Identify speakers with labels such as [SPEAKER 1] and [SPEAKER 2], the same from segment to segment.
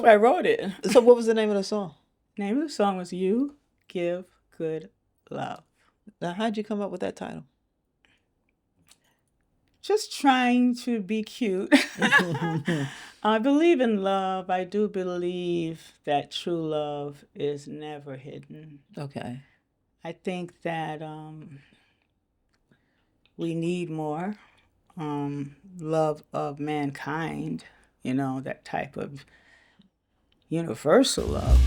[SPEAKER 1] I wrote it.
[SPEAKER 2] So what was the name of the song?
[SPEAKER 1] Name of the song was You Give Good Love.
[SPEAKER 2] Now, how'd you come up with that title?
[SPEAKER 1] Just trying to be cute. I believe in love. I do believe that true love is never hidden.
[SPEAKER 2] Okay.
[SPEAKER 1] I think that we need more love of mankind, that type of universal love.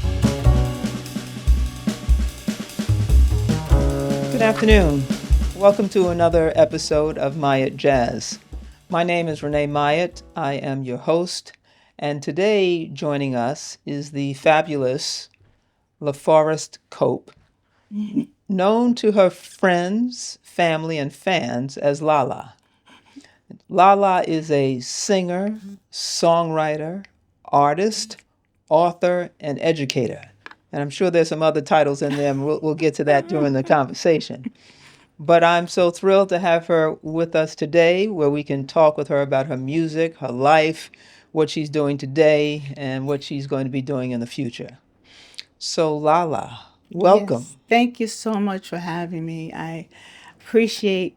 [SPEAKER 2] Good afternoon. Welcome to another episode of Myatt Jazz. My name is Renee Myatt. I am your host, and today joining us is the fabulous LaForest Cope, known to her friends, family, and fans as Lala. Lala is a singer, songwriter, artist, author, and educator. And I'm sure there's some other titles in there, and we'll get to that during the conversation. But I'm so thrilled to have her with us today, where we can talk with her about her music, her life, what she's doing today, and what she's going to be doing in the future. So, Lala, welcome.
[SPEAKER 1] Yes. Thank you so much for having me. I appreciate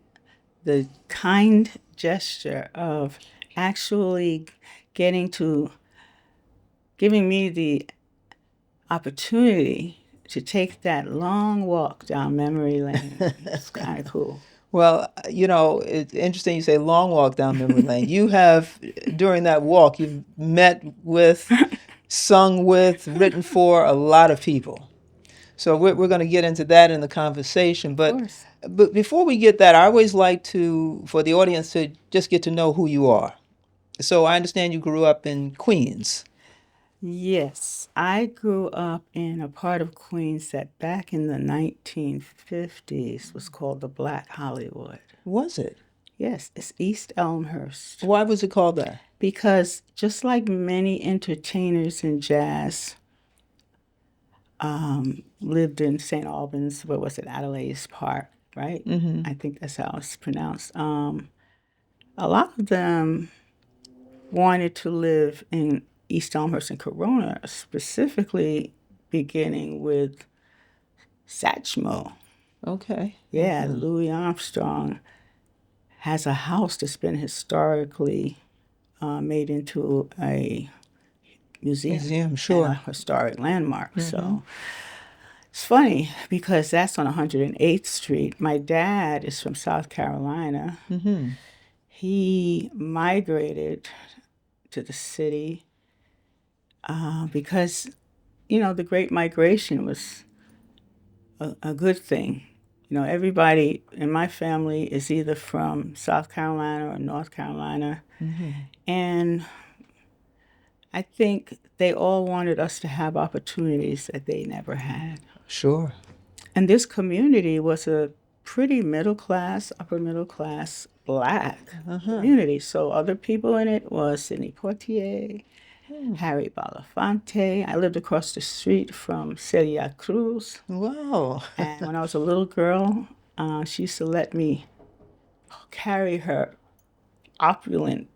[SPEAKER 1] the kind gesture of actually giving me the opportunity to take that long walk down memory lane. It's kind of cool.
[SPEAKER 2] Well, it's interesting you say long walk down memory lane. You have, during that walk, you've met with, sung with, written for a lot of people. So we're going to get into that in the conversation.
[SPEAKER 1] Of
[SPEAKER 2] But
[SPEAKER 1] course.
[SPEAKER 2] before we get that, I always like for the audience to just get to know who you are. So I understand you grew up in Queens.
[SPEAKER 1] Yes, I grew up in a part of Queens that back in the 1950s was called the Black Hollywood.
[SPEAKER 2] Was it?
[SPEAKER 1] Yes, it's East Elmhurst.
[SPEAKER 2] Why was it called that?
[SPEAKER 1] Because just like many entertainers in jazz lived in St. Albans, what was it, Adelaide's Park, right? I think that's how it's pronounced. A lot of them wanted to live in East Elmhurst and Corona, specifically beginning with Satchmo.
[SPEAKER 2] Okay.
[SPEAKER 1] Yeah, Louis Armstrong has a house that's been historically made into a museum, and
[SPEAKER 2] Sure.
[SPEAKER 1] a historic landmark. So it's funny because that's on 108th Street. My dad is from South Carolina. He migrated to the city because, the Great Migration was a good thing. Everybody in my family is either from South Carolina or North Carolina. And I think they all wanted us to have opportunities that they never had.
[SPEAKER 2] Sure.
[SPEAKER 1] And this community was a pretty middle class, upper middle class, black community. So other people in it was Sidney Poitier, Harry Belafonte. I lived across the street from Celia Cruz.
[SPEAKER 2] Wow.
[SPEAKER 1] And when I was a little girl, she used to let me carry her opulent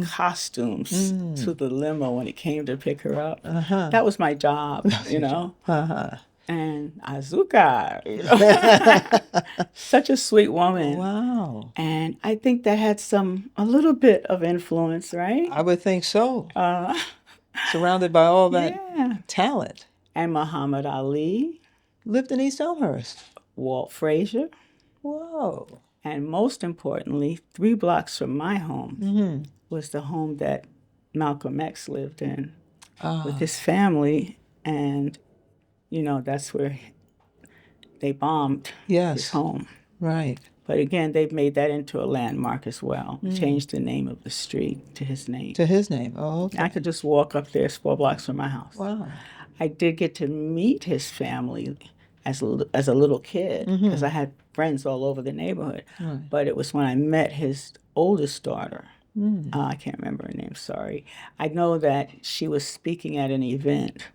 [SPEAKER 1] costumes to the limo when it came to pick her up. That was my job, And Azuka, such a sweet woman.
[SPEAKER 2] Wow.
[SPEAKER 1] And I think that had a little bit of influence, right?
[SPEAKER 2] I would think so. Surrounded by all that
[SPEAKER 1] Yeah.
[SPEAKER 2] talent.
[SPEAKER 1] And Muhammad Ali,
[SPEAKER 2] Lived in East Elmhurst.
[SPEAKER 1] Walt Frazier,
[SPEAKER 2] Whoa.
[SPEAKER 1] and most importantly, 3 blocks from my home was the home that Malcolm X lived in with his family. And, that's where they bombed his home.
[SPEAKER 2] Right.
[SPEAKER 1] But again, they've made that into a landmark as well. Changed the name of the street to his name.
[SPEAKER 2] To his name. Oh, okay.
[SPEAKER 1] I could just walk up there. It's 4 blocks from my house.
[SPEAKER 2] Wow.
[SPEAKER 1] I did get to meet his family as a little kid because I had friends all over the neighborhood.
[SPEAKER 2] Right.
[SPEAKER 1] But it was when I met his oldest daughter. I can't remember her name, sorry. I know that she was speaking at an event,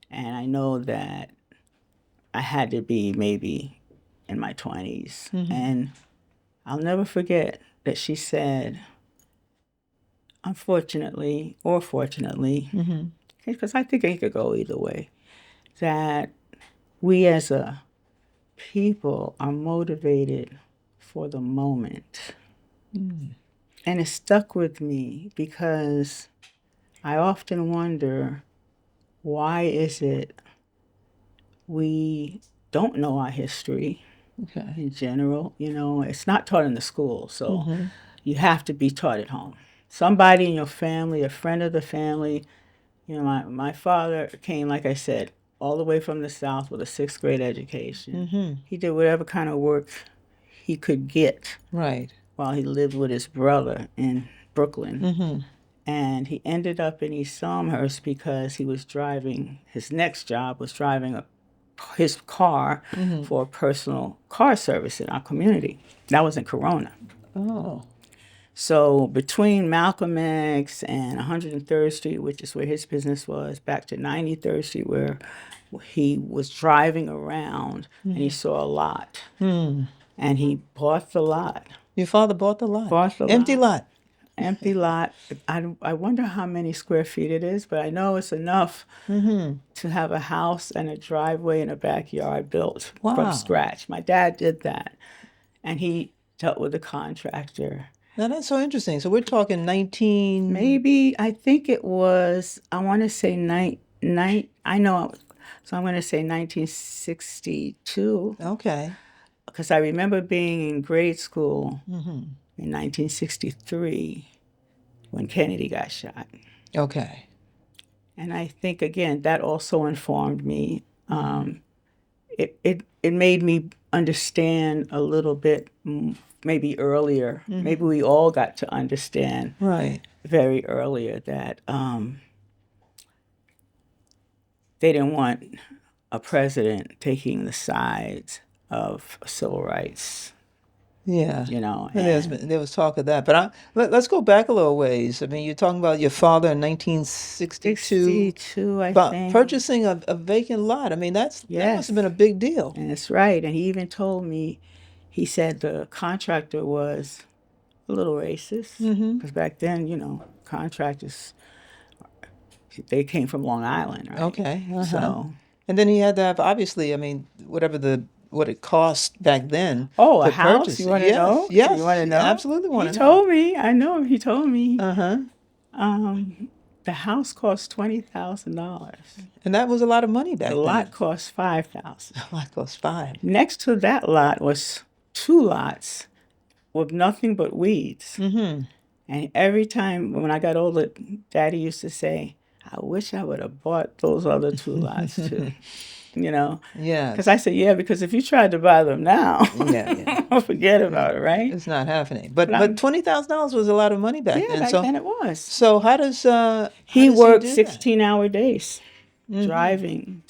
[SPEAKER 1] and I know that I had to be maybe in my 20s. And I'll never forget that she said, unfortunately or fortunately, because I think it could go either way, that we as a people are motivated for the moment. And it stuck with me because I often wonder, why is it we don't know our history in general? It's not taught in the school, so you have to be taught at home. Somebody in your family, a friend of the family. My father came, like I said, all the way from the South with a 6th grade education. He did whatever kind of work he could get while he lived with his brother in Brooklyn. And he ended up in East Elmhurst because he was driving, his next job was driving his car for a personal car service in our community. That was in Corona.
[SPEAKER 2] Oh.
[SPEAKER 1] So between Malcolm X and 103rd Street, which is where his business was, back to 93rd Street, where he was driving around and he saw a lot. And he bought the lot.
[SPEAKER 2] Your father bought the lot?
[SPEAKER 1] Bought the
[SPEAKER 2] Empty lot.
[SPEAKER 1] Empty lot. I wonder how many square feet it is, but I know it's enough to have a house and a driveway and a backyard built from scratch. My dad did that, and he dealt with a contractor.
[SPEAKER 2] Now, that's so interesting. So we're talking
[SPEAKER 1] Maybe, I think it was, I want to say I know, so I'm going to say 1962.
[SPEAKER 2] Okay.
[SPEAKER 1] Because I remember being in grade school in 1963 when Kennedy got shot.
[SPEAKER 2] Okay.
[SPEAKER 1] And I think, again, that also informed me. It made me understand a little bit maybe earlier. Maybe we all got to understand very earlier that they didn't want a president taking the sides of civil rights.
[SPEAKER 2] Yeah.
[SPEAKER 1] And
[SPEAKER 2] there was talk of that. But let's go back a little ways. I mean, you're talking about your father in 1962.
[SPEAKER 1] 62, I think.
[SPEAKER 2] Purchasing a vacant lot. I mean, that must have been a big deal.
[SPEAKER 1] And that's right. And he even told me, he said the contractor was a little racist. Because back then, contractors, they came from Long Island, right?
[SPEAKER 2] Okay.
[SPEAKER 1] So.
[SPEAKER 2] And then he had to have, obviously, I mean, what it cost back then.
[SPEAKER 1] Oh, a house? Purchase. You want to know?
[SPEAKER 2] Yes.
[SPEAKER 1] You want to know?
[SPEAKER 2] Absolutely want to know.
[SPEAKER 1] He told me. I know. He told me. The house cost $20,000.
[SPEAKER 2] And that was a lot of money back then.
[SPEAKER 1] The lot cost $5,000.
[SPEAKER 2] The lot cost $5,000.
[SPEAKER 1] Next to that lot was 2 lots with nothing but weeds. And every time when I got older, Daddy used to say, I wish I would have bought those other 2 lots too.
[SPEAKER 2] Yeah.
[SPEAKER 1] Because I said, because if you tried to buy them now, forget about it, right?
[SPEAKER 2] It's not happening. But $20,000 was a lot of money back then.
[SPEAKER 1] Yeah, back then it was.
[SPEAKER 2] So how does
[SPEAKER 1] he worked 16-hour days, driving,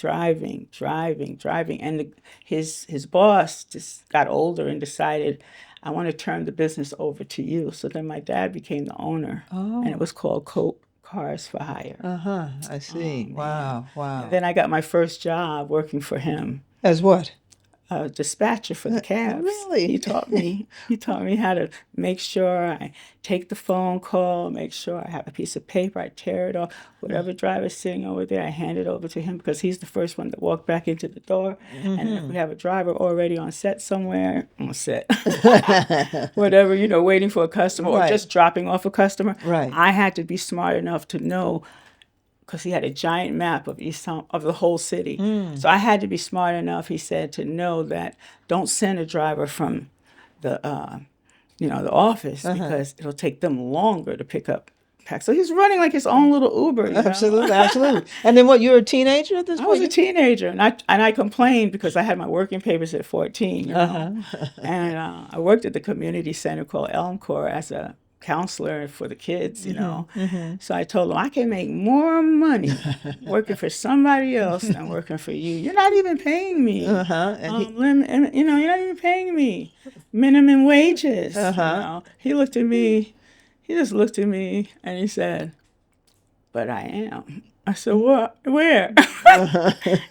[SPEAKER 1] and his boss just got older and decided, I want to turn the business over to you. So then my dad became the owner, and it was called Cope Cars for Hire.
[SPEAKER 2] I see. Wow.
[SPEAKER 1] And then I got my first job working for him.
[SPEAKER 2] As what?
[SPEAKER 1] A dispatcher for the cabs.
[SPEAKER 2] Really?
[SPEAKER 1] He taught me how to make sure I take the phone call, make sure I have a piece of paper, I tear it off. Whatever driver's sitting over there, I hand it over to him because he's the first one to walk back into the door. And if we have a driver already on set somewhere, whatever, waiting for a customer or just dropping off a customer, I had to be smart enough to know, because he had a giant map of of the whole city. So I had to be smart enough, he said, to know that don't send a driver from the the office because it'll take them longer to pick up packs. So he's running like his own little Uber.
[SPEAKER 2] Absolutely. And then what? You were a teenager at this point?
[SPEAKER 1] I was a teenager, and I complained because I had my working papers at 14. And I worked at the community center called Elmcore as a counselor for the kids, So I told him, I can make more money working for somebody else than working for you. You're not even paying me. You're not even paying me minimum wages. He looked at me. He just looked at me and he said, but I am. I said, what? Where?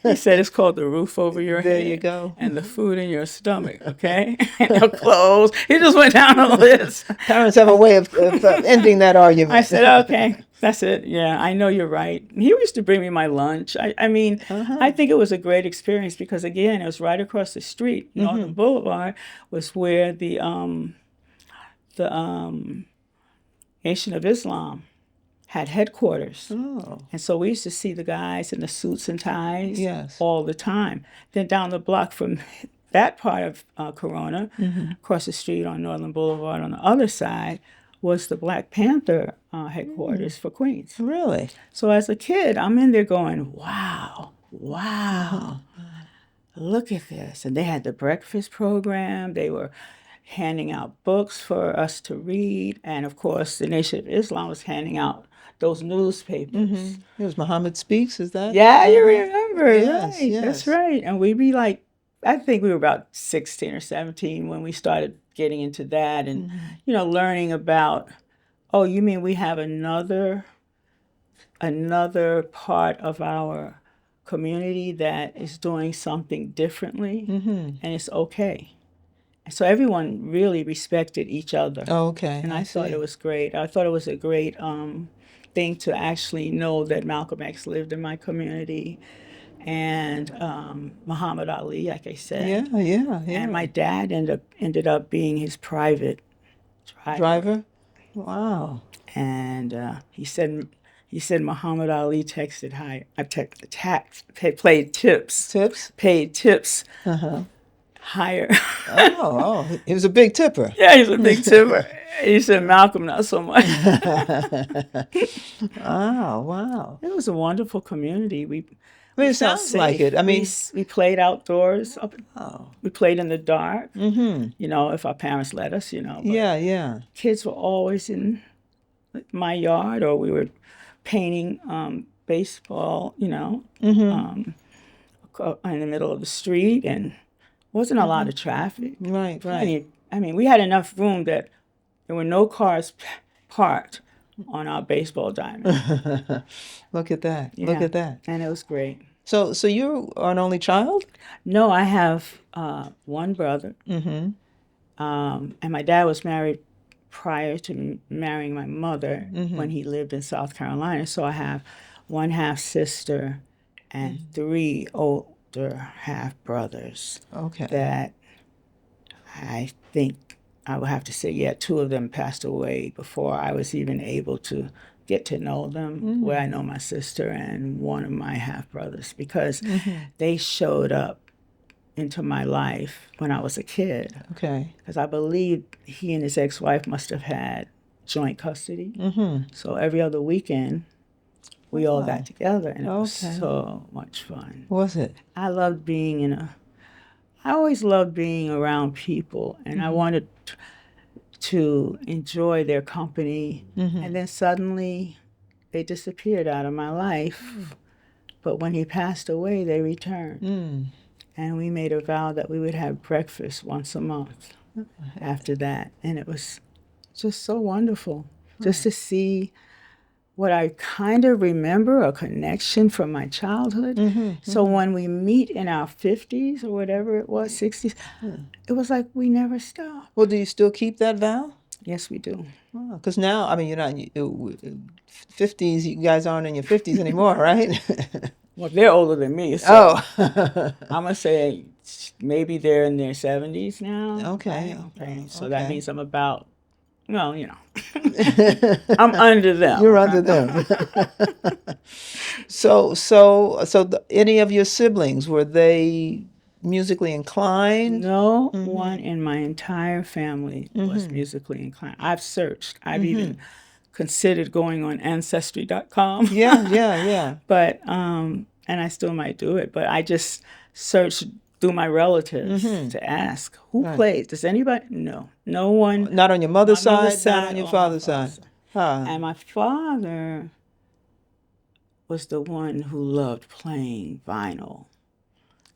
[SPEAKER 1] He said, it's called the roof over your head.
[SPEAKER 2] There you go.
[SPEAKER 1] And the food in your stomach, okay? And your clothes. He just went down the list.
[SPEAKER 2] Parents have a way of ending that argument.
[SPEAKER 1] I said, okay. That's it. Yeah, I know you're right. He used to bring me my lunch. I mean, I think it was a great experience because again, it was right across the street. Northern Boulevard was where the Nation of Islam had headquarters.
[SPEAKER 2] Oh,
[SPEAKER 1] And so we used to see the guys in the suits and ties
[SPEAKER 2] yes.
[SPEAKER 1] all the time. Then down the block from that part of Corona, across the street on Northern Boulevard on the other side, was the Black Panther headquarters for Queens.
[SPEAKER 2] Really?
[SPEAKER 1] So as a kid, I'm in there going, wow, wow, look at this. And they had the breakfast program. They were handing out books for us to read. And of course, the Nation of Islam was handing out those newspapers.
[SPEAKER 2] It was Muhammad Speaks, is that?
[SPEAKER 1] Yeah, you remember.
[SPEAKER 2] Yes,
[SPEAKER 1] Right.
[SPEAKER 2] yes.
[SPEAKER 1] That's right. And we'd be like, I think we were about 16 or 17 when we started getting into that and, learning about, oh, you mean we have another part of our community that is doing something differently and it's okay. And so everyone really respected each other.
[SPEAKER 2] Oh, okay.
[SPEAKER 1] And I thought it was great. I thought it was a great thing to actually know that Malcolm X lived in my community and Muhammad Ali, like I said.
[SPEAKER 2] Yeah.
[SPEAKER 1] And my dad ended up being his private
[SPEAKER 2] Driver? Wow.
[SPEAKER 1] And he said Muhammad Ali texted hi. Played tips.
[SPEAKER 2] Tips?
[SPEAKER 1] Paid tips. Higher.
[SPEAKER 2] Oh, he was a big tipper.
[SPEAKER 1] Yeah, he's a big tipper. He said Malcolm not so much.
[SPEAKER 2] Oh, wow.
[SPEAKER 1] It was a wonderful community.
[SPEAKER 2] It sounds like it. I mean,
[SPEAKER 1] we played outdoors.
[SPEAKER 2] oh.
[SPEAKER 1] We played in the dark. If our parents let us, But
[SPEAKER 2] Yeah.
[SPEAKER 1] kids were always in my yard, or we were painting baseball, in the middle of the street, and wasn't a lot of traffic.
[SPEAKER 2] Right.
[SPEAKER 1] I mean, we had enough room that there were no cars parked on our baseball diamond.
[SPEAKER 2] Look at that.
[SPEAKER 1] Yeah.
[SPEAKER 2] Look at that.
[SPEAKER 1] And it was great.
[SPEAKER 2] So you are an only child?
[SPEAKER 1] No, I have one brother. And my dad was married prior to marrying my mother when he lived in South Carolina. So I have one half sister and 3 older half brothers.
[SPEAKER 2] Okay.
[SPEAKER 1] That I think I would have to say, 2 of them passed away before I was even able to get to know them, where I know my sister and one of my half brothers, because they showed up into my life when I was a kid.
[SPEAKER 2] Okay.
[SPEAKER 1] Because I believe he and his ex-wife must have had joint custody. So every other weekend, we all got together, and it was so much fun.
[SPEAKER 2] Was it?
[SPEAKER 1] I always loved being around people, and I wanted to enjoy their company. And then suddenly, they disappeared out of my life. But when he passed away, they returned. And we made a vow that we would have breakfast once a month after that. And it was just so wonderful just to see what I kind of remember, a connection from my childhood. So when we meet in our 50s or whatever it was, 60s, it was like we never stopped.
[SPEAKER 2] Well, do you still keep that vow?
[SPEAKER 1] Yes, we do.
[SPEAKER 2] Because now, I mean, you're not in your 50s. You guys aren't in your 50s anymore, right?
[SPEAKER 1] Well, they're older than me, so
[SPEAKER 2] Oh.
[SPEAKER 1] I'm going to say maybe they're in their 70s now.
[SPEAKER 2] Okay.
[SPEAKER 1] So that means I'm about, I'm under them.
[SPEAKER 2] You're under them. So any of your siblings, were they musically inclined?
[SPEAKER 1] No one in my entire family was musically inclined. I've searched. I've even considered going on Ancestry.com.
[SPEAKER 2] Yeah.
[SPEAKER 1] But, and I still might do it, but I just searched through my relatives to ask, who plays? Does anybody? No. No one.
[SPEAKER 2] Not on your mother's side, not on your
[SPEAKER 1] or
[SPEAKER 2] father's
[SPEAKER 1] my
[SPEAKER 2] side. Huh.
[SPEAKER 1] And my father was the one who loved playing vinyl.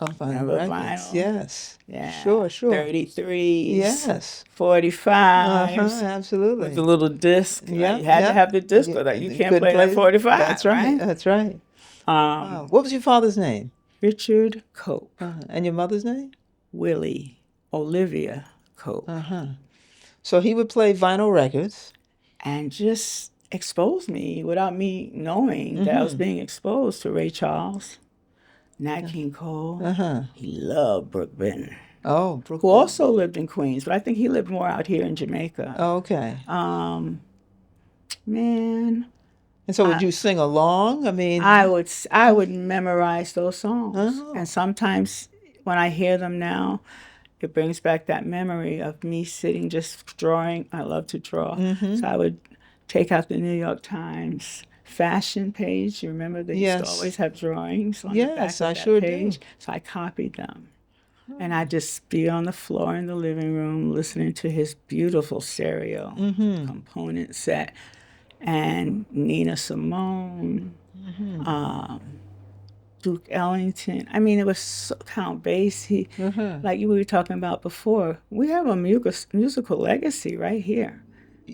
[SPEAKER 2] Oh, vinyl
[SPEAKER 1] Remember
[SPEAKER 2] records.
[SPEAKER 1] vinyl?
[SPEAKER 2] Yes.
[SPEAKER 1] Yeah.
[SPEAKER 2] Sure.
[SPEAKER 1] 33s.
[SPEAKER 2] Yes.
[SPEAKER 1] 45s.
[SPEAKER 2] Absolutely.
[SPEAKER 1] With the little disc.
[SPEAKER 2] Yeah,
[SPEAKER 1] You had to have the disc or that. You can't play that 45.
[SPEAKER 2] That's right. That's right. Wow. What was your father's name?
[SPEAKER 1] Richard Cope.
[SPEAKER 2] And your mother's name?
[SPEAKER 1] Willie Olivia Cope.
[SPEAKER 2] So he would play vinyl records.
[SPEAKER 1] And just exposed me without me knowing that I was being exposed to Ray Charles, Nat King Cole. He loved Brooke Benton,
[SPEAKER 2] Oh, Brooke
[SPEAKER 1] who
[SPEAKER 2] Benton.
[SPEAKER 1] also lived in Queens, but I think he lived more out here in Jamaica.
[SPEAKER 2] Oh, okay.
[SPEAKER 1] Man,
[SPEAKER 2] And so would you sing along? I mean,
[SPEAKER 1] I would memorize those songs, and sometimes when I hear them now, it brings back that memory of me sitting just drawing. I love to draw, so I would take out the New York Times fashion page. You remember they used to
[SPEAKER 2] Yes.
[SPEAKER 1] always have drawings on the back
[SPEAKER 2] Yes,
[SPEAKER 1] of
[SPEAKER 2] I
[SPEAKER 1] that
[SPEAKER 2] sure
[SPEAKER 1] page.
[SPEAKER 2] do.
[SPEAKER 1] So I copied them. And I'd just be on the floor in the living room listening to his beautiful stereo component set and Nina Simone, Duke Ellington. I mean, it was so, Count Basie, like you were talking about before. We have a musical legacy right here,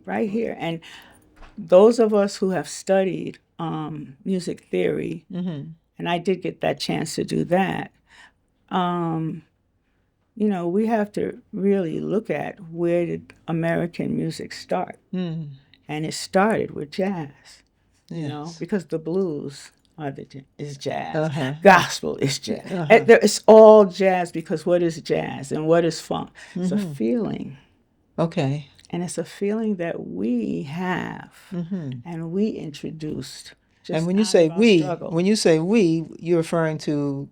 [SPEAKER 1] right here. And those of us who have studied music theory, and I did get that chance to do that, you know, we have to really look at where did American music start. And it started with jazz, you know, because the blues is jazz. Gospel is jazz. It's all jazz because what is jazz and what is funk? It's a feeling.
[SPEAKER 2] Okay.
[SPEAKER 1] And it's a feeling that we have and we introduced. Just
[SPEAKER 2] And when you
[SPEAKER 1] out
[SPEAKER 2] say
[SPEAKER 1] of our
[SPEAKER 2] we,
[SPEAKER 1] struggle.
[SPEAKER 2] when you say we, you're referring to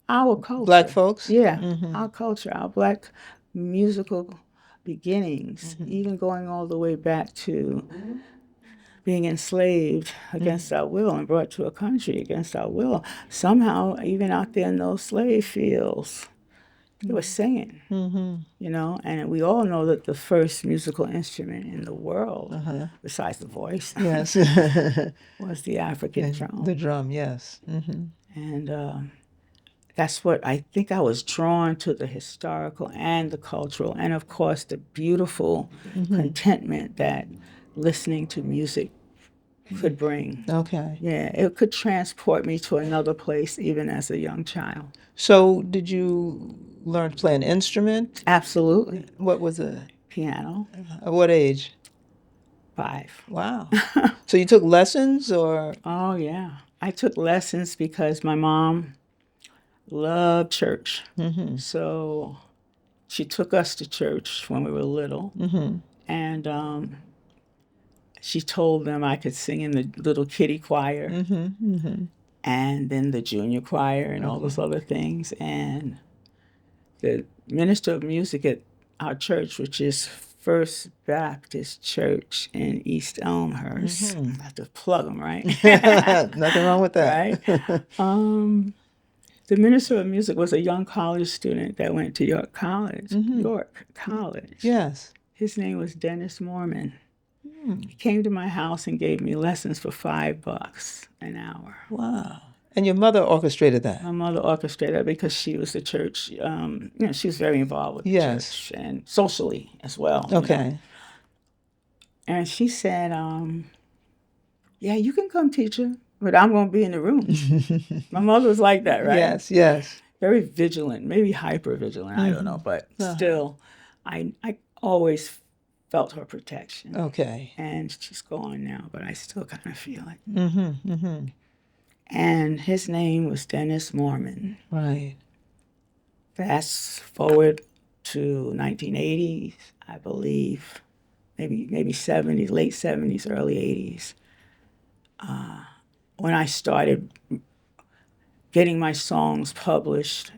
[SPEAKER 1] Our culture.
[SPEAKER 2] Black folks?
[SPEAKER 1] Yeah, our culture, our Black musical beginnings, even going all the way back to being enslaved against our will and brought to a country against our will. Somehow, even out there in those slave fields, they were singing, you know, and we all know that the first musical instrument in the world, besides the voice,
[SPEAKER 2] Yes.
[SPEAKER 1] was the African drum.
[SPEAKER 2] The drum, yes.
[SPEAKER 1] And that's what I think I was drawn to, the historical and the cultural, and of course the beautiful contentment that listening to music could bring.
[SPEAKER 2] Okay.
[SPEAKER 1] Yeah, it could transport me to another place even as a young child.
[SPEAKER 2] So did you learn to play an instrument?
[SPEAKER 1] Absolutely.
[SPEAKER 2] What was it?
[SPEAKER 1] Piano,
[SPEAKER 2] At what age?
[SPEAKER 1] 5.
[SPEAKER 2] Wow. So you took lessons or?
[SPEAKER 1] Oh, yeah. I took lessons because my mom loved church. So she took us to church when we were little. And she told them I could sing in the little kiddie choir and then the junior choir and all those other things. And the minister of music at our church, which is First Baptist Church in East Elmhurst. I have to plug them, right?
[SPEAKER 2] Nothing wrong with that.
[SPEAKER 1] Right? The minister of music was a young college student that went to York College. York College.
[SPEAKER 2] Yes.
[SPEAKER 1] His name was Dennis Mormon. He came to my house and gave me lessons for $5 an hour.
[SPEAKER 2] Wow. And your mother orchestrated that?
[SPEAKER 1] My mother orchestrated that because she was the church. You know, she was very involved with the church and socially as well.
[SPEAKER 2] Okay.
[SPEAKER 1] You know? And she said, "Yeah, you can come, teacher, but I'm going to be in the room." My mother was like that, right?
[SPEAKER 2] Yes, yes.
[SPEAKER 1] Very vigilant, maybe hyper vigilant. I don't know, but still, I always felt her protection.
[SPEAKER 2] Okay.
[SPEAKER 1] And she's gone now, but I still kind of feel it. And his name was Dennis Mormon.
[SPEAKER 2] Right.
[SPEAKER 1] Fast forward to 1980s, I believe, maybe 70s, late 70s, early 80s, when I started getting my songs published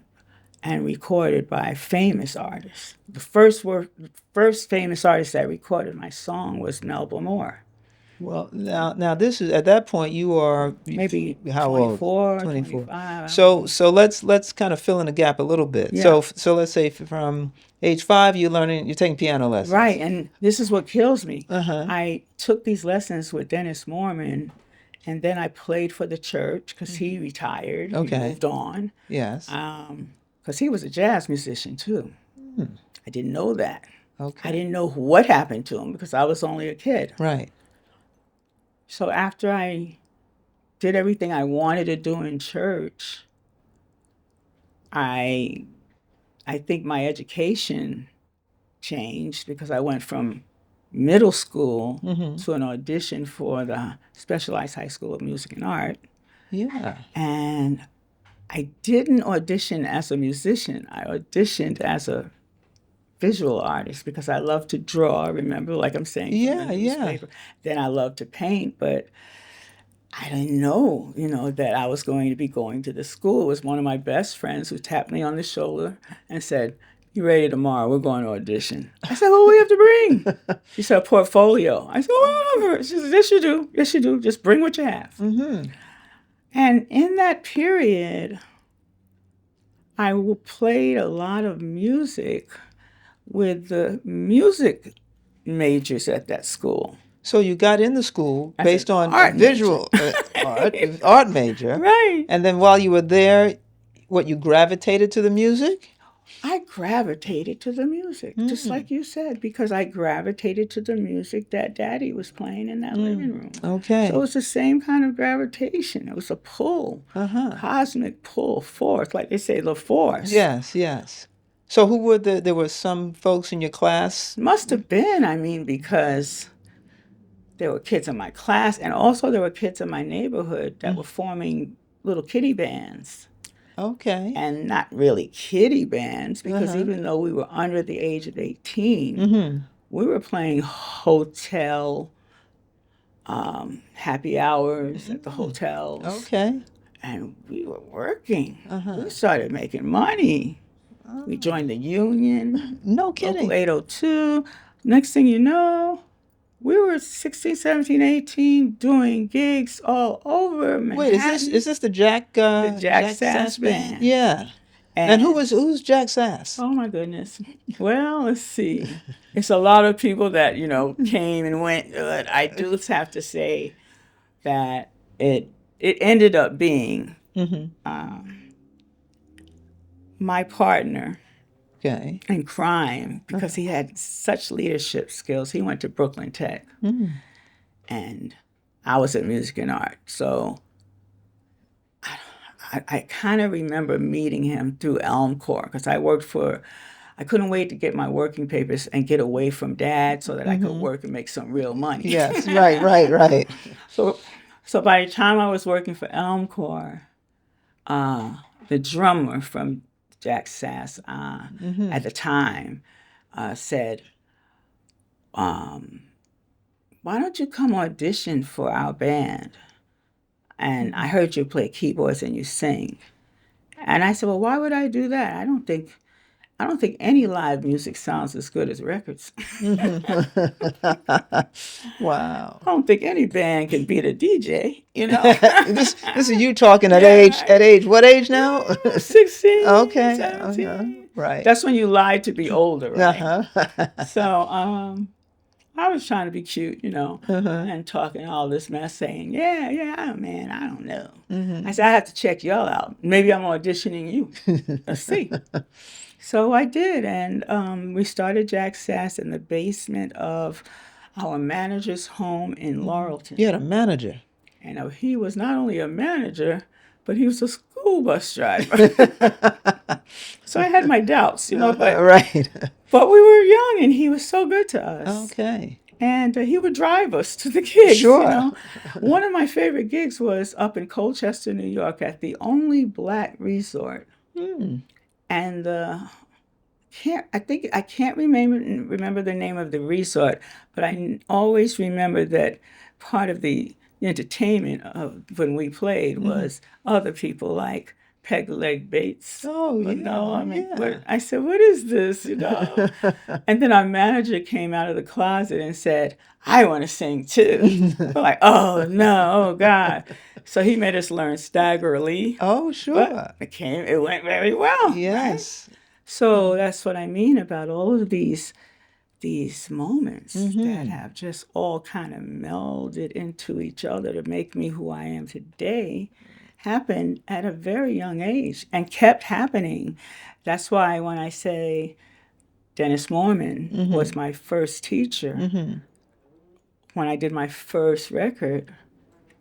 [SPEAKER 1] and recorded by famous artists. The first famous artist that recorded my song was Melba Moore.
[SPEAKER 2] Well, now this is at that point you are
[SPEAKER 1] Maybe
[SPEAKER 2] how
[SPEAKER 1] 24,
[SPEAKER 2] old?
[SPEAKER 1] 25.
[SPEAKER 2] So let's kind of fill in the gap a little bit.
[SPEAKER 1] Yeah.
[SPEAKER 2] So let's say from age 5 you're taking piano lessons.
[SPEAKER 1] Right, and this is what kills me. I took these lessons with Dennis Mormon, and then I played for the church because he retired.
[SPEAKER 2] Okay.
[SPEAKER 1] He moved on.
[SPEAKER 2] Yes.
[SPEAKER 1] Because he was a jazz musician too. I didn't know that.
[SPEAKER 2] Okay.
[SPEAKER 1] I didn't know what happened to him because I was only a kid.
[SPEAKER 2] Right.
[SPEAKER 1] So after I did everything I wanted to do in church, I think my education changed because I went from middle school to an audition for the Specialized High School of Music and Art.
[SPEAKER 2] Yeah.
[SPEAKER 1] And I didn't audition as a musician. I auditioned as a visual artist because I love to draw. Remember, like I'm saying, from the newspaper. Then I love to paint, but I didn't know, that I was going to be going to the school. It was one of my best friends who tapped me on the shoulder and said, "You ready tomorrow? We're going to audition." I said, "What do we have to bring?" She said, "A portfolio." I said, "Oh." She said, "Yes, you do. Yes, you do. Just bring what you have." And in that period, I played a lot of music with the music majors at that school.
[SPEAKER 2] So you got into school
[SPEAKER 1] As
[SPEAKER 2] based
[SPEAKER 1] an
[SPEAKER 2] on
[SPEAKER 1] art
[SPEAKER 2] visual art major.
[SPEAKER 1] Right.
[SPEAKER 2] And then while you were there, you gravitated to the music?
[SPEAKER 1] I gravitated to the music, just like you said, because I gravitated to the music that Daddy was playing in that living room.
[SPEAKER 2] Okay.
[SPEAKER 1] So it's the same kind of gravitation. It was a pull, cosmic pull, force, like they say, the force.
[SPEAKER 2] Yes, yes. So who were there were some folks in your class?
[SPEAKER 1] Must have been, because there were kids in my class, and also there were kids in my neighborhood that were forming little kiddie bands.
[SPEAKER 2] Okay.
[SPEAKER 1] And not really kiddie bands, because even though we were under the age of 18, we were playing hotel happy hours at the hotels.
[SPEAKER 2] Okay.
[SPEAKER 1] And we were working. We started making money. We joined the union.
[SPEAKER 2] No kidding.
[SPEAKER 1] Local 802. Next thing you know, we were 16, 17, 18 doing gigs all over Manhattan.
[SPEAKER 2] Wait, is this the Jack
[SPEAKER 1] Sass Band?
[SPEAKER 2] Yeah. And who's Jack Sass?
[SPEAKER 1] Oh my goodness. Well, let's see. It's a lot of people that, came and went, but I do have to say that it ended up being my partner in crime, because he had such leadership skills. He went to Brooklyn Tech, and I was at Music and Art. So I kind of remember meeting him through Elm Corps, because I couldn't wait to get my working papers and get away from Dad so that I could work and make some real money.
[SPEAKER 2] Yes, right.
[SPEAKER 1] So by the time I was working for Elm Corps, the drummer from Jack Sass at the time said, "Why don't you come audition for our band? And I heard you play keyboards and you sing." And I said, "Well, why would I do that? I don't think any live music sounds as good as records."
[SPEAKER 2] Wow.
[SPEAKER 1] I don't think any band can beat a DJ,
[SPEAKER 2] This is you talking at age. What age now?
[SPEAKER 1] 16.
[SPEAKER 2] Okay.
[SPEAKER 1] 17.
[SPEAKER 2] Right.
[SPEAKER 1] That's when you lied to be older, right? So I was trying to be cute, and talking all this mess, saying, yeah, man, I don't know. I said, "I have to check y'all out. Maybe I'm auditioning you. Let's see." So I did, and we started Jack Sass in the basement of our manager's home in Laurelton.
[SPEAKER 2] You had a manager.
[SPEAKER 1] And he was not only a manager, but he was a school bus driver. So I had my doubts, but
[SPEAKER 2] Right.
[SPEAKER 1] But we were young, and he was so good to us.
[SPEAKER 2] Okay.
[SPEAKER 1] And he would drive us to the gigs.
[SPEAKER 2] Sure.
[SPEAKER 1] One of my favorite gigs was up in Colchester, New York, at the only black resort. And I can't remember the name of the resort, but I always remember that part of the entertainment of when we played was other people like Peg Leg Bates.
[SPEAKER 2] Oh, yeah.
[SPEAKER 1] But no, I said, "What is this?" And then our manager came out of the closet and said, "I want to sing too." We're like, "Oh no, oh God!" So he made us learn Stagger Lee.
[SPEAKER 2] Oh, sure.
[SPEAKER 1] But it went very well.
[SPEAKER 2] Yes.
[SPEAKER 1] Right? So that's what I mean about all of these moments that have just all kind of melded into each other to make me who I am today, happened at a very young age and kept happening. That's why when I say Dennis Mormon was my first teacher, when I did my first record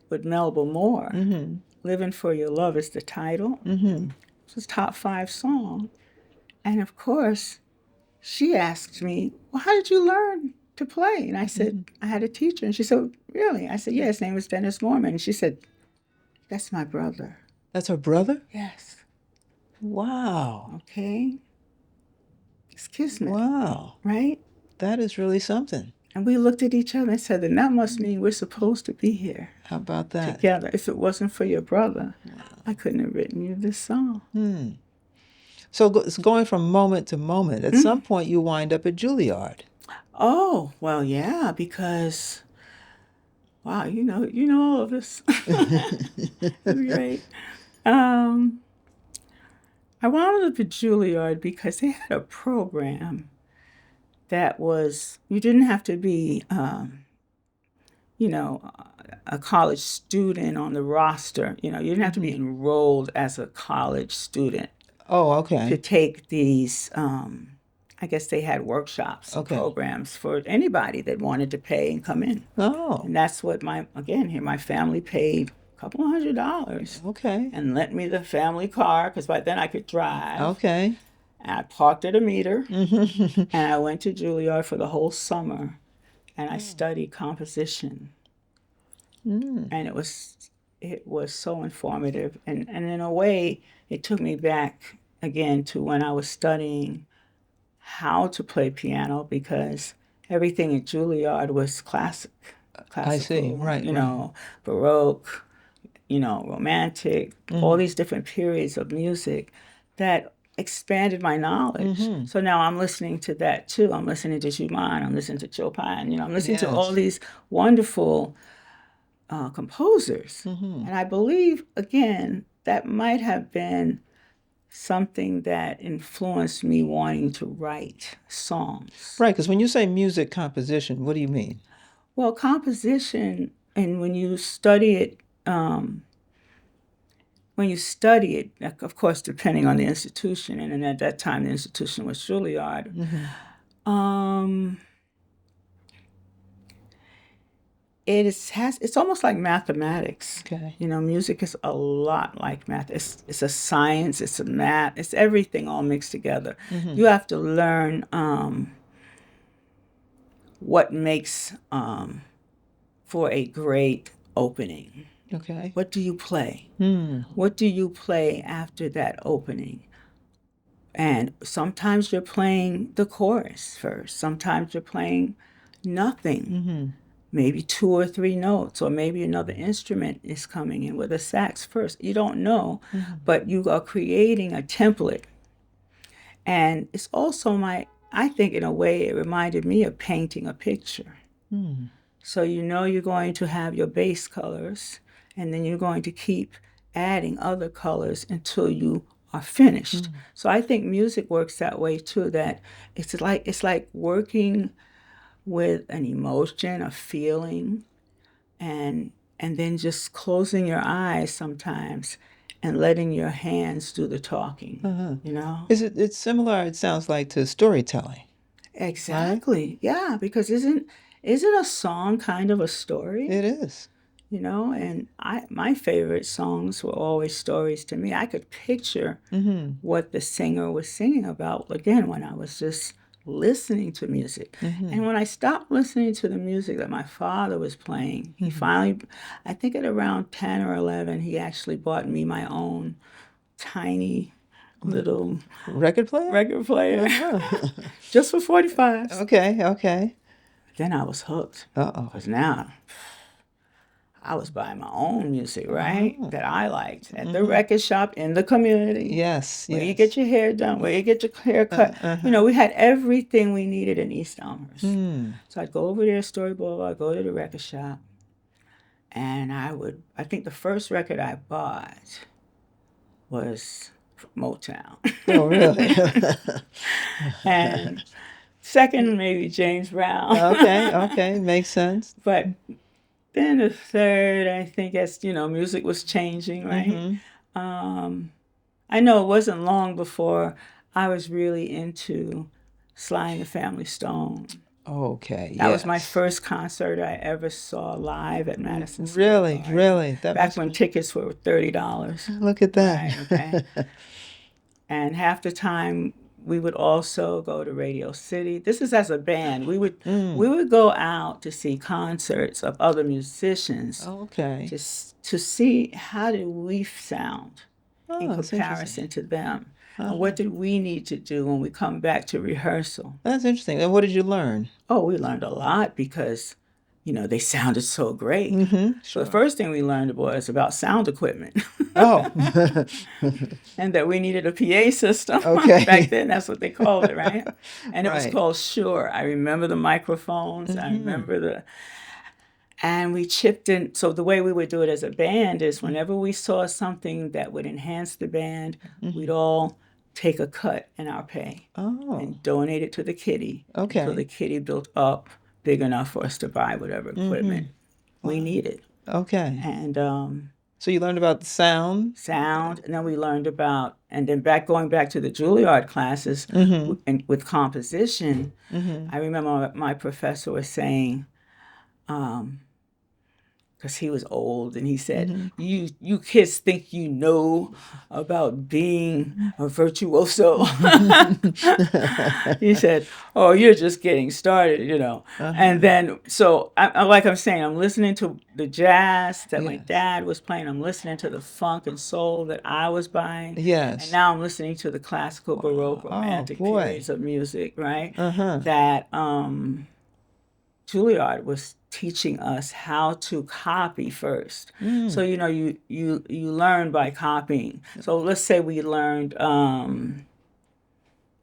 [SPEAKER 1] with Melba Moore, Living for Your Love is the title. It was a top 5 song. And of course, she asked me, "Well, how did you learn to play. And I said, I had a teacher. And she said, really? I said, yeah, his name was Dennis Mormon. And she said, that's my brother.
[SPEAKER 2] That's her brother?
[SPEAKER 1] Yes.
[SPEAKER 2] Wow.
[SPEAKER 1] Okay. It's kismet.
[SPEAKER 2] Wow.
[SPEAKER 1] Right?
[SPEAKER 2] That is really something.
[SPEAKER 1] And we looked at each other and said, that must mean we're supposed to be here.
[SPEAKER 2] How about that?
[SPEAKER 1] Together. If it wasn't for your brother, I couldn't have written you this song.
[SPEAKER 2] So it's going from moment to moment. At some point, you wind up at Juilliard.
[SPEAKER 1] Oh, well, yeah, because, wow, you know all of this. That's great. I wound up at Juilliard because they had a program that was, you didn't have to be, a college student on the roster. You didn't have to be enrolled as a college student
[SPEAKER 2] Oh, okay.
[SPEAKER 1] to take these, I guess they had workshops and programs for anybody that wanted to pay and come in.
[SPEAKER 2] Oh.
[SPEAKER 1] And that's what my family paid a couple $100.
[SPEAKER 2] Okay.
[SPEAKER 1] And lent me the family car, because by then I could drive.
[SPEAKER 2] Okay.
[SPEAKER 1] And I parked at a meter, and I went to Juilliard for the whole summer, and I studied composition. And it was so informative, and in a way, it took me back again to when I was studying how to play piano, because everything at Juilliard was classical.
[SPEAKER 2] I see. Right.
[SPEAKER 1] Baroque, romantic, all these different periods of music that expanded my knowledge. So now I'm listening to that too. I'm listening to Schumann, I'm listening to Chopin, I'm listening to all these wonderful composers. And I believe, again, that might have been something that influenced me wanting to write songs.
[SPEAKER 2] Right, because when you say music composition, what do you mean?
[SPEAKER 1] Well, composition, and when you study it, of course, depending on the institution, and at that time the institution was Juilliard, it's almost like mathematics.
[SPEAKER 2] Okay.
[SPEAKER 1] Music is a lot like math. It's a science, it's a math, it's everything all mixed together. You have to learn what makes for a great opening.
[SPEAKER 2] Okay.
[SPEAKER 1] What do you play? What do you play after that opening? And sometimes you're playing the chorus first. Sometimes you're playing nothing. Maybe 2 or 3 notes, or maybe another instrument is coming in with a sax first. You don't know, but you are creating a template. And it's also I think in a way it reminded me of painting a picture. So you're going to have your base colors, and then you're going to keep adding other colors until you are finished. So I think music works that way too, that it's like working with an emotion, a feeling, and then just closing your eyes sometimes and letting your hands do the talking.
[SPEAKER 2] It's similar, it sounds like, to storytelling.
[SPEAKER 1] Exactly. Right? Yeah, because isn't a song kind of a story?
[SPEAKER 2] It is.
[SPEAKER 1] And my favorite songs were always stories to me. I could picture what the singer was singing about, again, when I was just listening to music. And when I stopped listening to the music that my father was playing, he finally, I think at around 10 or 11, he actually bought me my own tiny little
[SPEAKER 2] record player?
[SPEAKER 1] Just for 45.
[SPEAKER 2] Okay.
[SPEAKER 1] Then I was hooked.
[SPEAKER 2] Uh-oh.
[SPEAKER 1] Because now I was buying my own music, right? That I liked at the record shop in the community.
[SPEAKER 2] Yes.
[SPEAKER 1] Where you get your hair done, where you get your hair cut. We had everything we needed in East Elmhurst. So I'd go over there, Story Boulevard, go to the record shop, and I think the first record I bought was Motown.
[SPEAKER 2] Oh, really?
[SPEAKER 1] And second, maybe James Brown.
[SPEAKER 2] Okay, makes sense.
[SPEAKER 1] But then the third, I think, as music was changing, right? I know it wasn't long before I was really into Sly and the Family Stone.
[SPEAKER 2] Okay,
[SPEAKER 1] That was my first concert I ever saw live at Madison Square Garden.
[SPEAKER 2] Really?
[SPEAKER 1] Back when tickets were $30.
[SPEAKER 2] Look at that.
[SPEAKER 1] Right, okay. And half the time we would also go to Radio City. This is as a band. We would go out to see concerts of other musicians
[SPEAKER 2] Okay.
[SPEAKER 1] to see how did we sound in
[SPEAKER 2] Oh, that's
[SPEAKER 1] comparison
[SPEAKER 2] interesting.
[SPEAKER 1] to them. And what did we need to do when we come back to rehearsal?
[SPEAKER 2] That's interesting. And what did you learn?
[SPEAKER 1] Oh, we learned a lot because, they sounded so great.
[SPEAKER 2] Mm-hmm.
[SPEAKER 1] So the
[SPEAKER 2] Sure.
[SPEAKER 1] first thing we learned was about sound equipment.
[SPEAKER 2] Oh.
[SPEAKER 1] And that we needed a PA system.
[SPEAKER 2] Okay.
[SPEAKER 1] Back then, that's what they called it, right? And it was
[SPEAKER 2] Right.
[SPEAKER 1] called Shure. I remember the microphones. I remember and we chipped in. So the way we would do it as a band is whenever we saw something that would enhance the band, we'd all take a cut in our pay
[SPEAKER 2] Oh.
[SPEAKER 1] and donate it to the kitty.
[SPEAKER 2] Okay.
[SPEAKER 1] So the kitty built up big enough for us to buy whatever equipment we needed.
[SPEAKER 2] Okay.
[SPEAKER 1] And
[SPEAKER 2] So you learned about the sound.
[SPEAKER 1] sound, and then we learned about, and then going back to the Juilliard classes and with composition, I remember my professor was saying, because he was old, and he said, "You kids think you know about being a virtuoso." He said, "Oh, you're just getting started." And then, so like I'm saying, I'm listening to the jazz that my
[SPEAKER 2] Yes.
[SPEAKER 1] dad was playing. I'm listening to the funk and soul that I was buying.
[SPEAKER 2] Yes.
[SPEAKER 1] And now I'm listening to the classical, baroque, romantic
[SPEAKER 2] boy.
[SPEAKER 1] periods of music, right?
[SPEAKER 2] Uh-huh.
[SPEAKER 1] That Juilliard was teaching us how to copy first. So you learn by copying. So let's say we learned.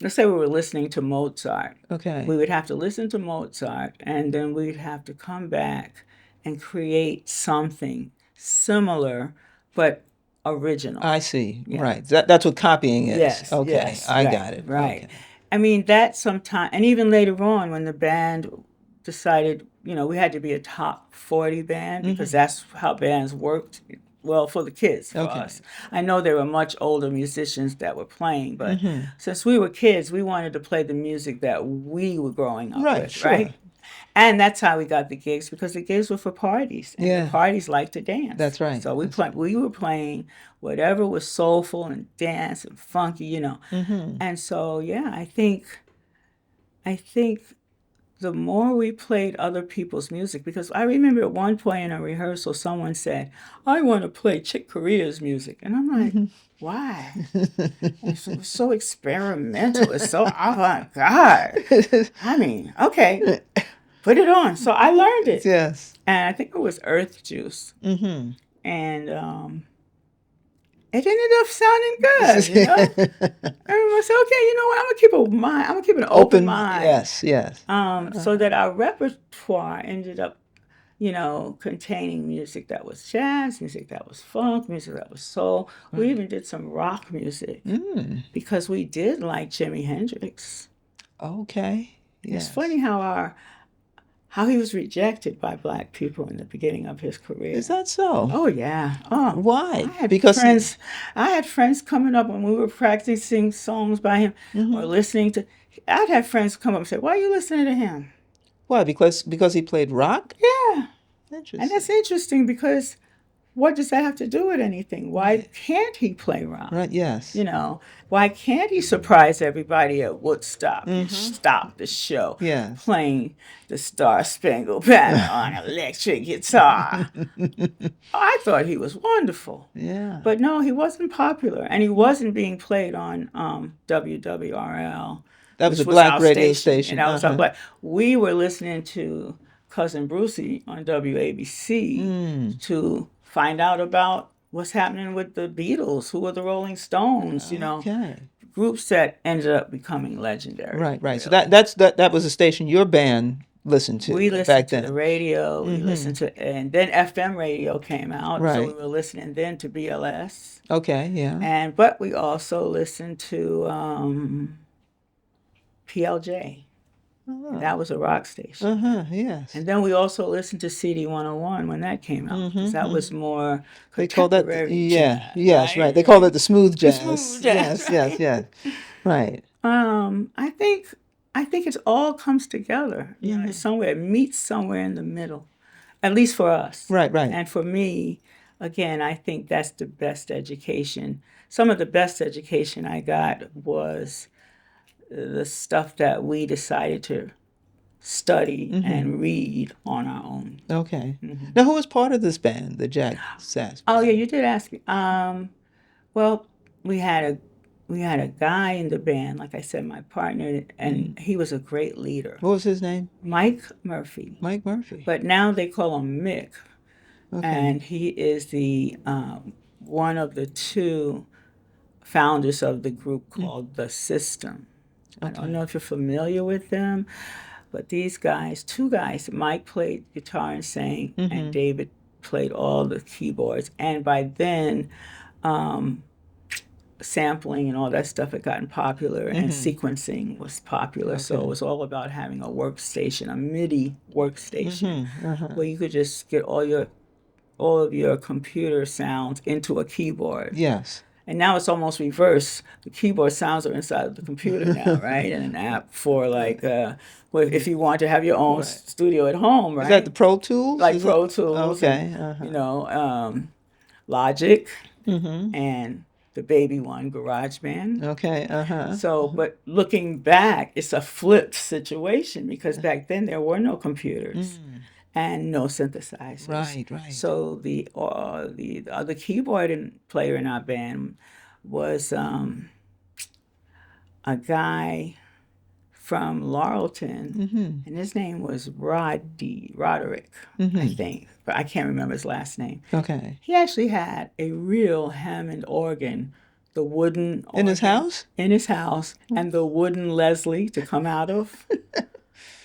[SPEAKER 1] Let's say we were listening to Mozart.
[SPEAKER 2] Okay.
[SPEAKER 1] We would have to listen to Mozart, and then we'd have to come back and create something similar, but original.
[SPEAKER 2] I see.
[SPEAKER 1] Yeah.
[SPEAKER 2] Right. That's what copying is.
[SPEAKER 1] Yes.
[SPEAKER 2] Okay.
[SPEAKER 1] Yes.
[SPEAKER 2] I
[SPEAKER 1] right,
[SPEAKER 2] got it.
[SPEAKER 1] Right.
[SPEAKER 2] Okay.
[SPEAKER 1] I mean, that sometimes, and even later on when the band decided, we had to be a top 40 band because that's how bands worked. Well, for the kids, for
[SPEAKER 2] Okay.
[SPEAKER 1] us. I know there were much older musicians that were playing, but since we were kids, we wanted to play the music that we were growing up
[SPEAKER 2] Right,
[SPEAKER 1] with,
[SPEAKER 2] sure.
[SPEAKER 1] right? And that's how we got the gigs, because the gigs were for parties, and
[SPEAKER 2] Yeah.
[SPEAKER 1] the parties liked to dance.
[SPEAKER 2] That's right.
[SPEAKER 1] So we were playing whatever was soulful and dance and funky, And so I think the more we played other people's music, because I remember at one point in a rehearsal, someone said, "I want to play Chick Corea's music," and I'm like, "Why?" It was so experimental. It's so avant-garde. I mean, okay, put it on. So I learned it,
[SPEAKER 2] Yes.
[SPEAKER 1] and I think it was Earth Juice,
[SPEAKER 2] Mm-hmm.
[SPEAKER 1] and it ended up sounding good. Everyone said, "Okay, you know what? I'm gonna keep an open mind."
[SPEAKER 2] Yes. Yes.
[SPEAKER 1] So that our repertoire ended up, containing music that was jazz, music that was funk, music that was soul. We even did some rock music because we did like Jimi Hendrix.
[SPEAKER 2] Okay. Yes.
[SPEAKER 1] It's funny how he was rejected by Black people in the beginning of his career.
[SPEAKER 2] Is that so?
[SPEAKER 1] Oh yeah. Oh,
[SPEAKER 2] Why?
[SPEAKER 1] I had friends coming up when we were practicing songs by him or listening to. I'd have friends come up and say, "Why are you listening to him?"
[SPEAKER 2] Why? Because he played rock?
[SPEAKER 1] Yeah,
[SPEAKER 2] Interesting.
[SPEAKER 1] and that's interesting because what does that have to do with anything? Why can't he play rock?
[SPEAKER 2] Right. Yes.
[SPEAKER 1] Why can't he surprise everybody at Woodstock and stop the show
[SPEAKER 2] Yes.
[SPEAKER 1] playing the Star Spangled Banner on electric guitar? I thought he was wonderful.
[SPEAKER 2] Yeah.
[SPEAKER 1] But no, he wasn't popular, and he wasn't being played on WWRL.
[SPEAKER 2] That was
[SPEAKER 1] which
[SPEAKER 2] a black
[SPEAKER 1] our
[SPEAKER 2] radio station.
[SPEAKER 1] And that was our black. We were listening to Cousin Brucey on WABC to find out about what's happening with the Beatles, who were the Rolling Stones,
[SPEAKER 2] Okay.
[SPEAKER 1] groups that ended up becoming legendary.
[SPEAKER 2] Right. Right.
[SPEAKER 1] Really.
[SPEAKER 2] So that was a station your band listened to
[SPEAKER 1] We listened
[SPEAKER 2] back
[SPEAKER 1] to
[SPEAKER 2] then.
[SPEAKER 1] the radio, we listened to, and then FM radio came out, so
[SPEAKER 2] Right.
[SPEAKER 1] we were listening then to BLS.
[SPEAKER 2] Okay. Yeah.
[SPEAKER 1] But we also listened to PLJ. And that was a rock station.
[SPEAKER 2] Yes.
[SPEAKER 1] And then we also listened to CD 101 when that came out, because that was more
[SPEAKER 2] They call that
[SPEAKER 1] contemporary
[SPEAKER 2] yes,
[SPEAKER 1] jazz,
[SPEAKER 2] right. They call it the smooth jazz.
[SPEAKER 1] smooth jazz,
[SPEAKER 2] Yes. Right.
[SPEAKER 1] I think it all comes together. It's somewhere, it meets somewhere in the middle, at least for us.
[SPEAKER 2] Right.
[SPEAKER 1] And for me, again, I think that's the best education. Some of the best education I got was the stuff that we decided to study and read on our own.
[SPEAKER 2] Okay. Now, who was part of this band, the Jack Sass
[SPEAKER 1] Oh
[SPEAKER 2] band?
[SPEAKER 1] yeah, you did ask me. Well, we had a guy in the band, like I said, my partner, and he was a great leader,
[SPEAKER 2] What was his name?
[SPEAKER 1] Mike Murphy.
[SPEAKER 2] Mike Murphy.
[SPEAKER 1] But now they call him Mick,
[SPEAKER 2] Okay.
[SPEAKER 1] and he is the one of the two founders of the group called The System. I don't know if you're familiar with them, but these guys, two guys, Mike played guitar and sang, and David played all the keyboards. And by then, sampling and all that stuff had gotten popular, and sequencing was popular. So it was all about having a workstation, a MIDI workstation, where you could just get all of your computer sounds into a keyboard.
[SPEAKER 2] Yes.
[SPEAKER 1] And now it's almost reverse. The keyboard sounds are inside of the computer now, right? And an app for like, if you want to have your own studio at home, right?
[SPEAKER 2] Is that the Pro Tools?
[SPEAKER 1] Like Pro Tools,
[SPEAKER 2] Okay.
[SPEAKER 1] and, Logic, and the baby one, GarageBand.
[SPEAKER 2] Okay.
[SPEAKER 1] So, but looking back, it's a flipped situation because back then there were no computers and no synthesizers.
[SPEAKER 2] Right.
[SPEAKER 1] So the other keyboard player in our band was a guy from Laurelton, and his name was Roderick, I think, but I can't remember his last name.
[SPEAKER 2] Okay.
[SPEAKER 1] He actually had a real Hammond organ, the wooden organ,
[SPEAKER 2] In his house?
[SPEAKER 1] In his house, and the wooden Leslie to come out of.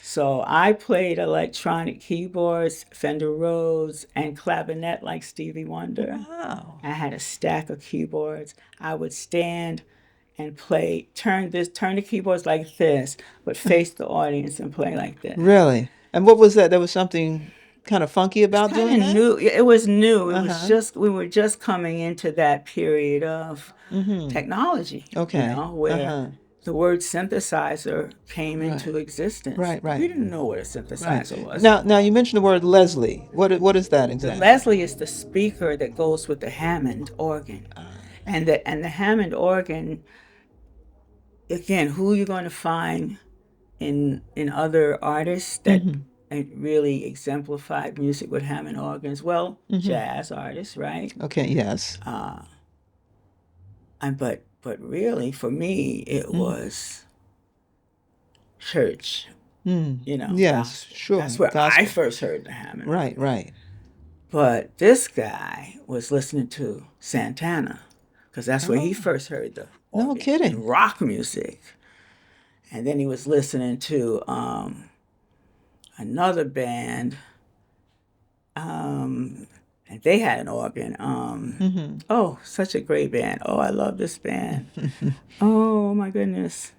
[SPEAKER 1] So I played electronic keyboards, Fender Rhodes, and clavinet like Stevie Wonder.
[SPEAKER 2] Wow.
[SPEAKER 1] I had a stack of keyboards. I would stand and play, turn the keyboards like this, but face the audience and play like this.
[SPEAKER 2] Really? And what was that? There was something kind of funky about doing that?
[SPEAKER 1] New. It was new. It was just, we were just coming into that period of technology.
[SPEAKER 2] Okay.
[SPEAKER 1] Where the word synthesizer came into existence.
[SPEAKER 2] Right.
[SPEAKER 1] We didn't know what a synthesizer was.
[SPEAKER 2] Now you mentioned the word Leslie. What is that exactly?
[SPEAKER 1] Leslie is the speaker that goes with the Hammond organ, and the Hammond organ. Again, who you're going to find in other artists that really exemplified music with Hammond organs? Well, jazz artists, right?
[SPEAKER 2] Okay. Yes.
[SPEAKER 1] But really, for me, it was church.
[SPEAKER 2] Yes, sure.
[SPEAKER 1] That's where
[SPEAKER 2] Gospel.
[SPEAKER 1] I first heard the Hammond.
[SPEAKER 2] Right.
[SPEAKER 1] But this guy was listening to Santana, because that's where he first heard the
[SPEAKER 2] No
[SPEAKER 1] organ
[SPEAKER 2] kidding.
[SPEAKER 1] and rock music. And then he was listening to another band, and they had an organ. Oh, such a great band. Oh, I love this band. Oh, my goodness.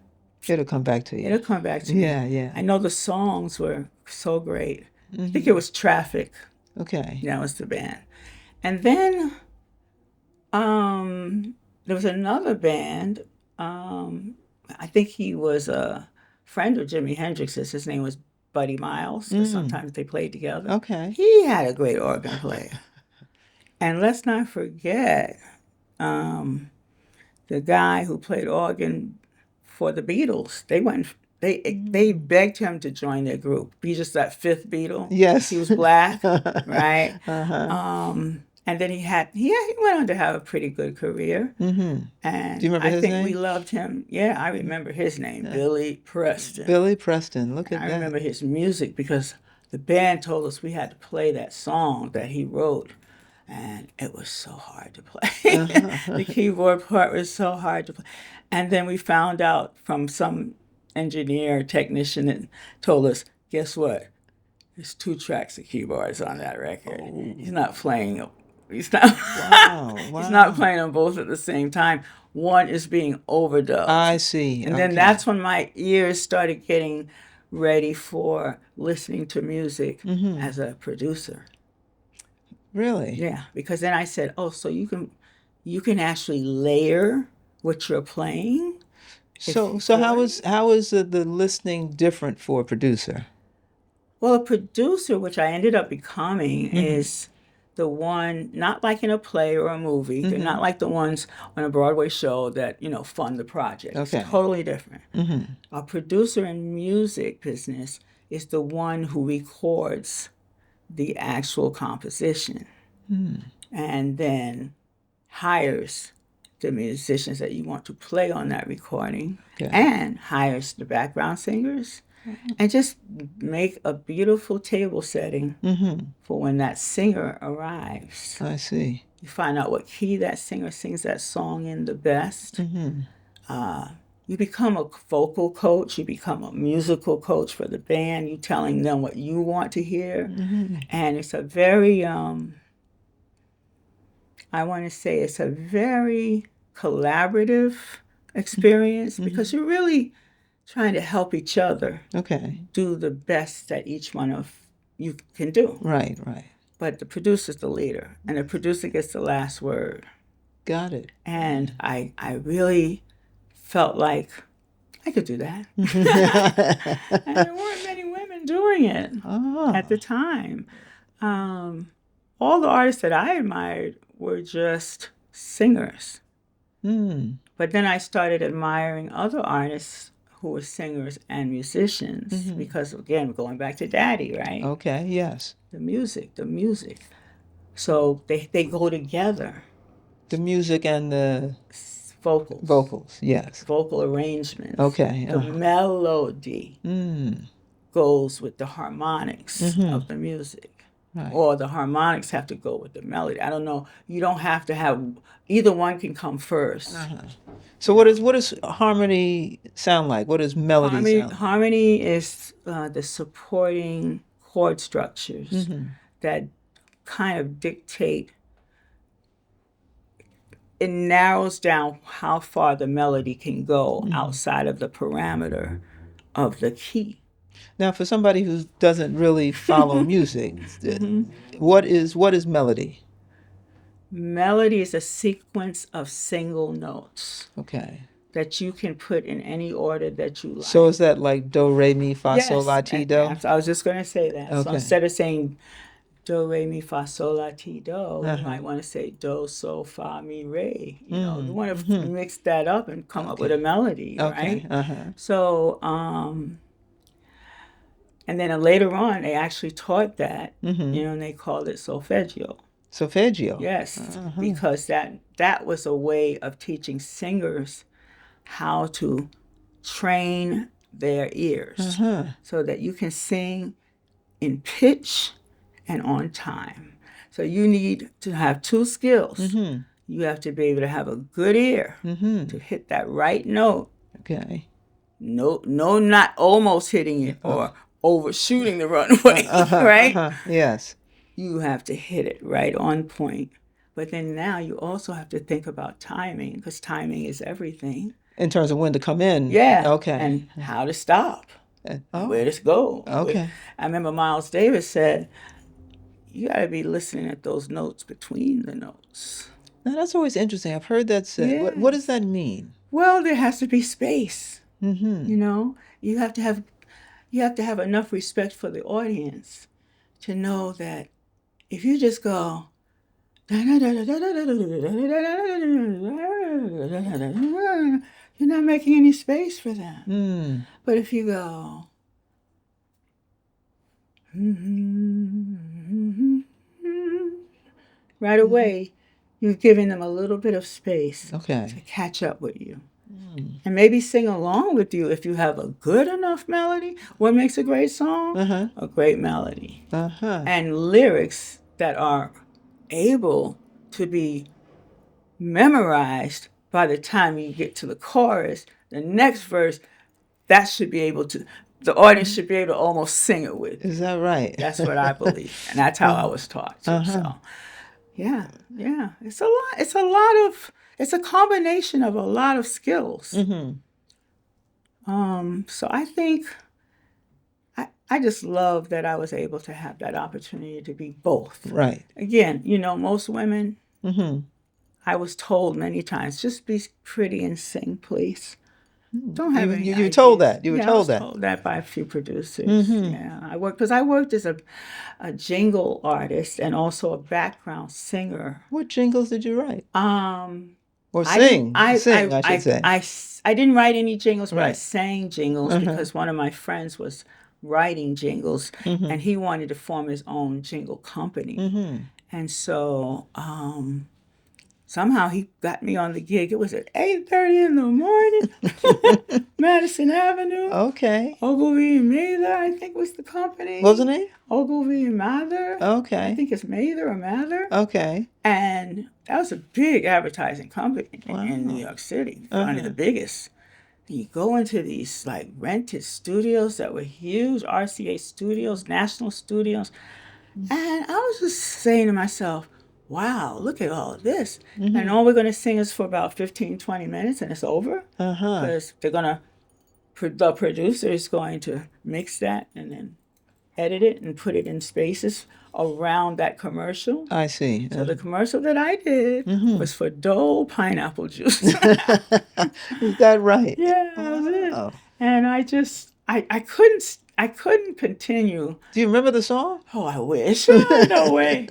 [SPEAKER 2] It'll come back to you.
[SPEAKER 1] It'll come back to me.
[SPEAKER 2] Yeah.
[SPEAKER 1] I know the songs were so great. I think it was Traffic.
[SPEAKER 2] Okay.
[SPEAKER 1] That was the band. And then there was another band. I think he was a friend of Jimi Hendrix's. His name was Buddy Miles. So sometimes they played together.
[SPEAKER 2] Okay.
[SPEAKER 1] He had a great organ player. And let's not forget the guy who played organ for the Beatles. They begged him to join their group. He's just that fifth Beatle.
[SPEAKER 2] Yes.
[SPEAKER 1] He was black, right? And then he went on to have a pretty good career. And
[SPEAKER 2] Do you remember his name?
[SPEAKER 1] I think we loved him. Yeah, I remember his name, Billy Preston.
[SPEAKER 2] Billy Preston. Look at that.
[SPEAKER 1] I remember his music because the band told us we had to play that song that he wrote. And it was so hard to play. The keyboard part was so hard to play. And then we found out from some engineer, technician that told us, guess what? There's 2 tracks of keyboards on that record. Oh. He's not playing. He's not.
[SPEAKER 2] Wow.
[SPEAKER 1] He's not playing them both at the same time. One is being overdubbed.
[SPEAKER 2] I see.
[SPEAKER 1] And then that's when my ears started getting ready for listening to music as a producer.
[SPEAKER 2] Really?
[SPEAKER 1] Yeah, because then I said, oh, so you can actually layer what you're playing.
[SPEAKER 2] So how is the listening different for a producer?
[SPEAKER 1] Well, a producer, which I ended up becoming, is the one, not like in a play or a movie. They're not like the ones on a Broadway show that, fund the project.
[SPEAKER 2] Okay.
[SPEAKER 1] It's totally different. A producer in music business is the one who records the actual composition and then hires the musicians that you want to play on that recording and hires the background singers and just make a beautiful table setting for when that singer arrives.
[SPEAKER 2] I see.
[SPEAKER 1] You find out what key that singer sings that song in the best. You become a vocal coach. You become a musical coach for the band. You telling them what you want to hear. And it's a very, I want to say it's a very collaborative experience because you're really trying to help each other do the best that each one of you can do.
[SPEAKER 2] Right.
[SPEAKER 1] But the producer's the leader, and the producer gets the last word.
[SPEAKER 2] Got it.
[SPEAKER 1] And I really felt like I could do that. And there weren't many women doing it at the time. All the artists that I admired were just singers. But then I started admiring other artists who were singers and musicians because, again, going back to Daddy, right?
[SPEAKER 2] Okay, yes.
[SPEAKER 1] The music. So they go together.
[SPEAKER 2] The music and the
[SPEAKER 1] vocals,
[SPEAKER 2] yes.
[SPEAKER 1] Vocal arrangements.
[SPEAKER 2] Okay.
[SPEAKER 1] The melody goes with the harmonics of the music. Right. Or the harmonics have to go with the melody. I don't know. You don't have to have either one can come first.
[SPEAKER 2] So what does harmony sound like? What does melody sound like?
[SPEAKER 1] Harmony is the supporting chord structures that kind of dictate. It narrows down how far the melody can go outside of the parameter of the key.
[SPEAKER 2] Now, for somebody who doesn't really follow music, what is melody?
[SPEAKER 1] Melody is a sequence of single notes.
[SPEAKER 2] Okay.
[SPEAKER 1] That you can put in any order that you like.
[SPEAKER 2] So is that like do, re, mi, fa, sol, la, ti, do?
[SPEAKER 1] Yes, I was just going to say that.
[SPEAKER 2] Okay.
[SPEAKER 1] So instead of saying do, re, mi, fa, sol, la, ti, do, you might want to say do, sol, fa, mi, re. You want to mix that up and come up with a melody, right? So, and then later on, they actually taught that, and they called it solfeggio.
[SPEAKER 2] Solfeggio?
[SPEAKER 1] Yes, because that was a way of teaching singers how to train their ears so that you can sing in pitch and on time. So you need to have two skills. You have to be able to have a good ear to hit that right note.
[SPEAKER 2] Okay.
[SPEAKER 1] No, not almost hitting it or overshooting the runway, right?
[SPEAKER 2] Yes.
[SPEAKER 1] You have to hit it right on point. But then now you also have to think about timing because timing is everything.
[SPEAKER 2] In terms of when to come in.
[SPEAKER 1] Yeah.
[SPEAKER 2] Okay.
[SPEAKER 1] And how to stop. Where to go.
[SPEAKER 2] Okay.
[SPEAKER 1] I remember Miles Davis said, you got to be listening at those notes between the notes.
[SPEAKER 2] Now, that's always interesting. I've heard that said.
[SPEAKER 1] Yes.
[SPEAKER 2] What does that mean?
[SPEAKER 1] Well, there has to be space. You have to have enough respect for the audience to know that if you just go, you're not making any space for them. But if you go, right away, you're giving them a little bit of space to catch up with you. And maybe sing along with you if you have a good enough melody. What makes a great song? A great melody. And lyrics that are able to be memorized by the time you get to the chorus. The next verse, the audience should be able to almost sing it with you.
[SPEAKER 2] Is that right?
[SPEAKER 1] That's what I believe. And that's how I was taught. So, yeah. It's a combination of a lot of skills. So I think I just love that I was able to have that opportunity to be both.
[SPEAKER 2] Right.
[SPEAKER 1] Again, most women, I was told many times, just be pretty and sing, please. Don't have any
[SPEAKER 2] You were told
[SPEAKER 1] ideas.
[SPEAKER 2] that. You were
[SPEAKER 1] Yeah, I was
[SPEAKER 2] told that.
[SPEAKER 1] told that by a few producers. Yeah, I worked as a jingle artist and also a background singer.
[SPEAKER 2] What jingles did you write?
[SPEAKER 1] Um,
[SPEAKER 2] Or
[SPEAKER 1] I didn't.
[SPEAKER 2] sing, I should say.
[SPEAKER 1] I didn't write any jingles, but I
[SPEAKER 2] Right.
[SPEAKER 1] sang jingles because one of my friends was writing jingles, and he wanted to form his own jingle company. And so somehow he got me on the gig. It was at 8:30 in the morning, Madison Avenue.
[SPEAKER 2] Okay.
[SPEAKER 1] Ogilvy and Mather, I think was the company.
[SPEAKER 2] What was the name?
[SPEAKER 1] Ogilvy and Mather. I
[SPEAKER 2] Okay.
[SPEAKER 1] think it's Mather or Mather.
[SPEAKER 2] Okay.
[SPEAKER 1] And that was a big advertising company in New
[SPEAKER 2] Wow.
[SPEAKER 1] York City, one of the biggest. You go into these like rented studios that were huge, RCA studios, national studios. And I was just saying to myself, wow, look at all of this. And all we're going to sing is for about 15, 20 minutes and it's over. Because they're going to, the producer is going to mix that and then edit it and put it in spaces around that commercial.
[SPEAKER 2] I see.
[SPEAKER 1] So the commercial that I did was for Dole pineapple juice.
[SPEAKER 2] Is that right?
[SPEAKER 1] Yeah, that was it.
[SPEAKER 2] Wow.
[SPEAKER 1] And I couldn't continue.
[SPEAKER 2] Do you remember the song?
[SPEAKER 1] Oh, I wish. Oh, no way.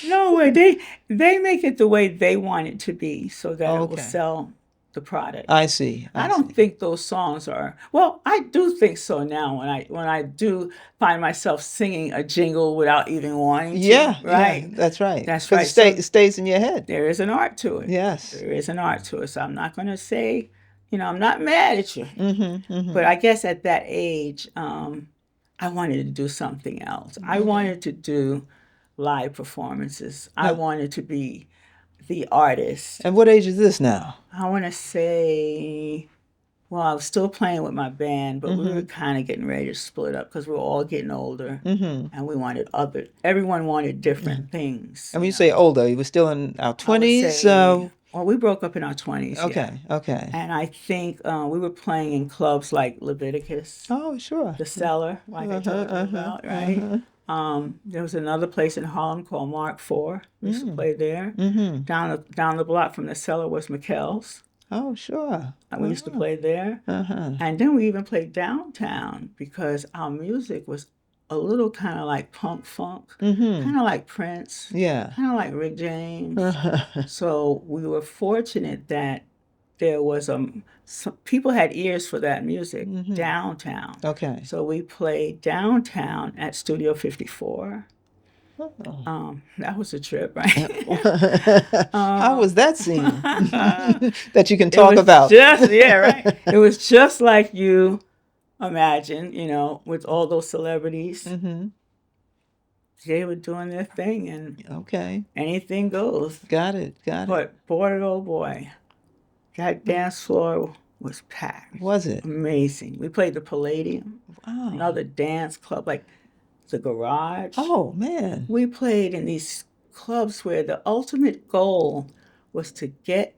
[SPEAKER 1] No way. They make it the way they want it to be so that it will
[SPEAKER 2] Okay.
[SPEAKER 1] sell the product.
[SPEAKER 2] I see.
[SPEAKER 1] I don't think those songs are, well, I do think so now when I do find myself singing a jingle without even wanting to.
[SPEAKER 2] Yeah,
[SPEAKER 1] Right.
[SPEAKER 2] yeah, that's right.
[SPEAKER 1] That's
[SPEAKER 2] 'Cause
[SPEAKER 1] right.
[SPEAKER 2] it stays in your head.
[SPEAKER 1] There is an art to it.
[SPEAKER 2] Yes.
[SPEAKER 1] There is an art to it. So I'm not going to say, I'm not mad at you.
[SPEAKER 2] Mm-hmm.
[SPEAKER 1] But I guess at that age, I wanted to do something else. I wanted to do live performances. I wanted to be the artist.
[SPEAKER 2] And what age is this now?
[SPEAKER 1] I want to say, well, I was still playing with my band, but we were kind of getting ready to split up because we were all getting older, and we wanted everyone wanted different things.
[SPEAKER 2] And when you say older, you were still in our 20s?
[SPEAKER 1] Well, we broke up in our 20s.
[SPEAKER 2] Okay,
[SPEAKER 1] yeah.
[SPEAKER 2] okay.
[SPEAKER 1] And I think we were playing in clubs like Leviticus,
[SPEAKER 2] Oh, sure.
[SPEAKER 1] the Cellar, like I told you about, right? There was another place in Harlem called Mark IV. We used to play there. Down the block from the Cellar was McKell's.
[SPEAKER 2] Oh, sure.
[SPEAKER 1] We used to play there. And then we even played downtown because our music was a little kind of like punk funk, kind of like Prince,
[SPEAKER 2] Yeah.
[SPEAKER 1] kind of like Rick James. So we were fortunate that there was some people had ears for that music downtown.
[SPEAKER 2] Okay.
[SPEAKER 1] So we played downtown at Studio 54. That was a trip, right?
[SPEAKER 2] How was that scene that you can talk about?
[SPEAKER 1] Right. It was just like you imagine, with all those celebrities. They were doing their thing, and
[SPEAKER 2] Okay.
[SPEAKER 1] anything goes.
[SPEAKER 2] Got it.
[SPEAKER 1] But boy, oh boy, that dance floor was packed.
[SPEAKER 2] Was it?
[SPEAKER 1] Amazing. We played the Palladium,
[SPEAKER 2] Wow.
[SPEAKER 1] another dance club, like the Garage.
[SPEAKER 2] Oh, man.
[SPEAKER 1] We played in these clubs where the ultimate goal was to get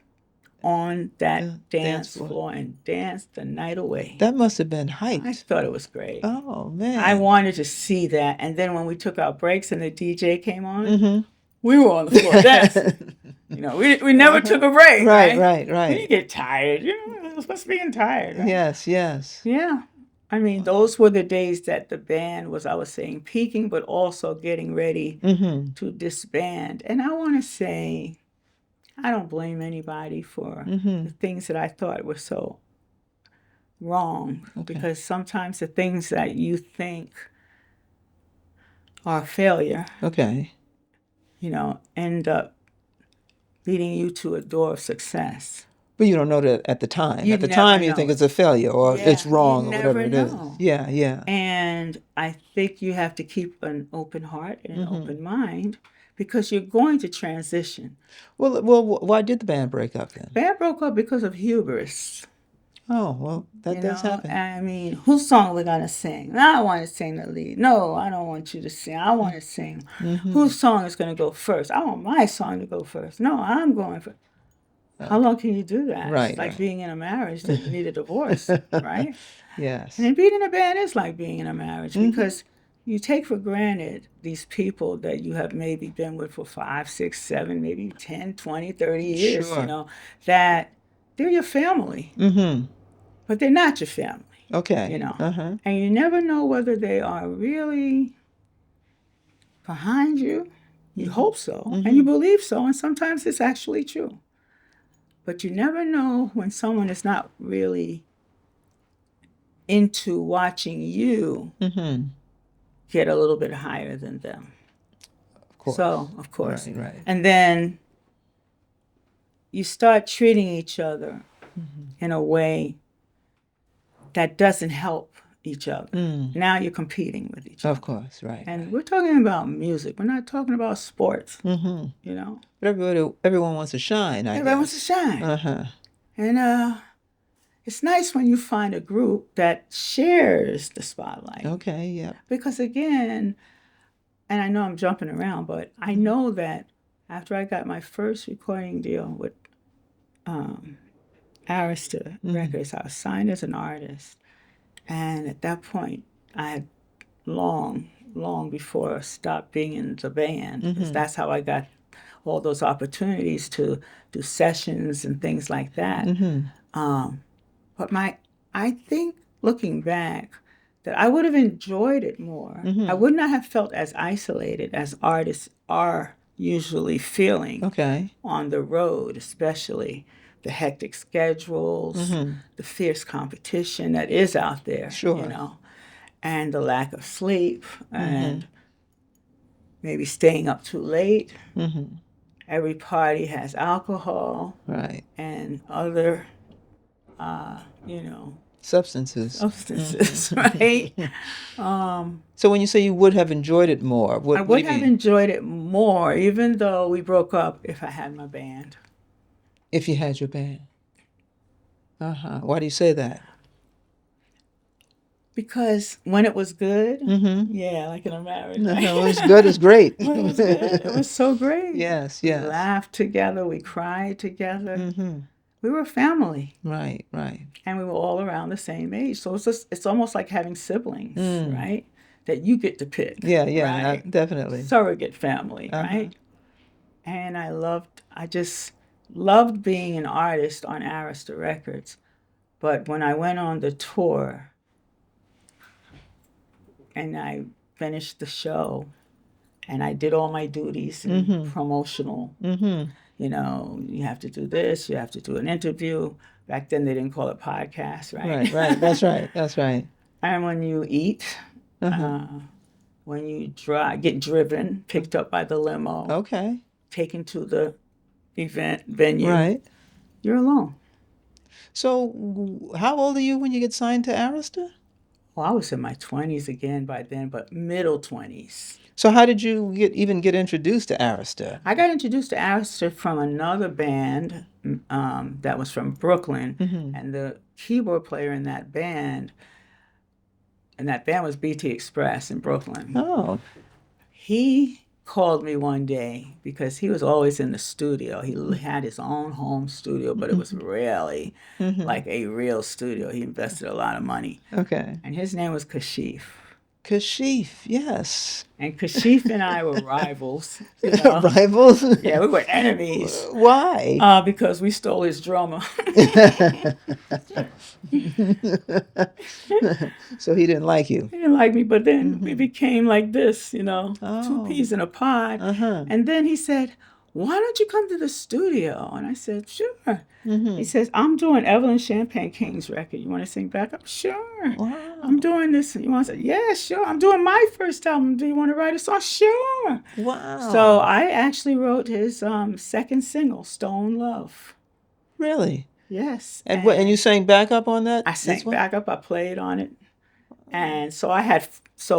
[SPEAKER 1] on that dance floor and dance the night away.
[SPEAKER 2] That must have been
[SPEAKER 1] I
[SPEAKER 2] hyped.
[SPEAKER 1] thought it was great.
[SPEAKER 2] Oh, man.
[SPEAKER 1] I wanted to see that. And then when we took our breaks and the DJ came on, we were on the floor dancing. We never took a break.
[SPEAKER 2] Right.
[SPEAKER 1] We get tired. It was just being tired. Right?
[SPEAKER 2] Yes.
[SPEAKER 1] Yeah. I mean, those were the days that the band was, I was saying, peaking, but also getting ready to disband. And I want to say, I don't blame anybody for the things that I thought were so wrong. Because sometimes the things that you think are a failure,
[SPEAKER 2] Okay.
[SPEAKER 1] end up leading you to a door of success.
[SPEAKER 2] But you don't know that at the time.
[SPEAKER 1] You
[SPEAKER 2] At the
[SPEAKER 1] never
[SPEAKER 2] time, you
[SPEAKER 1] know.
[SPEAKER 2] think it's a failure or
[SPEAKER 1] Yeah,
[SPEAKER 2] it's wrong
[SPEAKER 1] you
[SPEAKER 2] or whatever
[SPEAKER 1] never
[SPEAKER 2] it is.
[SPEAKER 1] know.
[SPEAKER 2] Yeah.
[SPEAKER 1] And I think you have to keep an open heart and an open mind because you're going to transition.
[SPEAKER 2] Well, why did the band break up then?
[SPEAKER 1] Band broke up because of hubris.
[SPEAKER 2] Oh, well, that does happen.
[SPEAKER 1] I mean, whose song are we going to sing? No, I want to sing the lead. No, I don't want you to sing. I want to sing. Whose song is going to go first? I want my song to go first. No, I'm going first. How long can you do that?
[SPEAKER 2] Right,
[SPEAKER 1] It's like
[SPEAKER 2] right.
[SPEAKER 1] being in a marriage that you need a divorce, right?
[SPEAKER 2] Yes.
[SPEAKER 1] And being in a band is like being in a marriage because you take for granted these people that you have maybe been with for 5, 6, 7, maybe 10, 20, 30 years,
[SPEAKER 2] Sure.
[SPEAKER 1] that they're your family. but they're not your family,
[SPEAKER 2] Okay.
[SPEAKER 1] you know.
[SPEAKER 2] Uh-huh.
[SPEAKER 1] And you never know whether they are really behind you. You hope so, and you believe so, and sometimes it's actually true. But you never know when someone is not really into watching you get a little bit higher than them.
[SPEAKER 2] Of course.
[SPEAKER 1] So, of course.
[SPEAKER 2] Right.
[SPEAKER 1] And then you start treating each other in a way that doesn't help each other. Now you're competing with each other.
[SPEAKER 2] Of course, right.
[SPEAKER 1] And we're talking about music. We're not talking about sports, you know.
[SPEAKER 2] But everyone wants to shine, I
[SPEAKER 1] Everybody wants
[SPEAKER 2] guess.
[SPEAKER 1] to shine.
[SPEAKER 2] Uh-huh.
[SPEAKER 1] And it's nice when you find a group that shares the spotlight.
[SPEAKER 2] Okay, yeah.
[SPEAKER 1] Because again, and I know I'm jumping around, but I know that after I got my first recording deal with Arista Records, I was signed as an artist. And at that point, I had long before stopped being in the band. Because that's how I got all those opportunities to do sessions and things like that. But I think looking back, that I would have enjoyed it more. I would not have felt as isolated as artists are usually feeling on the road, especially the hectic schedules, the fierce competition that is out there, you know, and the lack of sleep, and maybe staying up too late. Every party has alcohol, and other, you know,
[SPEAKER 2] substances,
[SPEAKER 1] right?
[SPEAKER 2] So when you say you would have enjoyed it more, what
[SPEAKER 1] I would
[SPEAKER 2] do you
[SPEAKER 1] have
[SPEAKER 2] mean?
[SPEAKER 1] enjoyed it more, even though we broke up, if I had my band.
[SPEAKER 2] If you had your band. Why do you say that?
[SPEAKER 1] Because when it was good, yeah, like in a marriage.
[SPEAKER 2] When it was good, it's great.
[SPEAKER 1] When it was good, it was so great.
[SPEAKER 2] Yes.
[SPEAKER 1] We laughed together, we cried together. We were a family.
[SPEAKER 2] Right.
[SPEAKER 1] And we were all around the same age. So it's almost like having siblings, right? That you get to pick.
[SPEAKER 2] Yeah,
[SPEAKER 1] right?
[SPEAKER 2] definitely.
[SPEAKER 1] Surrogate family, right? And I just loved being an artist on Arista Records. But when I went on the tour and I finished the show and I did all my duties and promotional, you know, you have to do this, you have to do an interview. Back then they didn't call it podcast, right?
[SPEAKER 2] Right. That's right.
[SPEAKER 1] And when you eat, when you get driven, picked up by the limo, taken to the event venue, you're alone.
[SPEAKER 2] So how old are you when you get signed to Arista?
[SPEAKER 1] Well, I was in my 20s again by then, but middle 20s.
[SPEAKER 2] So how did you even get introduced to Arista?
[SPEAKER 1] I got introduced to Arista from another band that was from Brooklyn, and the keyboard player in that band was BT Express in Brooklyn.
[SPEAKER 2] Oh.
[SPEAKER 1] He called me one day because he was always in the studio. He had his own home studio, but it was really like a real studio. He invested a lot of money.
[SPEAKER 2] Okay.
[SPEAKER 1] And his name was Kashif.
[SPEAKER 2] Kashif, yes.
[SPEAKER 1] And Kashif and I were rivals. You know?
[SPEAKER 2] Rivals?
[SPEAKER 1] Yeah, we were enemies.
[SPEAKER 2] Why?
[SPEAKER 1] Because we stole his drummer.
[SPEAKER 2] So he didn't like you?
[SPEAKER 1] He didn't like me, but then we became like this, you know, two peas in a pod. And then he said, why don't you come to the studio? And I said, sure. He says, I'm doing Evelyn Champagne King's record. You want to sing backup? Sure.
[SPEAKER 2] Wow.
[SPEAKER 1] I'm doing this. You want to say, yeah, sure. I'm doing my first album. Do you want to write a song? Sure.
[SPEAKER 2] Wow.
[SPEAKER 1] So I actually wrote his second single, Stone Love.
[SPEAKER 2] Really?
[SPEAKER 1] Yes.
[SPEAKER 2] And you sang backup on that?
[SPEAKER 1] I sang backup. I played on it. And so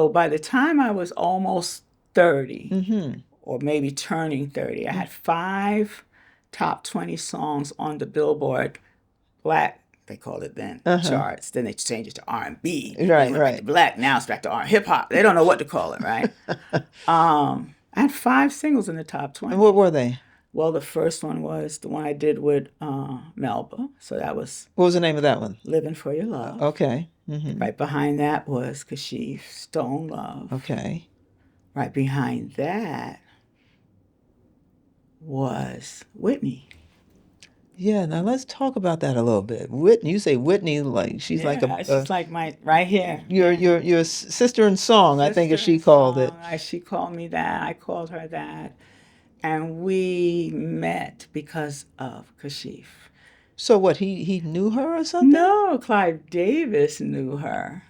[SPEAKER 1] by the time I was almost 30, or maybe turning 30, I had 5 top 20 songs on the Billboard Black, they called it then, charts. Then they changed it to R&B.
[SPEAKER 2] Right.
[SPEAKER 1] Black, now it's back to hip-hop. They don't know what to call it, right? I had 5 singles in the top 20.
[SPEAKER 2] And what were they?
[SPEAKER 1] Well, the first one was the one I did with Melba. So that was...
[SPEAKER 2] What was the name of that one?
[SPEAKER 1] Living for Your Love.
[SPEAKER 2] Okay.
[SPEAKER 1] Right behind that was Kashif, Stone Love.
[SPEAKER 2] Okay.
[SPEAKER 1] Right behind that was Whitney.
[SPEAKER 2] Yeah, now let's talk about that a little bit. Whitney, you say Whitney like she's like
[SPEAKER 1] Yeah, she's like my right here.
[SPEAKER 2] your sister in song, I think
[SPEAKER 1] Sister
[SPEAKER 2] as she
[SPEAKER 1] in
[SPEAKER 2] called it.
[SPEAKER 1] song. She called me that. I called her that. And we met because of Kashif.
[SPEAKER 2] So what, he knew her or something?
[SPEAKER 1] No, Clive Davis knew her.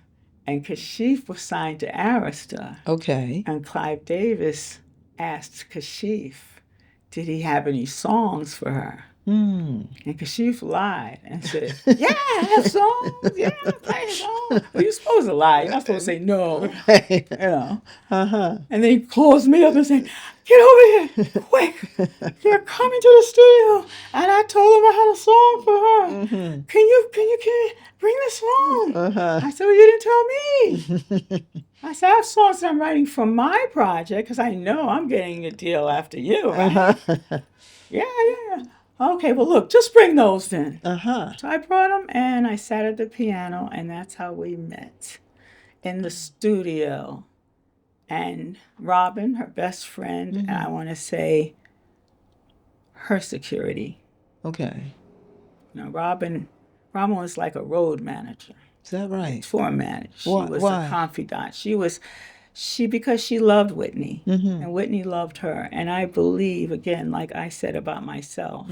[SPEAKER 1] And Kashif was signed to Arista.
[SPEAKER 2] Okay.
[SPEAKER 1] And Clive Davis asked Kashif, did he have any songs for her?
[SPEAKER 2] Mm.
[SPEAKER 1] And Kashif lied and said, yeah, I have songs. Yeah, I play songs. Well, you're supposed to lie. You're not supposed to say no.
[SPEAKER 2] Right.
[SPEAKER 1] You know.
[SPEAKER 2] Uh-huh.
[SPEAKER 1] And then he calls me up and said, get over here, quick. They're coming to the studio. And I told him I had a song for her.
[SPEAKER 2] Mm-hmm.
[SPEAKER 1] Can you bring the song?
[SPEAKER 2] Uh-huh.
[SPEAKER 1] I said, well, you didn't tell me. I said, I have songs I'm writing for my project because I know I'm getting a deal after you, right?
[SPEAKER 2] Uh-huh.
[SPEAKER 1] Yeah. Okay, well, look, just bring those then.
[SPEAKER 2] Uh-huh.
[SPEAKER 1] So I brought them and I sat at the piano, and that's how we met in the studio. And Robin, her best friend, and I want to say her security.
[SPEAKER 2] Okay.
[SPEAKER 1] You know, Robin was like a road manager,
[SPEAKER 2] Is that right?
[SPEAKER 1] tour manager. She was
[SPEAKER 2] Why?
[SPEAKER 1] a confidant. Because she loved Whitney, and Whitney loved her. And I believe, again, like I said about myself,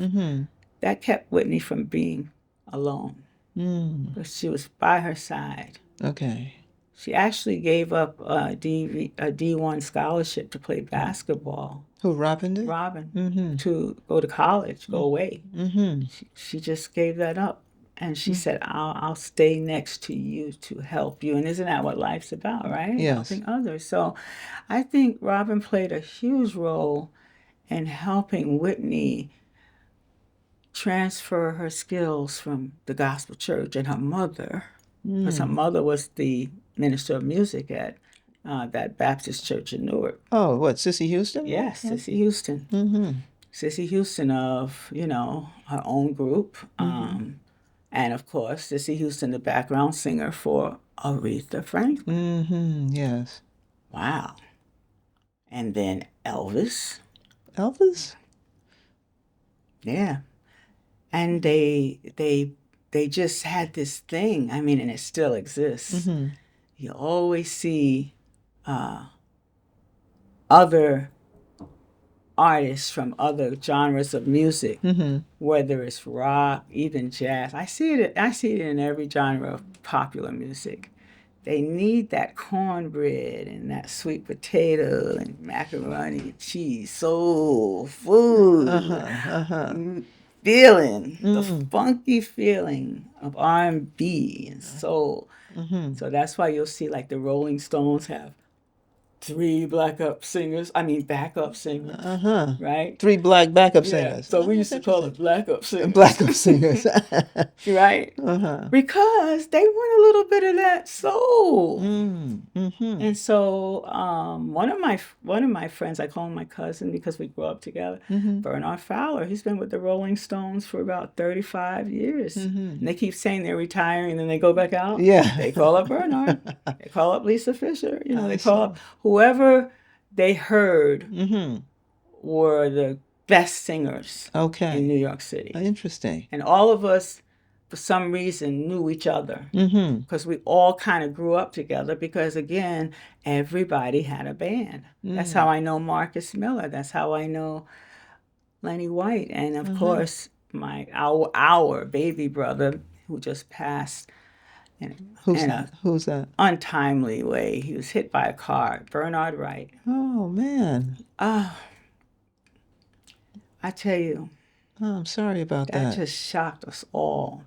[SPEAKER 1] that kept Whitney from being alone. Because she was by her side.
[SPEAKER 2] Okay.
[SPEAKER 1] She actually gave up a D1 scholarship to play basketball.
[SPEAKER 2] Who, Robin did?
[SPEAKER 1] Robin, to go to college, go away. She just gave that up. And she said, I'll stay next to you to help you. And isn't that what life's about, right?
[SPEAKER 2] Yes.
[SPEAKER 1] Helping others. So I think Robin played a huge role in helping Whitney transfer her skills from the gospel church and her mother. Because her mother was the minister of music at that Baptist church in Newark.
[SPEAKER 2] Oh, what, Sissy Houston?
[SPEAKER 1] Yes, Sissy Houston. Sissy Houston of, her own group. And of course, Sissy Houston, the background singer for Aretha Franklin.
[SPEAKER 2] Yes.
[SPEAKER 1] Wow. And then Elvis.
[SPEAKER 2] Elvis?
[SPEAKER 1] Yeah. And they just had this thing. I mean, and it still exists. You always see other artists from other genres of music, whether it's rock, even jazz. I see it in every genre of popular music. They need that cornbread and that sweet potato and macaroni and cheese, soul food, feeling, the funky feeling of R&B and soul. So that's why you'll see like the Rolling Stones have 3 backup singers, right?
[SPEAKER 2] 3 black backup
[SPEAKER 1] Yeah,
[SPEAKER 2] singers.
[SPEAKER 1] so we used to call it backup singers.
[SPEAKER 2] Backup singers.
[SPEAKER 1] Right? Because they want a little bit of that soul. And so one of my friends, I call him my cousin because we grew up together, Bernard Fowler, he's been with the Rolling Stones for about 35 years. And they keep saying they're retiring and then they go back out.
[SPEAKER 2] Yeah.
[SPEAKER 1] They call up Bernard. They call up Lisa Fisher. They call up whoever they heard were the best singers in New York City.
[SPEAKER 2] Interesting.
[SPEAKER 1] And all of us, for some reason, knew each other because we all kind of grew up together because, again, everybody had a band. That's how I know Marcus Miller. That's how I know Lenny White. And, of course, our baby brother who just passed
[SPEAKER 2] Who's that?
[SPEAKER 1] Untimely way. He was hit by a car, Bernard Wright.
[SPEAKER 2] Oh, man.
[SPEAKER 1] I tell you.
[SPEAKER 2] Oh, I'm sorry about that.
[SPEAKER 1] That just shocked us all.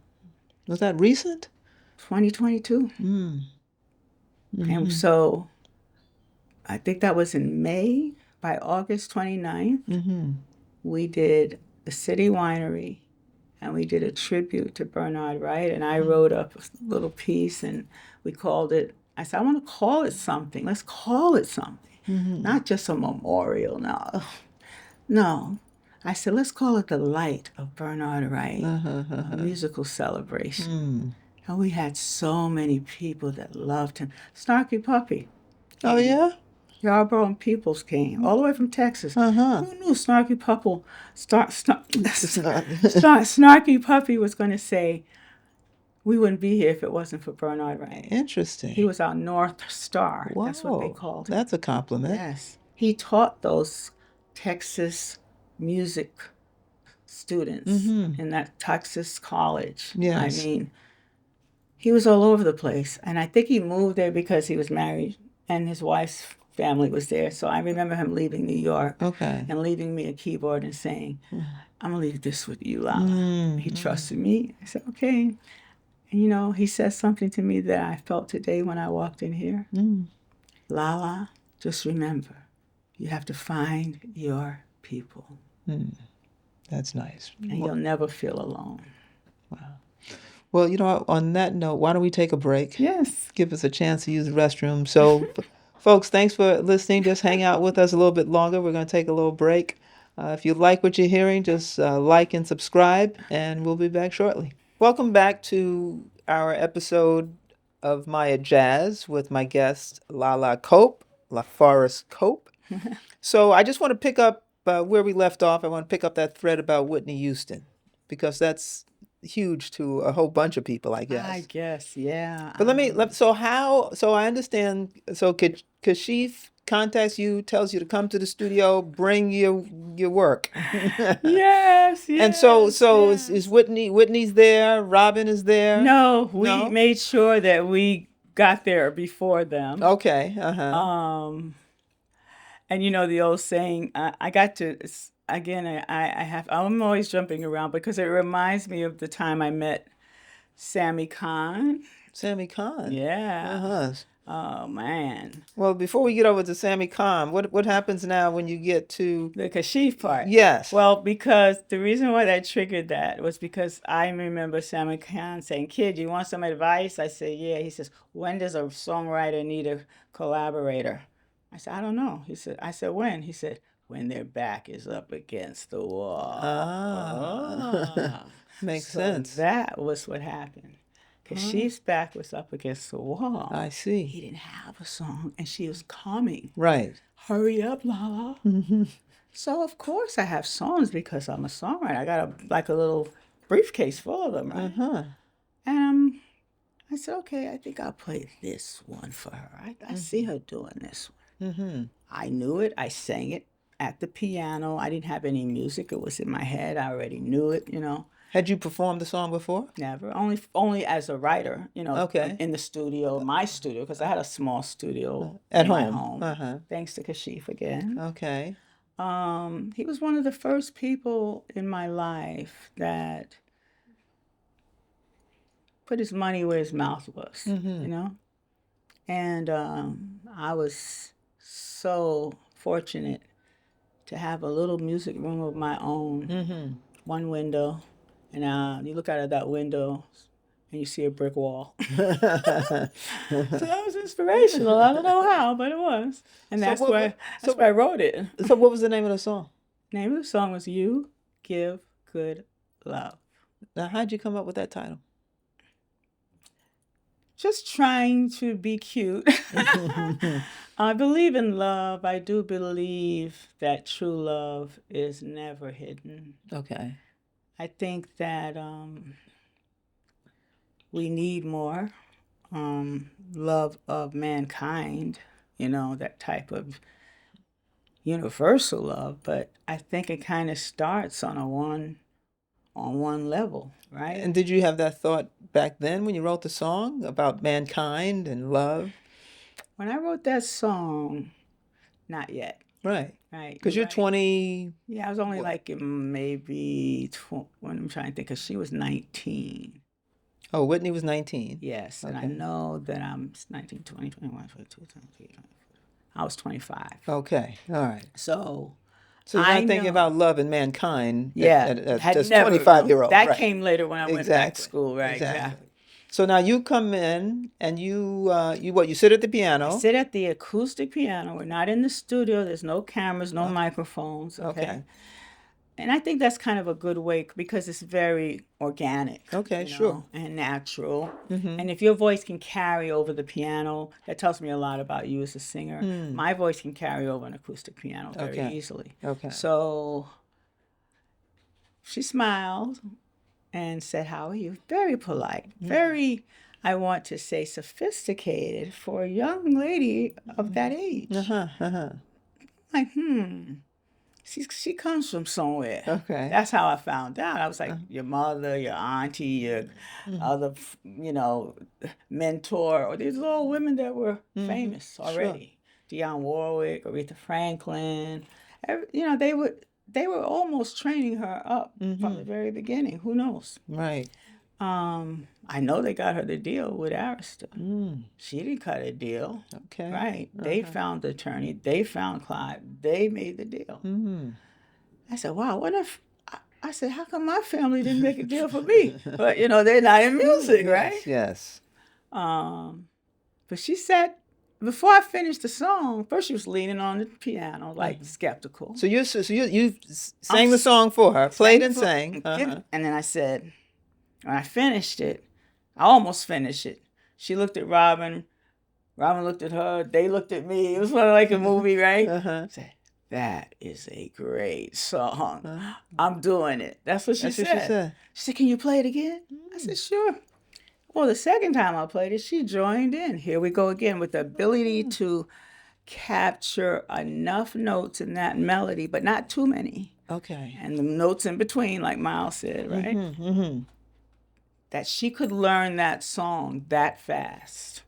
[SPEAKER 2] Was that recent?
[SPEAKER 1] 2022. And so I think that was in May. By August 29th, we did the City Winery, and we did a tribute to Bernard Wright. And I wrote up a little piece, and we called it, I said, I want to call it something. Let's call it something. Not just a memorial. No. I said, let's call it the Light of Bernard Wright, a musical celebration. And we had so many people that loved him. Snarky Puppy.
[SPEAKER 2] Oh, yeah?
[SPEAKER 1] Yarborough and Peoples came all the way from Texas.
[SPEAKER 2] Uh-huh.
[SPEAKER 1] Who knew Snarky
[SPEAKER 2] It's not.
[SPEAKER 1] Snarky Puppy was going to say we wouldn't be here if it wasn't for Bernard Wright.
[SPEAKER 2] Interesting.
[SPEAKER 1] He was our North Star.
[SPEAKER 2] Whoa,
[SPEAKER 1] That's what they called him.
[SPEAKER 2] That's a compliment.
[SPEAKER 1] Yes. He taught those Texas music students in that Texas college.
[SPEAKER 2] Yes.
[SPEAKER 1] I mean, he was all over the place. And I think he moved there because he was married and his wife's family was there. So I remember him leaving New York and leaving me a keyboard and saying, I'm going to leave this with you, Lala. He trusted me. I said, okay. And, you know, he said something to me that I felt today when I walked in here. Lala, just remember, you have to find your people.
[SPEAKER 2] That's nice.
[SPEAKER 1] And you'll never feel alone.
[SPEAKER 2] Wow. Well, you know, on that note, why don't we take a break?
[SPEAKER 1] Yes.
[SPEAKER 2] Give us a chance to use the restroom. So, folks, thanks for listening. Just hang out with us a little bit longer. We're going to take a little break. If you like what you're hearing, just like and subscribe, and we'll be back shortly. Welcome back to our episode of Maya Jazz with my guest, Lala Cope, LaForest Cope. So I just want to pick up where we left off. I want to pick up that thread about Whitney Houston, because that's huge to a whole bunch of people, I guess.
[SPEAKER 1] I guess, yeah.
[SPEAKER 2] But so I understand, so Kashif contacts you, tells you to come to the studio, bring your work.
[SPEAKER 1] Yes.
[SPEAKER 2] And so is Whitney's there, Robin is there?
[SPEAKER 1] No, we made sure that we got there before them.
[SPEAKER 2] Okay. Uh-huh.
[SPEAKER 1] And you know the old saying, I got to, again, I'm always jumping around because it reminds me of the time I met Sammy Khan.
[SPEAKER 2] Sammy Khan?
[SPEAKER 1] Yeah.
[SPEAKER 2] Uh-huh.
[SPEAKER 1] Oh, man.
[SPEAKER 2] Well, before we get over to Sammy Khan, what happens now when you get to
[SPEAKER 1] the Kashif part?
[SPEAKER 2] Yes.
[SPEAKER 1] Well, because the reason why that triggered that was because I remember Sammy Khan saying, "Kid, you want some advice?" I said, "Yeah." He says, "When does a songwriter need a collaborator?" I said, "I don't know." I said, "When?" He said, "When their back is up against the wall."
[SPEAKER 2] Makes sense.
[SPEAKER 1] That was what happened. Kashif's back was up against the wall.
[SPEAKER 2] I see.
[SPEAKER 1] He didn't have a song, and she was coming.
[SPEAKER 2] Right.
[SPEAKER 1] Hurry up, Lala. So, of course, I have songs because I'm a songwriter. I got a little briefcase full of them, right? And I said, okay, I think I'll play this one for her. I see her doing this one. I knew it. I sang it at the piano. I didn't have any music. It was in my head. I already knew it, you know.
[SPEAKER 2] Had you performed the song before?
[SPEAKER 1] Never. Only as a writer, you know.
[SPEAKER 2] Okay.
[SPEAKER 1] In the studio, my studio, because I had a small studio
[SPEAKER 2] at
[SPEAKER 1] in
[SPEAKER 2] home.
[SPEAKER 1] My home. Thanks to Kashif again.
[SPEAKER 2] Okay.
[SPEAKER 1] He was one of the first people in my life that put his money where his mouth was, you know. And I was so fortunate to have a little music room of my own, one window. And you look out of that window and you see a brick wall. So that was inspirational. I don't know how, but it was. And that's why I wrote it.
[SPEAKER 2] So what was the name of the song?
[SPEAKER 1] The name of the song was You Give Good Love.
[SPEAKER 2] Now, how'd you come up with that title?
[SPEAKER 1] Just trying to be cute. I believe in love. I do believe that true love is never hidden.
[SPEAKER 2] Okay.
[SPEAKER 1] I think that we need more love of mankind, you know, that type of universal love. But I think it kind of starts on one level, right?
[SPEAKER 2] And did you have that thought back then when you wrote the song about mankind and love?
[SPEAKER 1] When I wrote that song, not yet.
[SPEAKER 2] Right.
[SPEAKER 1] Right.
[SPEAKER 2] Because you're 20.
[SPEAKER 1] Yeah, I was only like maybe, when I'm trying to think, because she was 19.
[SPEAKER 2] Oh, Whitney was 19.
[SPEAKER 1] Yes,
[SPEAKER 2] Okay.
[SPEAKER 1] and I know that I'm 19, 20, 21, 22, 23, 24. I was 25.
[SPEAKER 2] Okay, all right.
[SPEAKER 1] So
[SPEAKER 2] you're not thinking about love and mankind.
[SPEAKER 1] Yeah,
[SPEAKER 2] as 25-year-old.
[SPEAKER 1] That
[SPEAKER 2] right.
[SPEAKER 1] came later when I went back to school, right?
[SPEAKER 2] Exactly. So now you come in and you sit at the piano.
[SPEAKER 1] I sit at the acoustic piano. We're not in the studio. There's no cameras, no microphones. Okay. And I think that's kind of a good way because it's very organic,
[SPEAKER 2] Okay,
[SPEAKER 1] you
[SPEAKER 2] sure.
[SPEAKER 1] know, and natural.
[SPEAKER 2] Mm-hmm.
[SPEAKER 1] And if your voice can carry over the piano, that tells me a lot about you as a singer. My voice can carry over an acoustic piano very
[SPEAKER 2] Okay.
[SPEAKER 1] easily.
[SPEAKER 2] Okay.
[SPEAKER 1] So she smiled and said, "How are you?" Very polite, very, I want to say, sophisticated for a young lady of that age.
[SPEAKER 2] Uh-huh. Uh-huh.
[SPEAKER 1] Like, she comes from somewhere.
[SPEAKER 2] Okay.
[SPEAKER 1] That's how I found out. I was like, your mother, your auntie, your other, mentor, or these are all women that were famous
[SPEAKER 2] Sure.
[SPEAKER 1] already. Dionne Warwick, Aretha Franklin. They were almost training her up from the very beginning. Who knows?
[SPEAKER 2] Right.
[SPEAKER 1] I know they got her the deal with Arista. She didn't cut a deal.
[SPEAKER 2] Okay.
[SPEAKER 1] Right. They found the attorney. They found Clyde. They made the deal. I said, wow, what if, I said, how come my family didn't make a deal for me? But, they're not in music, right?
[SPEAKER 2] Yes.
[SPEAKER 1] But she said, before I finished the song, first she was leaning on the piano, like skeptical.
[SPEAKER 2] So you sang the song for her, played and sang.
[SPEAKER 1] And then I said, when I finished it, I almost finished it. She looked at Robin. Robin looked at her. They looked at me. It was sort of like a movie, right? I said, that is a great song. I'm doing it. That's what she said. She said, can you play it again? I said, sure. Well, the second time I played it, she joined in. Here we go again with the ability to capture enough notes in that melody, but not too many.
[SPEAKER 2] Okay.
[SPEAKER 1] And the notes in between, like Miles said, right? That she could learn that song that fast.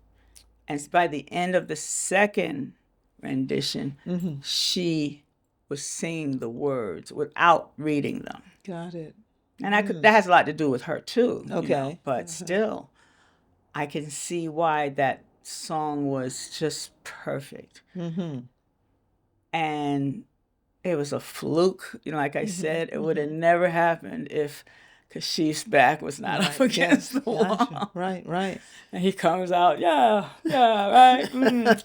[SPEAKER 1] And by the end of the second rendition, she was singing the words without reading them.
[SPEAKER 2] Got it.
[SPEAKER 1] And that has a lot to do with her too.
[SPEAKER 2] Okay.
[SPEAKER 1] But still, I can see why that song was just perfect. And it was a fluke. Like I said, it would have never happened if Kashif's back was not up against the wall.
[SPEAKER 2] Right.
[SPEAKER 1] And he comes out, yeah, right.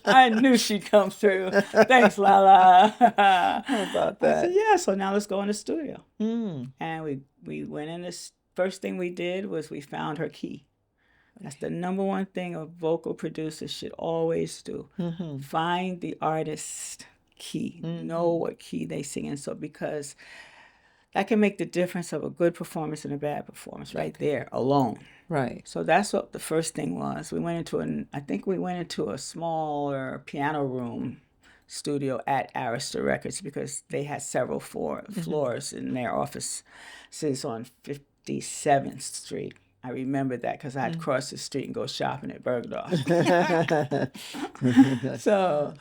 [SPEAKER 1] I knew she'd come through. Thanks, Lala.
[SPEAKER 2] How about that?
[SPEAKER 1] I said, yeah, so now let's go in the studio. And we went in this, first thing we did was we found her key. That's the number one thing a vocal producer should always do. Find the artist's key. Know what key they sing in. So because that can make the difference of a good performance and a bad performance right there alone.
[SPEAKER 2] Right.
[SPEAKER 1] So that's what the first thing was. We went into a smaller piano room studio at Arista Records because they had several floors in their offices on 57th Street. I remember that because I'd cross the street and go shopping at Bergdorf. So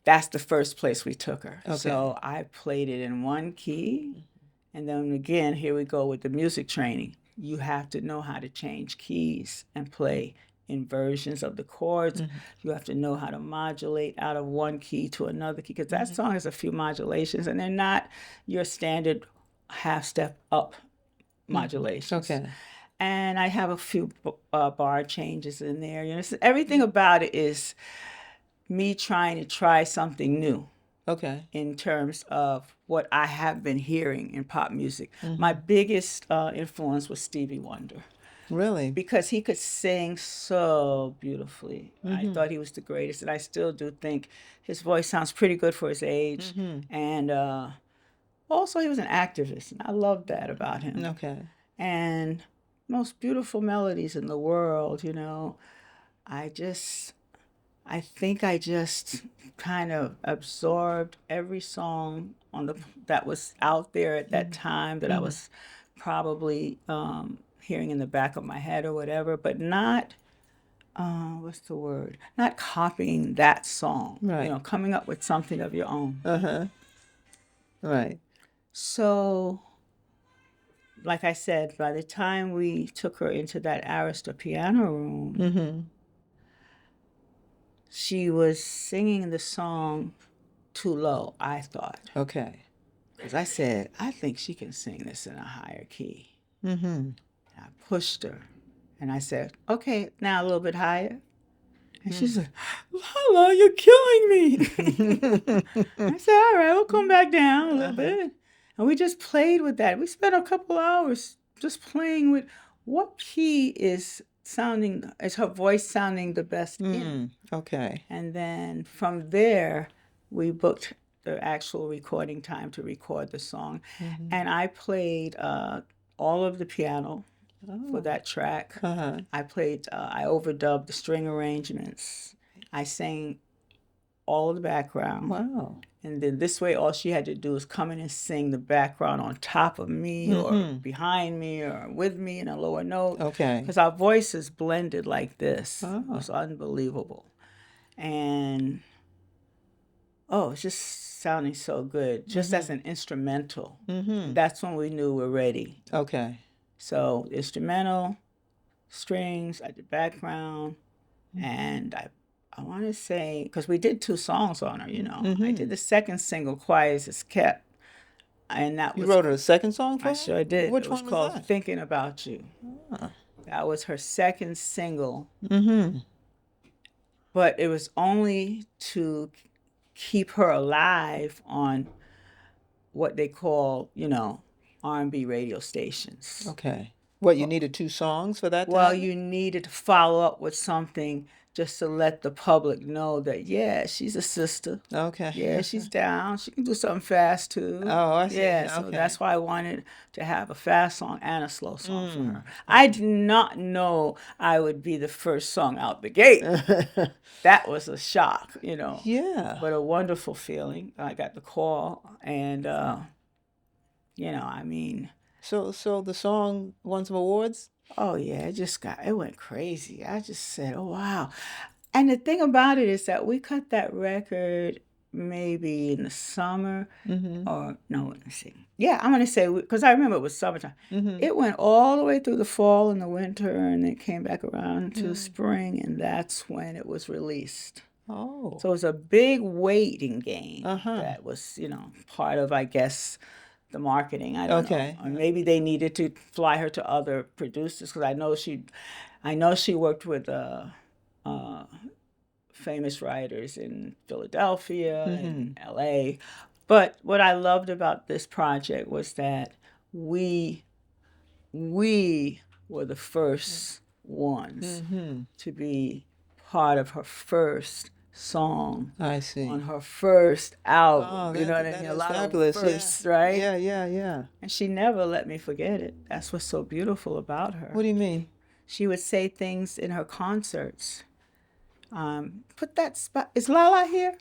[SPEAKER 1] that's the first place we took her. Okay. So I played it in one key. And then again, here we go with the music training. You have to know how to change keys and play inversions of the chords. You have to know how to modulate out of one key to another key because that song has a few modulations and they're not your standard half step up modulations.
[SPEAKER 2] Okay.
[SPEAKER 1] And I have a few bar changes in there. Everything about it is me trying to try something new.
[SPEAKER 2] Okay.
[SPEAKER 1] In terms of what I have been hearing in pop music. My biggest influence was Stevie Wonder.
[SPEAKER 2] Really?
[SPEAKER 1] Because he could sing so beautifully. I thought he was the greatest, and I still do think his voice sounds pretty good for his age. And also, he was an activist, and I love that about him.
[SPEAKER 2] Okay.
[SPEAKER 1] And most beautiful melodies in the world, I think I just kind of absorbed every song that was out there at that time that I was probably hearing in the back of my head or whatever, but not, what's the word? Not copying that song.
[SPEAKER 2] Right.
[SPEAKER 1] Coming up with something of your own.
[SPEAKER 2] Right.
[SPEAKER 1] So, like I said, by the time we took her into that Arista piano room, she was singing the song too low, I thought.
[SPEAKER 2] Okay.
[SPEAKER 1] Because I said, I think she can sing this in a higher key. I pushed her. And I said, okay, now a little bit higher. And she said, Lala, you're killing me. I said, all right, we'll come back down a little bit. And we just played with that. We spent a couple hours just playing with what key is her voice sounding the best in.
[SPEAKER 2] Okay.
[SPEAKER 1] And then from there, we booked the actual recording time to record the song. And I played all of the piano for that track. I overdubbed the string arrangements. I sang all of the background.
[SPEAKER 2] Wow.
[SPEAKER 1] And then this way, all she had to do was come in and sing the background on top of me or behind me or with me in a lower note.
[SPEAKER 2] Okay.
[SPEAKER 1] Because our voices blended like this. It was unbelievable. And, it's just sounding so good. Just as an instrumental. That's when we knew we're ready.
[SPEAKER 2] Okay.
[SPEAKER 1] So instrumental, strings, I did background, and I want to say, because we did 2 songs on her, I did the second single, Quiet as It's Kept, and that was...
[SPEAKER 2] You wrote her a second song for her?
[SPEAKER 1] I sure did.
[SPEAKER 2] Which
[SPEAKER 1] it was
[SPEAKER 2] one
[SPEAKER 1] called
[SPEAKER 2] was that?
[SPEAKER 1] Thinking About You. That was her second single. But it was only to keep her alive on what they call, R&B radio stations.
[SPEAKER 2] Okay. What, you needed 2 songs for that?
[SPEAKER 1] Well, you needed to follow up with something just to let the public know that, yeah, she's a sister.
[SPEAKER 2] Okay.
[SPEAKER 1] Yeah, she's down. She can do something fast, too.
[SPEAKER 2] Oh, I see.
[SPEAKER 1] Yeah, so
[SPEAKER 2] Okay.
[SPEAKER 1] that's why I wanted to have a fast song and a slow song for her. I did not know I would be the first song out the gate. That was a shock,
[SPEAKER 2] Yeah.
[SPEAKER 1] But a wonderful feeling. I got the call, and,
[SPEAKER 2] So the song won some awards?
[SPEAKER 1] Oh, yeah, it went crazy. I just said, oh, wow. And the thing about it is that we cut that record maybe in the summer or, no, let me see. Yeah, I'm going to say, because I remember it was summertime. It went all the way through the fall and the winter, and it came back around to spring, and that's when it was released.
[SPEAKER 2] Oh.
[SPEAKER 1] So it was a big waiting game that was, part of, I guess, the marketing. I don't know. Or maybe they needed to fly her to other producers, because I know she worked with famous writers in Philadelphia and LA. But what I loved about this project was that we were the first ones to be part of her first song.
[SPEAKER 2] I see.
[SPEAKER 1] On her first album.
[SPEAKER 2] Oh,
[SPEAKER 1] you know what I
[SPEAKER 2] that
[SPEAKER 1] mean? A
[SPEAKER 2] is
[SPEAKER 1] lot
[SPEAKER 2] fabulous.
[SPEAKER 1] of firsts, right?
[SPEAKER 2] Yeah.
[SPEAKER 1] And she never let me forget it. That's what's so beautiful about her.
[SPEAKER 2] What do you mean?
[SPEAKER 1] She would say things in her concerts. Put that spot. Is Lala here?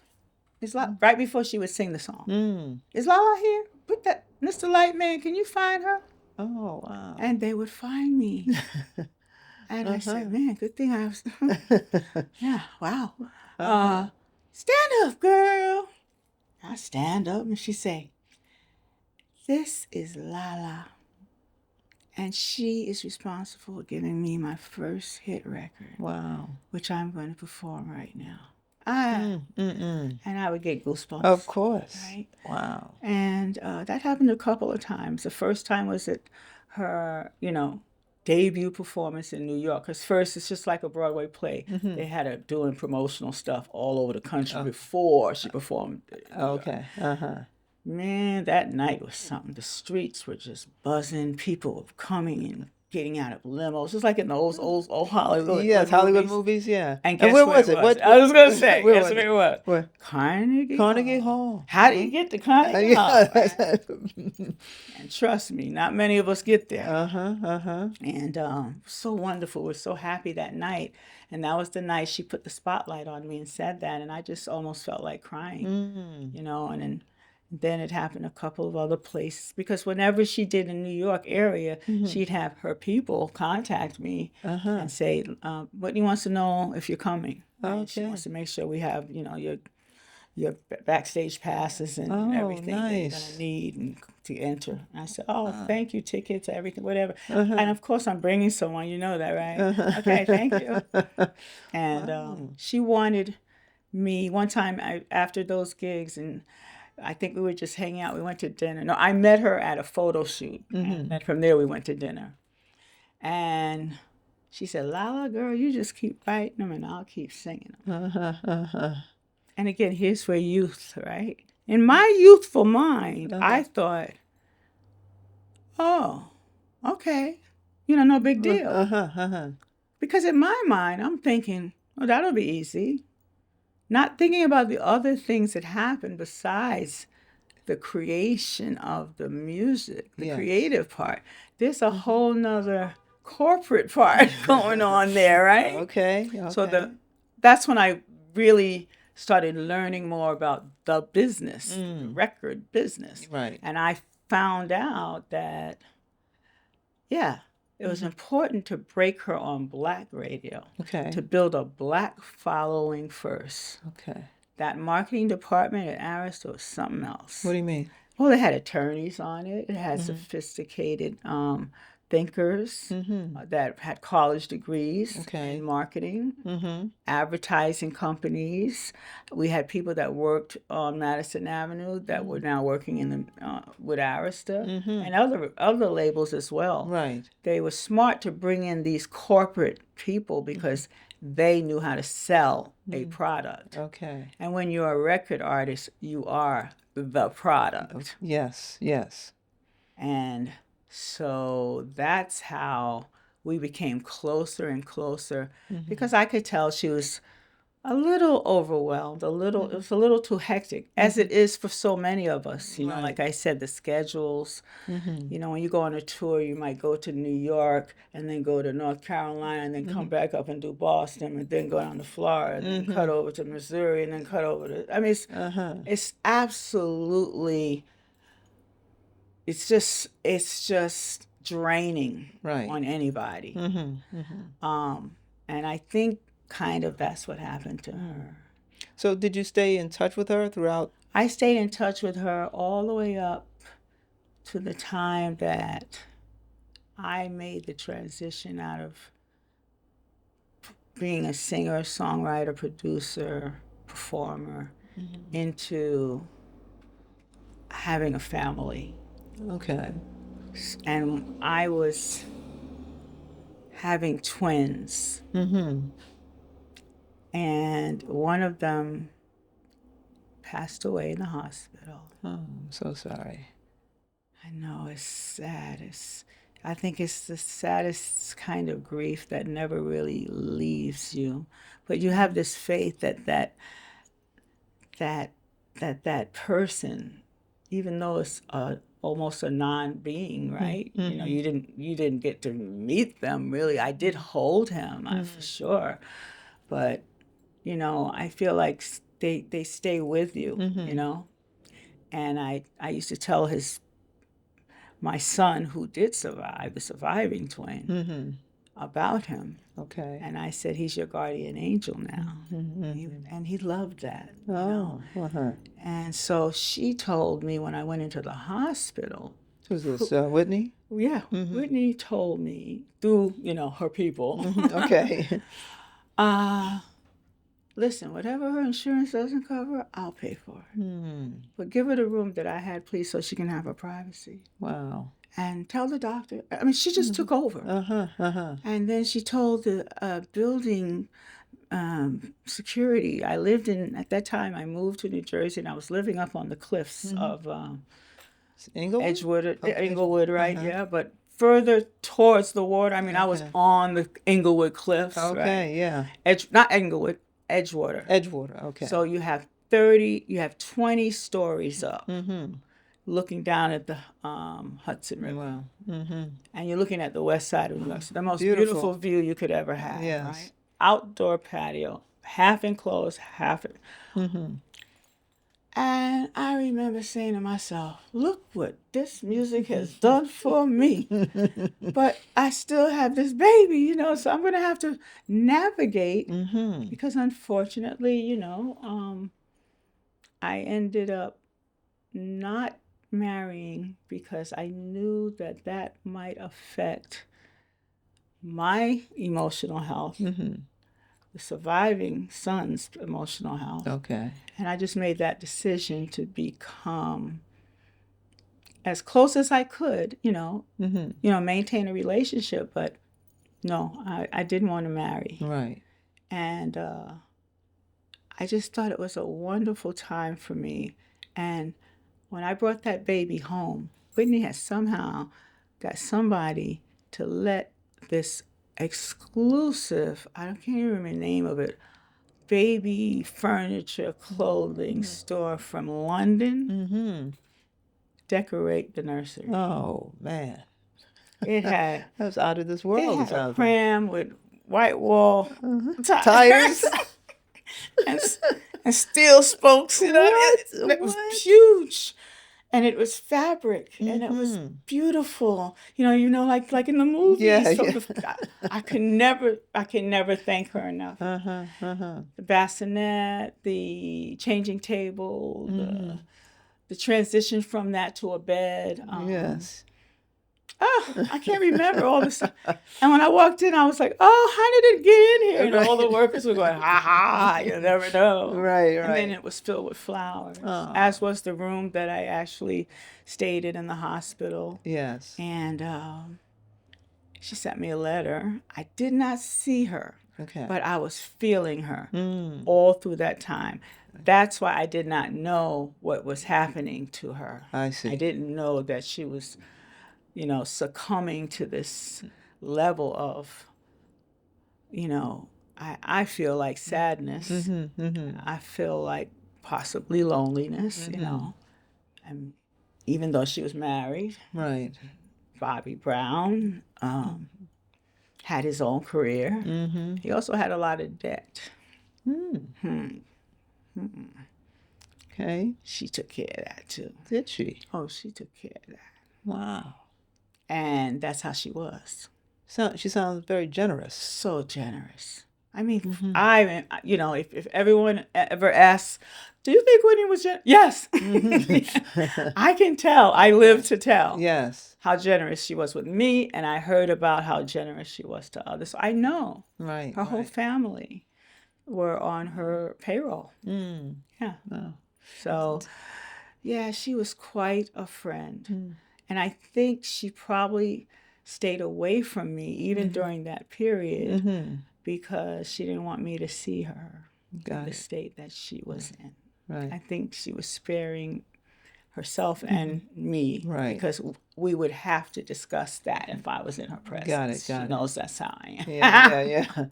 [SPEAKER 1] Right before she would sing the song. Is Lala here? Put that. Mr. Lightman, can you find her?
[SPEAKER 2] Oh, wow.
[SPEAKER 1] And they would find me. And I said, man, good thing I was. Yeah, wow. Stand up, girl. I stand up, and she say, this is Lala. And she is responsible for giving me my first hit record.
[SPEAKER 2] Wow.
[SPEAKER 1] Which I'm going to perform right now. And I would get goosebumps.
[SPEAKER 2] Of course.
[SPEAKER 1] Right?
[SPEAKER 2] Wow.
[SPEAKER 1] And that happened a couple of times. The first time was at her, debut performance in New York. Because first, it's just like a Broadway play. They had her doing promotional stuff all over the country before she performed.
[SPEAKER 2] Okay.
[SPEAKER 1] Man, that night was something. The streets were just buzzing. People were coming and getting out of limos. Just like in those old Hollywood
[SPEAKER 2] Yes, Hollywood movies, yeah.
[SPEAKER 1] And guess
[SPEAKER 2] where was it?
[SPEAKER 1] I was going to say,
[SPEAKER 2] where
[SPEAKER 1] guess
[SPEAKER 2] was
[SPEAKER 1] where it was?
[SPEAKER 2] Where?
[SPEAKER 1] Carnegie
[SPEAKER 2] Hall.
[SPEAKER 1] How do you get to Carnegie Hall? And trust me, not many of us get there. And so wonderful. We're so happy that night. And that was the night she put the spotlight on me and said that. And I just almost felt like crying, and then it happened a couple of other places, because whenever she did in New York area, she'd have her people contact me and say, Whitney wants to know if you're coming. Right? She wants to make sure we have, your backstage passes and everything that you're going to need to enter. And I said, thank you, tickets, everything, whatever. And of course, I'm bringing someone, you know that, right? Okay, thank you. And she wanted me, one time after those gigs, and I think we were just hanging out. We went to dinner. No, I met her at a photo shoot. And from there, we went to dinner. And She said, Lala, girl, you just keep writing them and I'll keep singing them. And again, here's where youth, right? In my youthful mind, I thought, oh, okay, no big deal. Because in my mind, I'm thinking, oh, that'll be easy. Not thinking about the other things that happen besides the creation of the music, the creative part. There's a whole nother corporate part going on there, right?
[SPEAKER 2] Okay.
[SPEAKER 1] So that's when I really started learning more about the business, the record business.
[SPEAKER 2] Right.
[SPEAKER 1] And I found out that, it was important to break her on Black radio.
[SPEAKER 2] Okay.
[SPEAKER 1] To build a Black following first.
[SPEAKER 2] Okay.
[SPEAKER 1] That marketing department at Arista was something else.
[SPEAKER 2] What do you mean?
[SPEAKER 1] Well, it had attorneys on it. It had sophisticated thinkers that had college degrees in marketing, advertising companies. We had people that worked on Madison Avenue that were now working in with Arista and other labels as well.
[SPEAKER 2] Right.
[SPEAKER 1] They were smart to bring in these corporate people because they knew how to sell a product.
[SPEAKER 2] Okay.
[SPEAKER 1] And when you're a record artist, you are the product.
[SPEAKER 2] Yes.
[SPEAKER 1] And so that's how we became closer and closer because I could tell she was a little overwhelmed, it was a little too hectic, as it is for so many of us. Like I said, the schedules, when you go on a tour, you might go to New York and then go to North Carolina and then come back up and do Boston and then go down to Florida and then cut over to Missouri and then cut over to, I mean, it's absolutely, it's just draining on anybody. And I think kind of that's what happened to her.
[SPEAKER 2] So did you stay in touch with her throughout?
[SPEAKER 1] I stayed in touch with her all the way up to the time that I made the transition out of being a singer, songwriter, producer, performer into having a family.
[SPEAKER 2] Okay.
[SPEAKER 1] And I was having twins. And one of them passed away in the hospital.
[SPEAKER 2] Oh, I'm so sorry.
[SPEAKER 1] I know, it's sad. I think it's the saddest kind of grief that never really leaves you. But you have this faith that person, even though it's almost a non-being, right? You didn't get to meet them really. I did hold him, for sure, but I feel like they stay with you, And I used to tell my son, who did survive, the surviving twin, about him.
[SPEAKER 2] Okay.
[SPEAKER 1] And I said, he's your guardian angel now. And he loved that. And so she told me when I went into the hospital.
[SPEAKER 2] Who's this, Whitney?
[SPEAKER 1] Yeah, Whitney told me through, her people.
[SPEAKER 2] Okay.
[SPEAKER 1] Listen, whatever her insurance doesn't cover, I'll pay for it. But give her the room that I had, please, so she can have her privacy.
[SPEAKER 2] Wow.
[SPEAKER 1] And tell the doctor. I mean, she just took over. And then she told the building security. At that time, I moved to New Jersey, and I was living up on the cliffs of Englewood, right? Yeah, but further towards the water. I mean, I was on the Englewood cliffs.
[SPEAKER 2] Okay, yeah.
[SPEAKER 1] Not Englewood, Edgewater.
[SPEAKER 2] Okay.
[SPEAKER 1] So you have 20 stories up, looking down at the Hudson River.
[SPEAKER 2] Wow.
[SPEAKER 1] And you're looking at the west side of New York. So the most beautiful view you could ever have, right? Outdoor patio, half enclosed, half... And I remember saying to myself, look what this music has done for me. But I still have this baby, so I'm going to have to navigate because unfortunately, I ended up not marrying because I knew that might affect my emotional health. The surviving son's emotional health.
[SPEAKER 2] Okay.
[SPEAKER 1] And I just made that decision to become as close as I could, maintain a relationship, but No, I didn't want to marry.
[SPEAKER 2] Right.
[SPEAKER 1] And I just thought it was a wonderful time for me. And when I brought that baby home, Whitney had somehow got somebody to let this exclusive, I can't even remember the name of it, baby furniture clothing store from London decorate the nursery.
[SPEAKER 2] Oh, man.
[SPEAKER 1] It had
[SPEAKER 2] That was out of this world.
[SPEAKER 1] it had a pram with white wall
[SPEAKER 2] Tires.
[SPEAKER 1] and, and steel spokes. You know, it was huge, and it was fabric, and it was beautiful. Like in the movies.
[SPEAKER 2] Yeah.
[SPEAKER 1] I can never thank her enough. The bassinet, the changing table, the transition from that to a bed.
[SPEAKER 2] Yes.
[SPEAKER 1] I can't remember all this stuff. And when I walked in, I was like, oh, how did it get in here? And all the workers were going, ha ha, you never know.
[SPEAKER 2] Right.
[SPEAKER 1] And then it was filled with flowers, as was the room that I actually stayed in the hospital.
[SPEAKER 2] Yes.
[SPEAKER 1] And she sent me a letter. I did not see her, but I was feeling her all through that time. That's why I did not know what was happening to her.
[SPEAKER 2] I see.
[SPEAKER 1] I didn't know that she was succumbing to this level of, I feel like sadness. I feel like possibly loneliness, And even though she was married,
[SPEAKER 2] right.
[SPEAKER 1] Bobby Brown had his own career. He also had a lot of debt.
[SPEAKER 2] Okay.
[SPEAKER 1] She took care of that too.
[SPEAKER 2] Did she?
[SPEAKER 1] Oh, she took care of that.
[SPEAKER 2] Wow.
[SPEAKER 1] And that's how she was.
[SPEAKER 2] She sounds very generous.
[SPEAKER 1] So generous. I mean, if everyone ever asks, do you think Whitney was generous? Yes. I can tell. I live to tell.
[SPEAKER 2] Yes.
[SPEAKER 1] How generous she was with me, and I heard about how generous she was to others. So I know.
[SPEAKER 2] Right.
[SPEAKER 1] Her whole family were on her payroll. Yeah.
[SPEAKER 2] Wow.
[SPEAKER 1] So, yeah, she was quite a friend. And I think she probably stayed away from me even during that period because she didn't want me to see her in the state that she was in.
[SPEAKER 2] Right.
[SPEAKER 1] I think she was sparing herself and me because we would have to discuss that if I was in her presence.
[SPEAKER 2] Got it.
[SPEAKER 1] She knows that's how I am.
[SPEAKER 2] Yeah.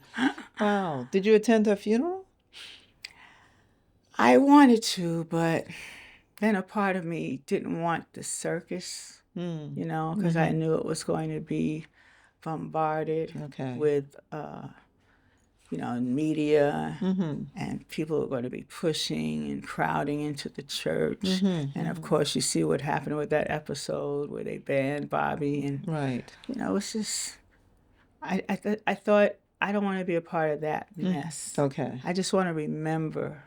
[SPEAKER 2] Wow. Did you attend her funeral?
[SPEAKER 1] I wanted to, but then a part of me didn't want the circus, because I knew it was going to be bombarded with, media, and people were going to be pushing and crowding into the church. And of course, you see what happened with that episode where they banned Bobby, and it's just, I thought I don't want to be a part of that mess.
[SPEAKER 2] Okay.
[SPEAKER 1] I just want to remember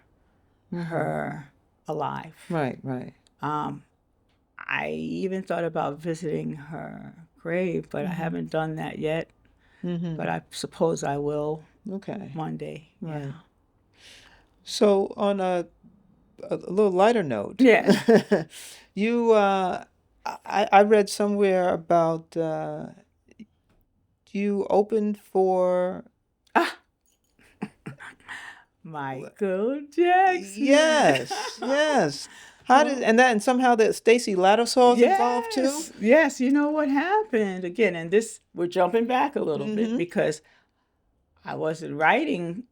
[SPEAKER 1] her alive.
[SPEAKER 2] Right.
[SPEAKER 1] I even thought about visiting her grave, but I haven't done that yet. But I suppose I will.
[SPEAKER 2] Okay.
[SPEAKER 1] One day.
[SPEAKER 2] Right.
[SPEAKER 1] Yeah.
[SPEAKER 2] So on a little lighter note.
[SPEAKER 1] Yeah.
[SPEAKER 2] You, I read somewhere about you opened for.
[SPEAKER 1] Michael Jackson.
[SPEAKER 2] Yes. How did and somehow that Stacey Lattisaw involved too?
[SPEAKER 1] Yes, you know what happened again, and this we're jumping back a little bit because I wasn't writing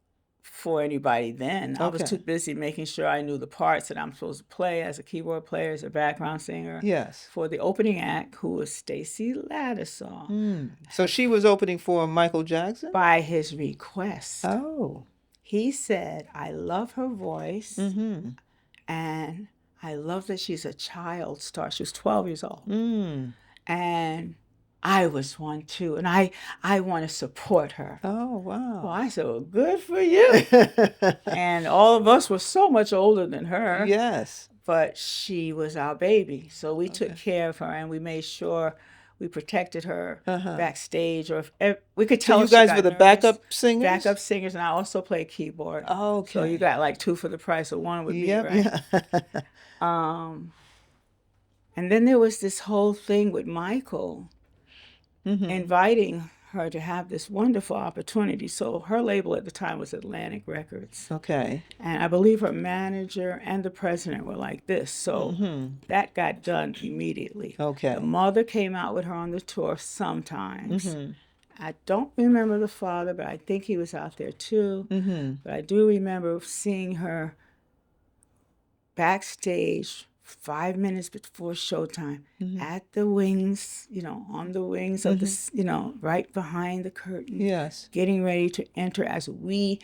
[SPEAKER 1] for anybody then. I was too busy making sure I knew the parts that I'm supposed to play as a keyboard player, as a background singer.
[SPEAKER 2] Yes. For
[SPEAKER 1] the opening act, who was Stacey Lattisaw.
[SPEAKER 2] So she was opening for Michael Jackson?
[SPEAKER 1] By his request.
[SPEAKER 2] Oh.
[SPEAKER 1] He said, I love her voice, and I love that she's a child star. She was 12 years old. And I was one too, and I want to support her.
[SPEAKER 2] Oh, wow.
[SPEAKER 1] Well, I said, well, good for you. And all of us were so much older than her.
[SPEAKER 2] Yes.
[SPEAKER 1] But she was our baby, so we took care of her, and we made sure we protected her backstage, or if we could tell.
[SPEAKER 2] So you guys were the backup singers?
[SPEAKER 1] Backup singers, and I also played keyboard.
[SPEAKER 2] Oh, okay.
[SPEAKER 1] So you got like 2 for the price of 1 with me, right? Yeah. And then there was this whole thing with Michael inviting her to have this wonderful opportunity. So her label at the time was Atlantic Records.
[SPEAKER 2] Okay.
[SPEAKER 1] And I believe her manager and the president were like this. So that got done immediately.
[SPEAKER 2] Okay.
[SPEAKER 1] The mother came out with her on the tour sometimes. I don't remember the father, but I think he was out there too. But I do remember seeing her backstage 5 minutes before showtime at the wings, on the wings of the, right behind the curtain.
[SPEAKER 2] Yes.
[SPEAKER 1] Getting ready to enter as we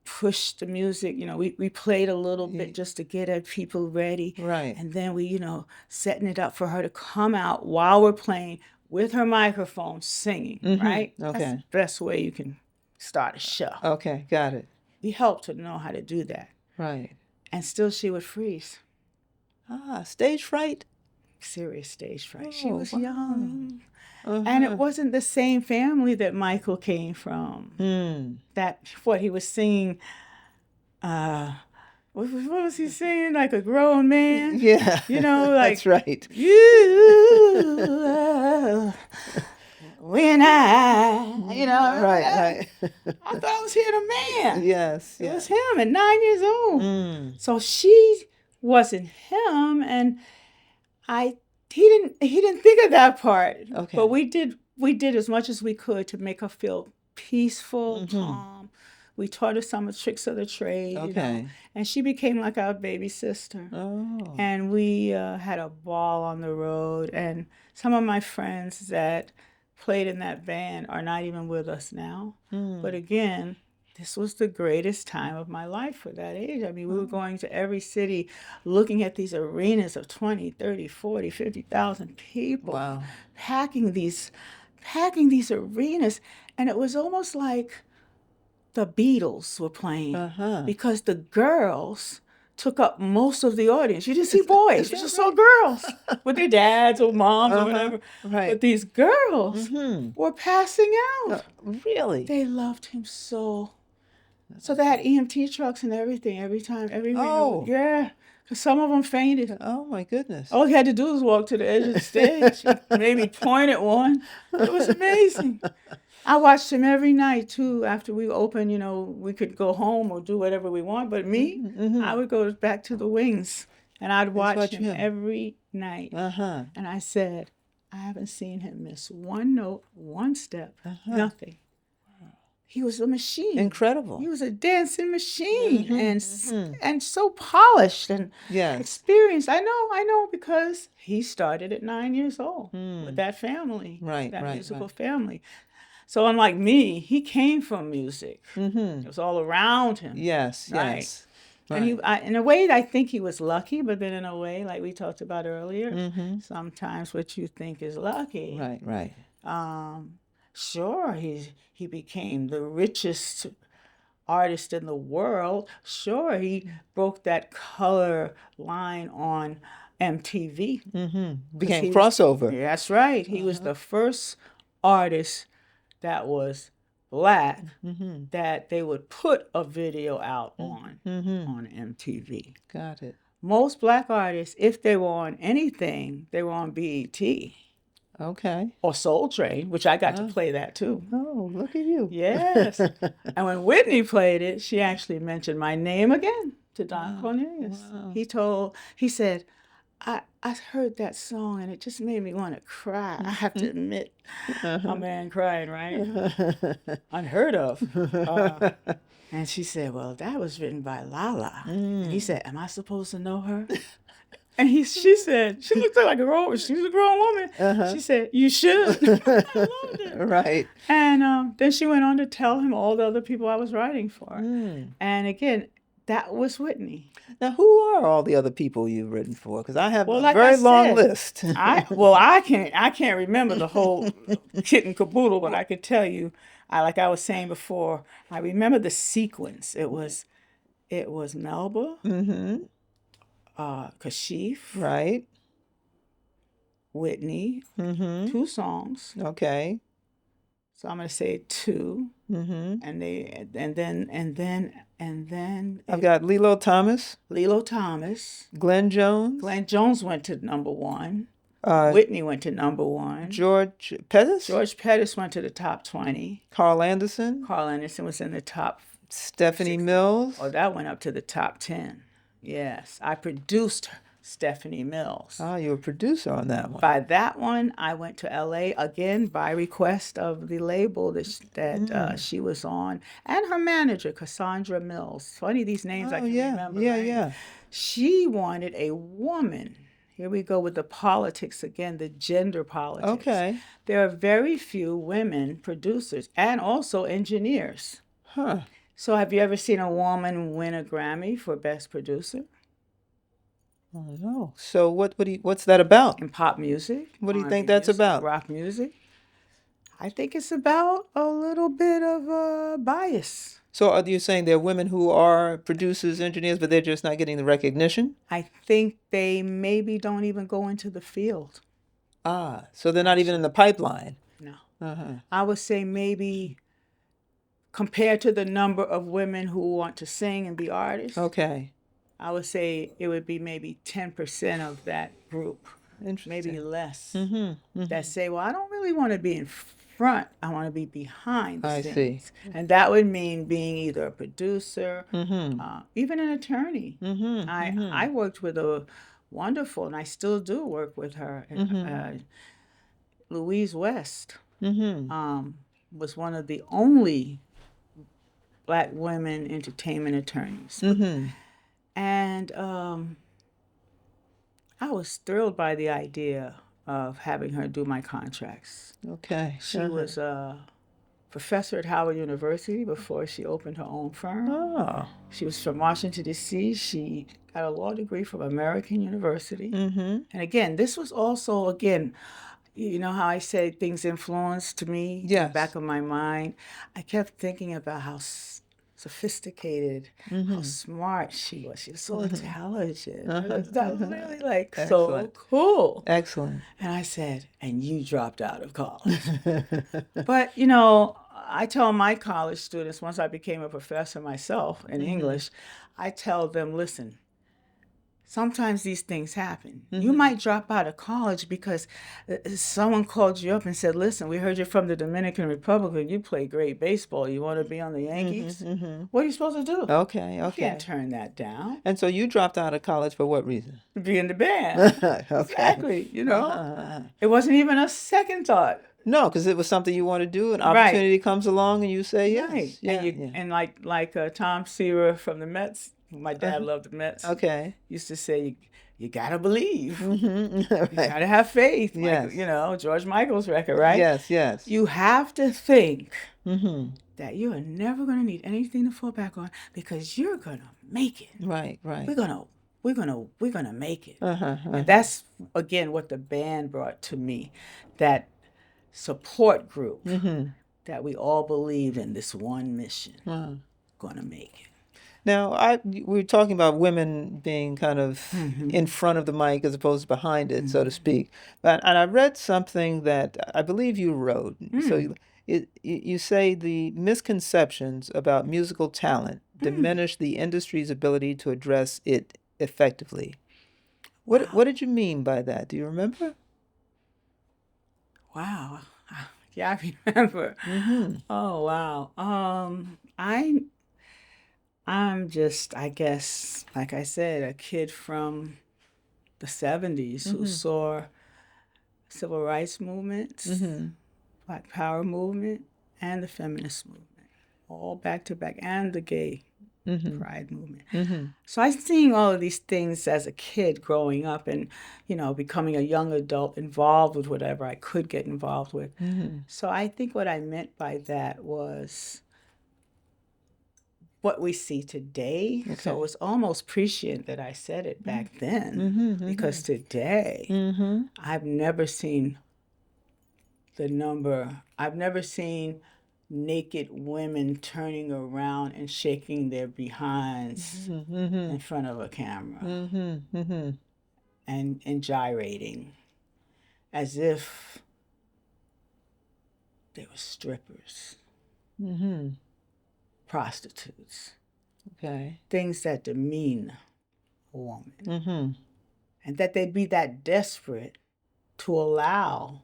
[SPEAKER 1] pushed the music. We played a little bit just to get people ready.
[SPEAKER 2] Right.
[SPEAKER 1] And then we, setting it up for her to come out while we're playing with her microphone singing, right?
[SPEAKER 2] Okay.
[SPEAKER 1] That's the best way you can start a show.
[SPEAKER 2] Okay, got it.
[SPEAKER 1] We helped her know how to do that.
[SPEAKER 2] Right.
[SPEAKER 1] And still she would freeze.
[SPEAKER 2] Stage fright?
[SPEAKER 1] Serious stage fright. She
[SPEAKER 2] Oh,
[SPEAKER 1] was
[SPEAKER 2] wow.
[SPEAKER 1] young. And it wasn't the same family that Michael came from. That, what he was singing, what was he singing? Like a grown man?
[SPEAKER 2] Yeah.
[SPEAKER 1] Like.
[SPEAKER 2] That's right.
[SPEAKER 1] You, when
[SPEAKER 2] Right.
[SPEAKER 1] I thought I was hearing a man.
[SPEAKER 2] Yes.
[SPEAKER 1] It was him at 9 years old. So she wasn't him, and he didn't think of that part.
[SPEAKER 2] Okay.
[SPEAKER 1] But we did as much as we could to make her feel peaceful, calm. We taught her some of the tricks of the trade.
[SPEAKER 2] Okay.
[SPEAKER 1] And she became like our baby sister.
[SPEAKER 2] Oh.
[SPEAKER 1] And we had a ball on the road. And some of my friends that played in that band are not even with us now. But again, this was the greatest time of my life for that age. I mean, we were going to every city, looking at these arenas of 20, 30, 40, 50,000 people.
[SPEAKER 2] Wow.
[SPEAKER 1] Packing these arenas. And it was almost like the Beatles were playing because the girls took up most of the audience. You didn't see boys. You just saw girls with their dads or moms or whatever.
[SPEAKER 2] Right.
[SPEAKER 1] But these girls were passing out.
[SPEAKER 2] Really?
[SPEAKER 1] They loved him so. So they had EMT trucks and everything every time. Yeah. Because some of them fainted.
[SPEAKER 2] Oh, my goodness.
[SPEAKER 1] All he had to do was walk to the edge of the stage, maybe point at one. It was amazing. I watched him every night, too. After we opened, we could go home or do whatever we want. But me, I would go back to the wings, and I'd watch him every night. And I said, I haven't seen him miss one note, one step, nothing. He was a machine.
[SPEAKER 2] Incredible.
[SPEAKER 1] He was a dancing machine and so polished and experienced. I know because he started at 9 years old with that family, that musical family. So unlike me, he came from music. It was all around him.
[SPEAKER 2] Yes.
[SPEAKER 1] Right. And in a way, I think he was lucky, but then in a way, like we talked about earlier, sometimes what you think is lucky.
[SPEAKER 2] Right.
[SPEAKER 1] Sure, he became the richest artist in the world. Sure, he broke that color line on MTV.
[SPEAKER 2] Became crossover.
[SPEAKER 1] That's right. He was the first artist that was Black that they would put a video out on MTV.
[SPEAKER 2] Got it.
[SPEAKER 1] Most Black artists, if they were on anything, they were on BET.
[SPEAKER 2] Okay.
[SPEAKER 1] Or Soul Train, which I got to play that too.
[SPEAKER 2] Oh, look at you.
[SPEAKER 1] Yes. And when Whitney played it, she actually mentioned my name again to Don Cornelius.
[SPEAKER 2] Wow.
[SPEAKER 1] He said, I heard that song and it just made me want to cry. I have to admit, a man crying, right? Unheard of. And she said, well, that was written by Lala. And he said, am I supposed to know her? And she said, she looked like she was a grown woman. She said, you should. I loved it.
[SPEAKER 2] Right.
[SPEAKER 1] And then she went on to tell him all the other people I was writing for. And again, that was Whitney.
[SPEAKER 2] Now, who are all the other people you've written for? Because I have a
[SPEAKER 1] like
[SPEAKER 2] very
[SPEAKER 1] I
[SPEAKER 2] long
[SPEAKER 1] said,
[SPEAKER 2] list.
[SPEAKER 1] I can't remember the whole kit and caboodle, but I could tell you, like I was saying before, I remember the sequence. It was Melba, Kashif,
[SPEAKER 2] Right.
[SPEAKER 1] Whitney, 2 songs.
[SPEAKER 2] Okay.
[SPEAKER 1] So I'm gonna say 2, and then
[SPEAKER 2] I've got Lilo Thomas,
[SPEAKER 1] Lilo Thomas.
[SPEAKER 2] Glenn Jones.
[SPEAKER 1] Glenn Jones went to number 1. Whitney went to #1.
[SPEAKER 2] George Pettis?
[SPEAKER 1] George Pettis went to the top 20.
[SPEAKER 2] Carl Anderson?
[SPEAKER 1] Carl Anderson was in the top
[SPEAKER 2] Stephanie
[SPEAKER 1] 60.
[SPEAKER 2] Mills?
[SPEAKER 1] Oh, that went up to the top 10. Yes, I produced Stephanie Mills.
[SPEAKER 2] Oh, you were a producer on that one.
[SPEAKER 1] By that one, I went to LA again by request of the label that she was on, and her manager, Cassandra Mills. Funny, these names I can remember.
[SPEAKER 2] Yeah,
[SPEAKER 1] right?
[SPEAKER 2] yeah.
[SPEAKER 1] She wanted a woman. Here we go with the politics again, the gender politics.
[SPEAKER 2] Okay.
[SPEAKER 1] There are very few women producers and also engineers.
[SPEAKER 2] Huh.
[SPEAKER 1] So have you ever seen a woman win a Grammy for Best Producer?
[SPEAKER 2] I don't know. So what's that about?
[SPEAKER 1] In pop music.
[SPEAKER 2] What do you
[SPEAKER 1] R&B
[SPEAKER 2] think that's
[SPEAKER 1] music,
[SPEAKER 2] about?
[SPEAKER 1] Rock music. I think it's about a little bit of bias.
[SPEAKER 2] So are you saying there are women who are producers, engineers, but they're just not getting the recognition?
[SPEAKER 1] I think they maybe don't even go into the field.
[SPEAKER 2] Ah, so they're not even in the pipeline.
[SPEAKER 1] No.
[SPEAKER 2] Uh-huh.
[SPEAKER 1] I would say maybe compared to the number of women who want to sing and be artists,
[SPEAKER 2] Okay.
[SPEAKER 1] I would say it would be maybe 10% of that group,
[SPEAKER 2] Interesting.
[SPEAKER 1] maybe less,
[SPEAKER 2] Mm-hmm.
[SPEAKER 1] that say, well, I don't really want to be in front. I want to be behind the
[SPEAKER 2] I
[SPEAKER 1] scenes.
[SPEAKER 2] see.
[SPEAKER 1] And that would mean being either a producer,
[SPEAKER 2] Mm-hmm.
[SPEAKER 1] even an attorney.
[SPEAKER 2] Mm-hmm.
[SPEAKER 1] I worked with a wonderful, and I still do work with her, Louise West.
[SPEAKER 2] Mm-hmm.
[SPEAKER 1] Was one of the only Black women entertainment attorneys.
[SPEAKER 2] Mm-hmm.
[SPEAKER 1] And I was thrilled by the idea of having her do my contracts.
[SPEAKER 2] Okay.
[SPEAKER 1] She was a professor at Howard University before she opened her own firm.
[SPEAKER 2] Oh.
[SPEAKER 1] She was from Washington, D.C. She got a law degree from American University.
[SPEAKER 2] Mm-hmm.
[SPEAKER 1] And again, this was also, again, you know how I say things influenced me in the
[SPEAKER 2] Yes.
[SPEAKER 1] back of my mind? I kept thinking about how sophisticated, how smart she was. She was so intelligent. That was really like so
[SPEAKER 2] Excellent.
[SPEAKER 1] cool.
[SPEAKER 2] Excellent.
[SPEAKER 1] And I said, and you dropped out of college. But, you know, I tell my college students, once I became a professor myself in English, I tell them, listen, sometimes these things happen. You might drop out of college because someone called you up and said, listen, we heard you're from the Dominican Republic and you play great baseball. You want to be on the Yankees? What are you supposed to do?
[SPEAKER 2] Okay.
[SPEAKER 1] You
[SPEAKER 2] Okay.
[SPEAKER 1] can't turn that down.
[SPEAKER 2] And so you dropped out of college for what reason?
[SPEAKER 1] To be in the band.
[SPEAKER 2] Okay.
[SPEAKER 1] Exactly. You know, it wasn't even a second thought.
[SPEAKER 2] No, because it was something you want to do. An
[SPEAKER 1] Right.
[SPEAKER 2] opportunity comes along, and you say yes.
[SPEAKER 1] Right.
[SPEAKER 2] Yeah.
[SPEAKER 1] And like Tom Seaver from the Mets, my dad loved the Mets.
[SPEAKER 2] Okay.
[SPEAKER 1] Used to say, you gotta believe.
[SPEAKER 2] Mm-hmm.
[SPEAKER 1] You gotta have faith.
[SPEAKER 2] Yes.
[SPEAKER 1] Like, you know, George Michael's record, right?
[SPEAKER 2] Yes. Yes.
[SPEAKER 1] You have to think
[SPEAKER 2] Mm-hmm.
[SPEAKER 1] that you are never gonna need anything to fall back on because you're gonna make it.
[SPEAKER 2] Right. Right.
[SPEAKER 1] We're gonna make it.
[SPEAKER 2] Uh-huh.
[SPEAKER 1] And that's again what the band brought to me, that support group that we all believed in this one mission. Gonna make it.
[SPEAKER 2] Now, we were talking about women being kind of in front of the mic as opposed to behind it, so to speak. And I read something that I believe you wrote. So you say the misconceptions about musical talent diminish the industry's ability to address it effectively. What did you mean by that? Do you remember?
[SPEAKER 1] Wow. Yeah, I remember. Oh, wow. I'm just, I guess, like I said, a kid from the 70s who saw civil rights movements, Black Power movement, and the feminist movement, all back to back, and the gay pride movement. So I was seeing all of these things as a kid growing up and, you know, becoming a young adult involved with whatever I could get involved with. So I think what I meant by that was what we see today.
[SPEAKER 2] Okay.
[SPEAKER 1] So it was almost prescient that I said it back then, because today I've never seen I've never seen naked women turning around and shaking their behinds in front of a camera and gyrating as if they were strippers, prostitutes,
[SPEAKER 2] Okay.
[SPEAKER 1] things that demean a woman. And that they'd be that desperate to allow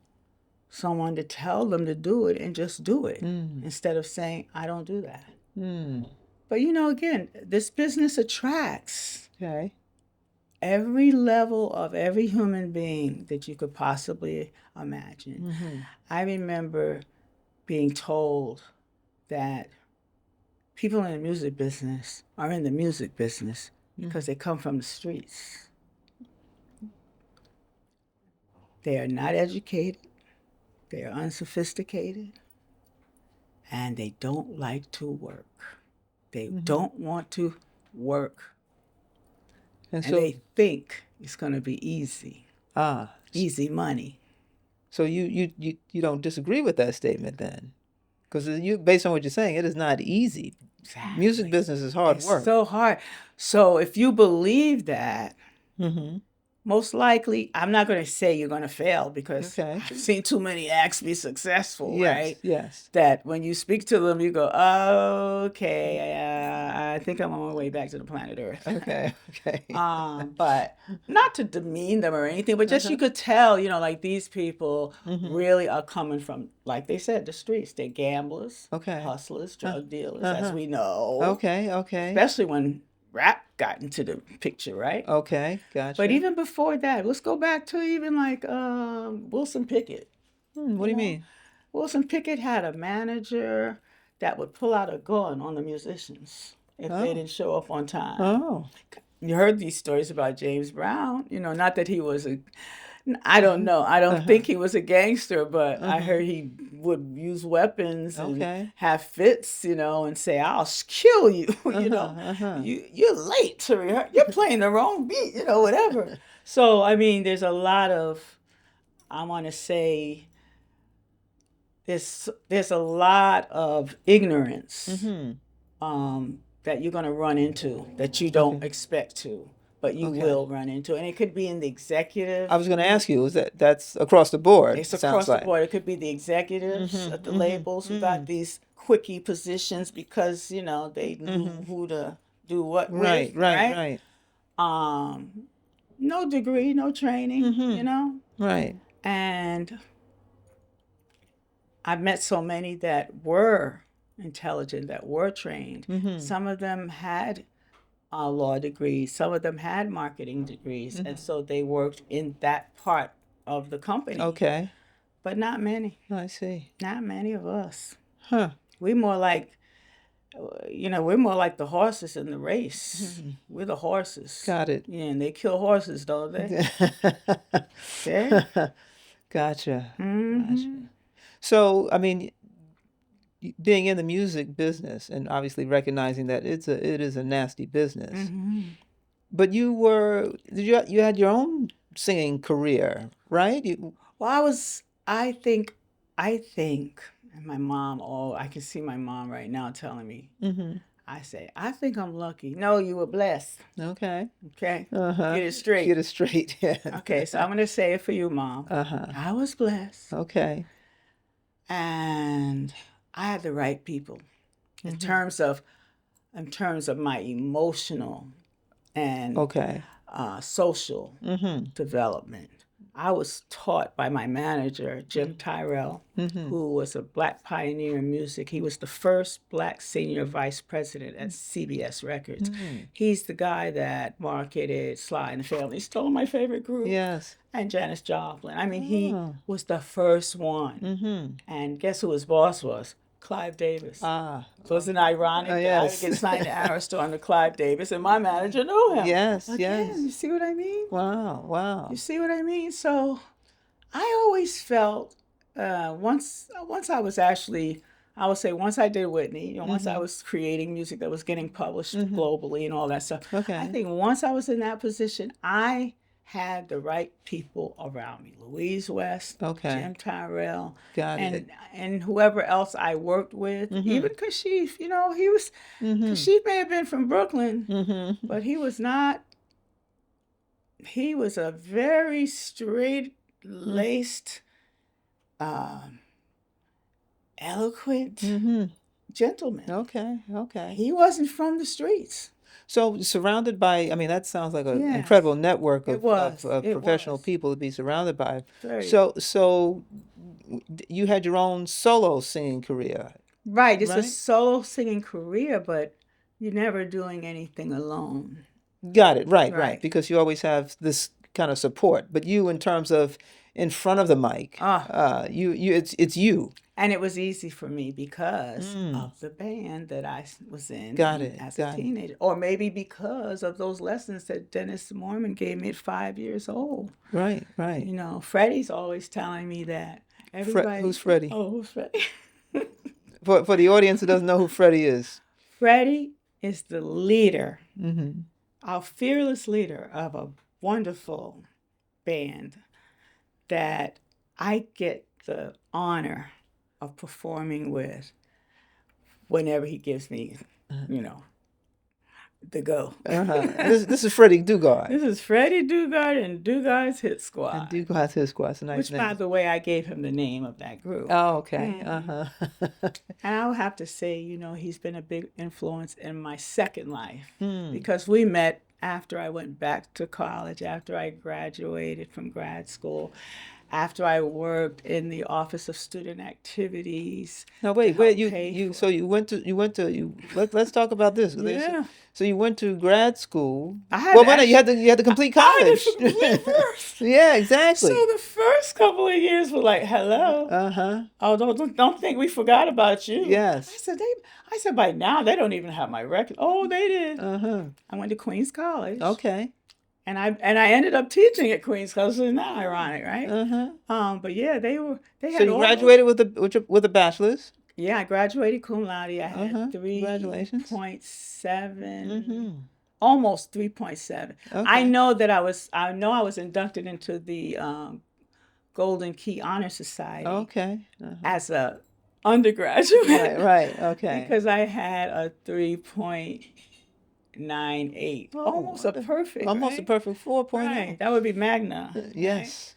[SPEAKER 1] someone to tell them to do it and just do it instead of saying, I don't do that. But again, this business attracts every level of every human being that you could possibly imagine. I remember being told that people in the music business are in the music business because they come from the streets. They are not educated, they are unsophisticated, and they don't like to work. They don't want to work. And they think it's going to be easy. Easy money.
[SPEAKER 2] So you don't disagree with that statement then? Because based on what you're saying, it is not easy.
[SPEAKER 1] Exactly.
[SPEAKER 2] Music business is hard work.
[SPEAKER 1] It's so hard. So if you believe that, most likely, I'm not going to say you're going to fail because I've seen too many acts be successful, right?
[SPEAKER 2] Yes.
[SPEAKER 1] That when you speak to them, you go, okay, I think I'm on my way back to the planet Earth.
[SPEAKER 2] Okay.
[SPEAKER 1] But not to demean them or anything, but just you could tell, like these people really are coming from, like they said, the streets. They're gamblers, hustlers, drug dealers, as we know.
[SPEAKER 2] Okay.
[SPEAKER 1] Especially when rap got into the picture, right?
[SPEAKER 2] Okay, gotcha.
[SPEAKER 1] But even before that, let's go back to even like Wilson Pickett.
[SPEAKER 2] What do you mean?
[SPEAKER 1] Wilson Pickett had a manager that would pull out a gun on the musicians if they didn't show up on time. You heard these stories about James Brown. Not that he was I don't know. I don't think he was a gangster, but I heard he would use weapons and have fits, and say, I'll kill you. You're late to rehearse. You're playing the wrong beat, whatever. So, I mean, there's a lot of, I want to say, there's a lot of ignorance that you're going to run into that you don't expect to. But you will run into it. And it could be in the executive.
[SPEAKER 2] I was going to ask you, that's across the board?
[SPEAKER 1] It's across the board. It could be the executives at the labels who got these quickie positions because, they knew who to do what with. Right. No degree, no training,
[SPEAKER 2] Right.
[SPEAKER 1] And I've met so many that were intelligent, that were trained. Some of them had law degrees. Some of them had marketing degrees, and so they worked in that part of the company.
[SPEAKER 2] Okay.
[SPEAKER 1] But not many.
[SPEAKER 2] I see.
[SPEAKER 1] Not many of us.
[SPEAKER 2] Huh.
[SPEAKER 1] We're more like, we're more like the horses in the race. We're the horses.
[SPEAKER 2] Got it.
[SPEAKER 1] Yeah, and they kill horses, don't they?
[SPEAKER 2] Gotcha. Gotcha. So, I mean, being in the music business and obviously recognizing that it is a nasty business, but you had your own singing career, right?
[SPEAKER 1] Well, I think, and my mom, I can see my mom right now telling me, I say, I think I'm lucky. No, you were blessed.
[SPEAKER 2] Okay.
[SPEAKER 1] Get it straight.
[SPEAKER 2] Get it straight, yeah.
[SPEAKER 1] Okay, so I'm going to say it for you, Mom. I was blessed.
[SPEAKER 2] Okay.
[SPEAKER 1] And I had the right people in terms of my emotional and social development. I was taught by my manager, Jim Tyrell, who was a Black pioneer in music. He was the first Black senior vice president at CBS Records. He's the guy that marketed Sly and the Family Stone, my favorite group.
[SPEAKER 2] Yes.
[SPEAKER 1] And Janis Joplin. I mean, he was the first one. And guess who his boss was? Clive Davis. So isn't it ironic that I would get signed to Arista under Clive Davis and my manager knew him?
[SPEAKER 2] Yes,
[SPEAKER 1] Again, you see what I mean?
[SPEAKER 2] Wow.
[SPEAKER 1] You see what I mean? So I always felt once I was actually, I would say once I did Whitney, once I was creating music that was getting published globally and all that stuff, I think once I was in that position, I had the right people around me. Louise West, Jim Tyrell, and whoever else I worked with, even Kashif, he was, Kashif may have been from Brooklyn, but he was not, he was a very straight-laced, eloquent gentleman.
[SPEAKER 2] Okay.
[SPEAKER 1] He wasn't from the streets.
[SPEAKER 2] So surrounded by, I mean, that sounds like an incredible
[SPEAKER 1] Yes,
[SPEAKER 2] network
[SPEAKER 1] it
[SPEAKER 2] of
[SPEAKER 1] it
[SPEAKER 2] professional
[SPEAKER 1] was
[SPEAKER 2] people to be surrounded by.
[SPEAKER 1] very
[SPEAKER 2] So you had your own solo singing career,
[SPEAKER 1] right. It's a
[SPEAKER 2] right?
[SPEAKER 1] solo singing career, but you're never doing anything alone.
[SPEAKER 2] Got it. Right, right.
[SPEAKER 1] Right.
[SPEAKER 2] Because you always have this kind of support. But you, in terms of in front of the mic,
[SPEAKER 1] Ah,
[SPEAKER 2] it's you.
[SPEAKER 1] and it was easy for me because
[SPEAKER 2] Mm,
[SPEAKER 1] of the band that was in
[SPEAKER 2] got it.
[SPEAKER 1] as a
[SPEAKER 2] Got it.
[SPEAKER 1] teenager, or maybe because of those lessons that Dennis Mormon gave me at 5 years old.
[SPEAKER 2] Right, right.
[SPEAKER 1] You know, Freddie's always telling me that
[SPEAKER 2] Who's
[SPEAKER 1] everybody,
[SPEAKER 2] Freddie?
[SPEAKER 1] oh, who's Freddie?
[SPEAKER 2] For the audience who doesn't know who Freddie is.
[SPEAKER 1] Freddie is the leader,
[SPEAKER 2] Hmm.
[SPEAKER 1] our fearless leader of a wonderful band that I get the honor of performing with whenever he gives me, you know, the go.
[SPEAKER 2] Uh-huh. This is Freddie Dugard.
[SPEAKER 1] This is Freddie Dugard and Dugar's Hit
[SPEAKER 2] And
[SPEAKER 1] Squad,
[SPEAKER 2] Dugard has his squad. It's a nice
[SPEAKER 1] which, by
[SPEAKER 2] name.
[SPEAKER 1] the way, I gave him the name of that group.
[SPEAKER 2] Oh, okay.
[SPEAKER 1] Mhm.
[SPEAKER 2] Uh-huh.
[SPEAKER 1] And I would have to say, you know, he's been a big influence in my second life
[SPEAKER 2] Hmm.
[SPEAKER 1] because we met after I went back to college, after I graduated from grad school, after I worked in the Office of Student Activities
[SPEAKER 2] Now
[SPEAKER 1] to
[SPEAKER 2] wait,
[SPEAKER 1] help
[SPEAKER 2] you
[SPEAKER 1] pay
[SPEAKER 2] you
[SPEAKER 1] for.
[SPEAKER 2] so let's talk about this.
[SPEAKER 1] Yeah,
[SPEAKER 2] So you went to grad school.
[SPEAKER 1] I had
[SPEAKER 2] Well,
[SPEAKER 1] to
[SPEAKER 2] why not?
[SPEAKER 1] actually,
[SPEAKER 2] You had to complete
[SPEAKER 1] I had
[SPEAKER 2] college.
[SPEAKER 1] to complete first.
[SPEAKER 2] Yeah,
[SPEAKER 1] So
[SPEAKER 2] exactly.
[SPEAKER 1] the first couple of years were like, hello.
[SPEAKER 2] Uh-huh.
[SPEAKER 1] Oh, don't think we forgot about you.
[SPEAKER 2] Yes.
[SPEAKER 1] I said, by now they don't even have my record. Oh, they did.
[SPEAKER 2] Uh-huh.
[SPEAKER 1] I went to Queens College,
[SPEAKER 2] Okay.
[SPEAKER 1] and I ended up teaching at Queens College. Isn't that ironic, right?
[SPEAKER 2] Uh-huh.
[SPEAKER 1] But yeah, they
[SPEAKER 2] So
[SPEAKER 1] had
[SPEAKER 2] you
[SPEAKER 1] all those.
[SPEAKER 2] graduated with a bachelor's.
[SPEAKER 1] Yeah, I graduated cum laude. I had
[SPEAKER 2] Uh-huh. Congratulations.
[SPEAKER 1] 3.7,
[SPEAKER 2] Mm-hmm.
[SPEAKER 1] almost 3.7.
[SPEAKER 2] Okay.
[SPEAKER 1] I know I was inducted into the Golden Key Honor Society
[SPEAKER 2] Okay. Uh-huh.
[SPEAKER 1] as a
[SPEAKER 2] Right,
[SPEAKER 1] undergraduate
[SPEAKER 2] right. Okay.
[SPEAKER 1] because I had a 3.98,
[SPEAKER 2] Oh,
[SPEAKER 1] almost a perfect,
[SPEAKER 2] almost a
[SPEAKER 1] right?
[SPEAKER 2] perfect 4.0.
[SPEAKER 1] Right, that would be magna, right?
[SPEAKER 2] Yes.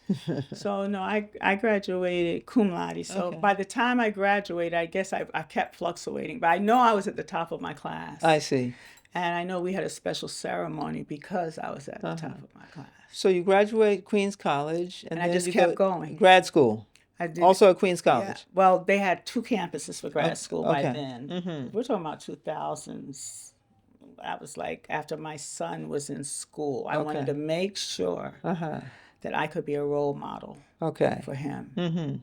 [SPEAKER 1] So no, I graduated cum laude. So
[SPEAKER 2] Okay.
[SPEAKER 1] by the time I graduated, I guess I kept fluctuating, but I know I was at the top of my class,
[SPEAKER 2] I see.
[SPEAKER 1] and I know we had a special ceremony because I was at the
[SPEAKER 2] Uh-huh.
[SPEAKER 1] top of my class,
[SPEAKER 2] So you graduate Queens College,
[SPEAKER 1] and
[SPEAKER 2] and
[SPEAKER 1] I
[SPEAKER 2] then
[SPEAKER 1] just
[SPEAKER 2] you
[SPEAKER 1] kept
[SPEAKER 2] go
[SPEAKER 1] going.
[SPEAKER 2] grad school,
[SPEAKER 1] I did.
[SPEAKER 2] also at Queens
[SPEAKER 1] Yeah.
[SPEAKER 2] College.
[SPEAKER 1] Well, they had two campuses for grad school by
[SPEAKER 2] Okay.
[SPEAKER 1] then.
[SPEAKER 2] Mm-hmm.
[SPEAKER 1] We're talking about 2000s. I was like, after my son was in school, I wanted
[SPEAKER 2] Okay.
[SPEAKER 1] to make sure
[SPEAKER 2] Uh-huh.
[SPEAKER 1] that I could be a role model
[SPEAKER 2] Okay.
[SPEAKER 1] for him
[SPEAKER 2] Mm-hmm.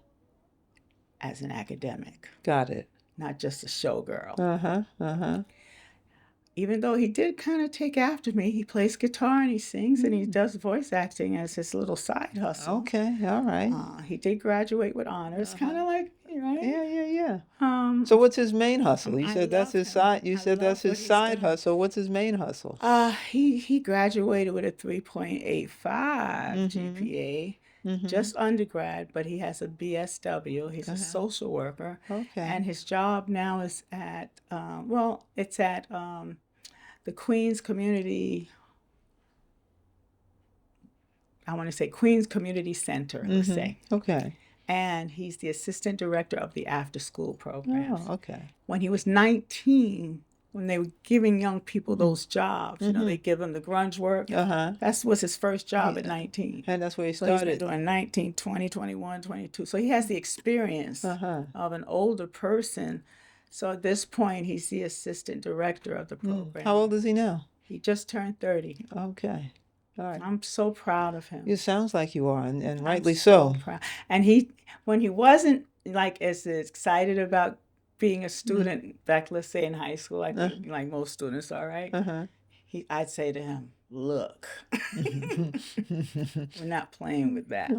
[SPEAKER 1] as an academic,
[SPEAKER 2] Got it.
[SPEAKER 1] not just a showgirl.
[SPEAKER 2] Uh-huh. Uh-huh.
[SPEAKER 1] Even though he did kind of take after me, he plays guitar and he sings and he does voice acting as his little side hustle.
[SPEAKER 2] Okay. All right.
[SPEAKER 1] He did graduate with honors, kind of like me, right?
[SPEAKER 2] Yeah, yeah, yeah.
[SPEAKER 1] Um,
[SPEAKER 2] So what's his main hustle? You
[SPEAKER 1] I
[SPEAKER 2] said that's
[SPEAKER 1] love
[SPEAKER 2] his
[SPEAKER 1] him.
[SPEAKER 2] side. You
[SPEAKER 1] I
[SPEAKER 2] said that's
[SPEAKER 1] love what
[SPEAKER 2] his
[SPEAKER 1] he's
[SPEAKER 2] side
[SPEAKER 1] done.
[SPEAKER 2] hustle. What's his main hustle?
[SPEAKER 1] He graduated with a 3.85
[SPEAKER 2] Mm-hmm.
[SPEAKER 1] GPA,
[SPEAKER 2] Mm-hmm.
[SPEAKER 1] just undergrad, but he has a BSW. He's a
[SPEAKER 2] Uh-huh.
[SPEAKER 1] social worker,
[SPEAKER 2] Okay.
[SPEAKER 1] and his job now is at it's at the Queens Community. I want to say Queens Community Center, let's
[SPEAKER 2] Mm-hmm.
[SPEAKER 1] say,
[SPEAKER 2] Okay.
[SPEAKER 1] and he's the assistant director of the after school programs.
[SPEAKER 2] Oh, okay.
[SPEAKER 1] When he was 19, when they were giving young people those jobs, you know, they give them the grunge work.
[SPEAKER 2] Uh-huh.
[SPEAKER 1] That was his first job at 19.
[SPEAKER 2] And that's where he
[SPEAKER 1] So he's been
[SPEAKER 2] started.
[SPEAKER 1] doing 19, 20, 21, 22. So he has the experience
[SPEAKER 2] Uh-huh.
[SPEAKER 1] of an older person. So at this point, he's the assistant director of the program.
[SPEAKER 2] How old is he now?
[SPEAKER 1] He just turned 30.
[SPEAKER 2] Okay. All right.
[SPEAKER 1] I'm so proud of him.
[SPEAKER 2] It sounds like you are, and
[SPEAKER 1] I'm
[SPEAKER 2] rightly so.
[SPEAKER 1] proud. And when he wasn't like as excited about being a student back, let's say in high school, I think like most students are, right?
[SPEAKER 2] Uh-huh.
[SPEAKER 1] I'd say to him, look, we're not playing with that.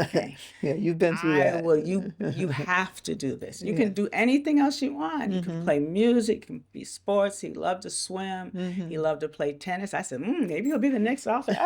[SPEAKER 1] Okay.
[SPEAKER 2] Yeah, you've been through that.
[SPEAKER 1] You have to do this. You can do anything else you want. You can play music, you can be sports. He loved to swim. He loved to play tennis. I said, maybe he'll be the next author.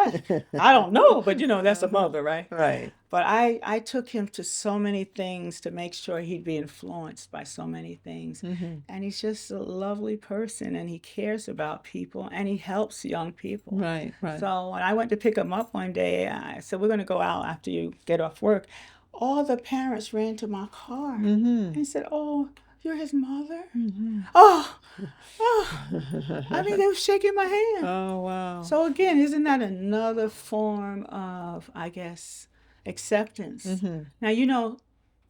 [SPEAKER 1] I don't know, but that's a mother, right?
[SPEAKER 2] Right.
[SPEAKER 1] But I took him to so many things to make sure he'd be influenced by so many things. And he's just a lovely person, and he cares about people, and he helps young people.
[SPEAKER 2] Right, right.
[SPEAKER 1] So when I went to pick him up one day, I said, we're going to go out after you get off work. All the parents ran to my car and said, oh, you're his mother? Oh, I mean, they were shaking my hand.
[SPEAKER 2] Oh, wow.
[SPEAKER 1] So again, isn't that another form of, I guess, acceptance?
[SPEAKER 2] Mm-hmm.
[SPEAKER 1] Now, you know,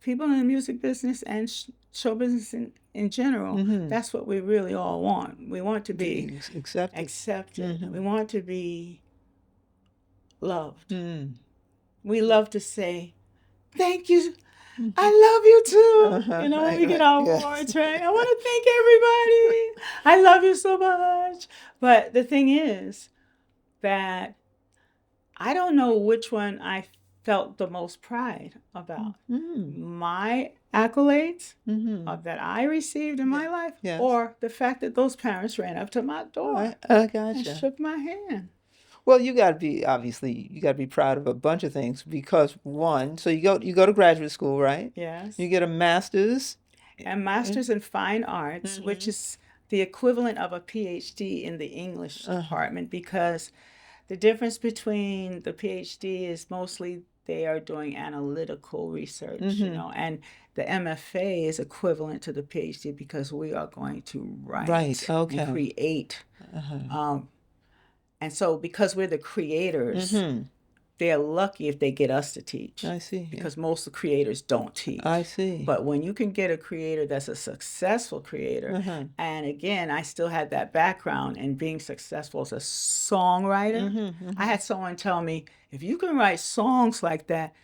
[SPEAKER 1] people in the music business and show business in general,
[SPEAKER 2] Mm-hmm.
[SPEAKER 1] that's what we really all want. We want to be
[SPEAKER 2] Accepted.
[SPEAKER 1] accepted.
[SPEAKER 2] Mm-hmm.
[SPEAKER 1] We want to be loved.
[SPEAKER 2] Mm.
[SPEAKER 1] We love to say, thank you. I love you too.
[SPEAKER 2] Uh-huh.
[SPEAKER 1] You know, when
[SPEAKER 2] Right,
[SPEAKER 1] we get
[SPEAKER 2] right.
[SPEAKER 1] our
[SPEAKER 2] Yes.
[SPEAKER 1] awards, right? I want to thank everybody. I love you so much. But the thing is that I don't know which one I felt the most pride about.
[SPEAKER 2] Mm-hmm.
[SPEAKER 1] My accolades
[SPEAKER 2] Mm-hmm.
[SPEAKER 1] that I received in
[SPEAKER 2] Yeah.
[SPEAKER 1] my life,
[SPEAKER 2] Yes.
[SPEAKER 1] or the fact that those parents ran up to my
[SPEAKER 2] Oh,
[SPEAKER 1] door
[SPEAKER 2] I
[SPEAKER 1] and
[SPEAKER 2] gotcha.
[SPEAKER 1] shook my hand.
[SPEAKER 2] Well, you got to be obviously you got to be proud of a bunch of things because one, so you go to graduate school, right? You
[SPEAKER 1] Yes.
[SPEAKER 2] get a master's.
[SPEAKER 1] And Masters in Fine Arts, which
[SPEAKER 2] Mm-hmm.
[SPEAKER 1] is the equivalent of a PhD in the English
[SPEAKER 2] Uh-huh.
[SPEAKER 1] department, because the difference between the PhD is mostly they are doing analytical research, you
[SPEAKER 2] Mm-hmm.
[SPEAKER 1] know, and the MFA is equivalent to the PhD because we are going to
[SPEAKER 2] Right.
[SPEAKER 1] write and
[SPEAKER 2] Okay.
[SPEAKER 1] create.
[SPEAKER 2] Uh-huh.
[SPEAKER 1] And so, because we're the creators,
[SPEAKER 2] Mm-hmm.
[SPEAKER 1] they're lucky if they get us to teach,
[SPEAKER 2] I see. Yeah.
[SPEAKER 1] because most of the creators don't teach.
[SPEAKER 2] I see.
[SPEAKER 1] But when you can get a creator that's a successful creator,
[SPEAKER 2] Uh-huh.
[SPEAKER 1] and again, I still had that background in being successful as a songwriter.
[SPEAKER 2] Mm-hmm.
[SPEAKER 1] I had someone tell me, if you can write songs like that,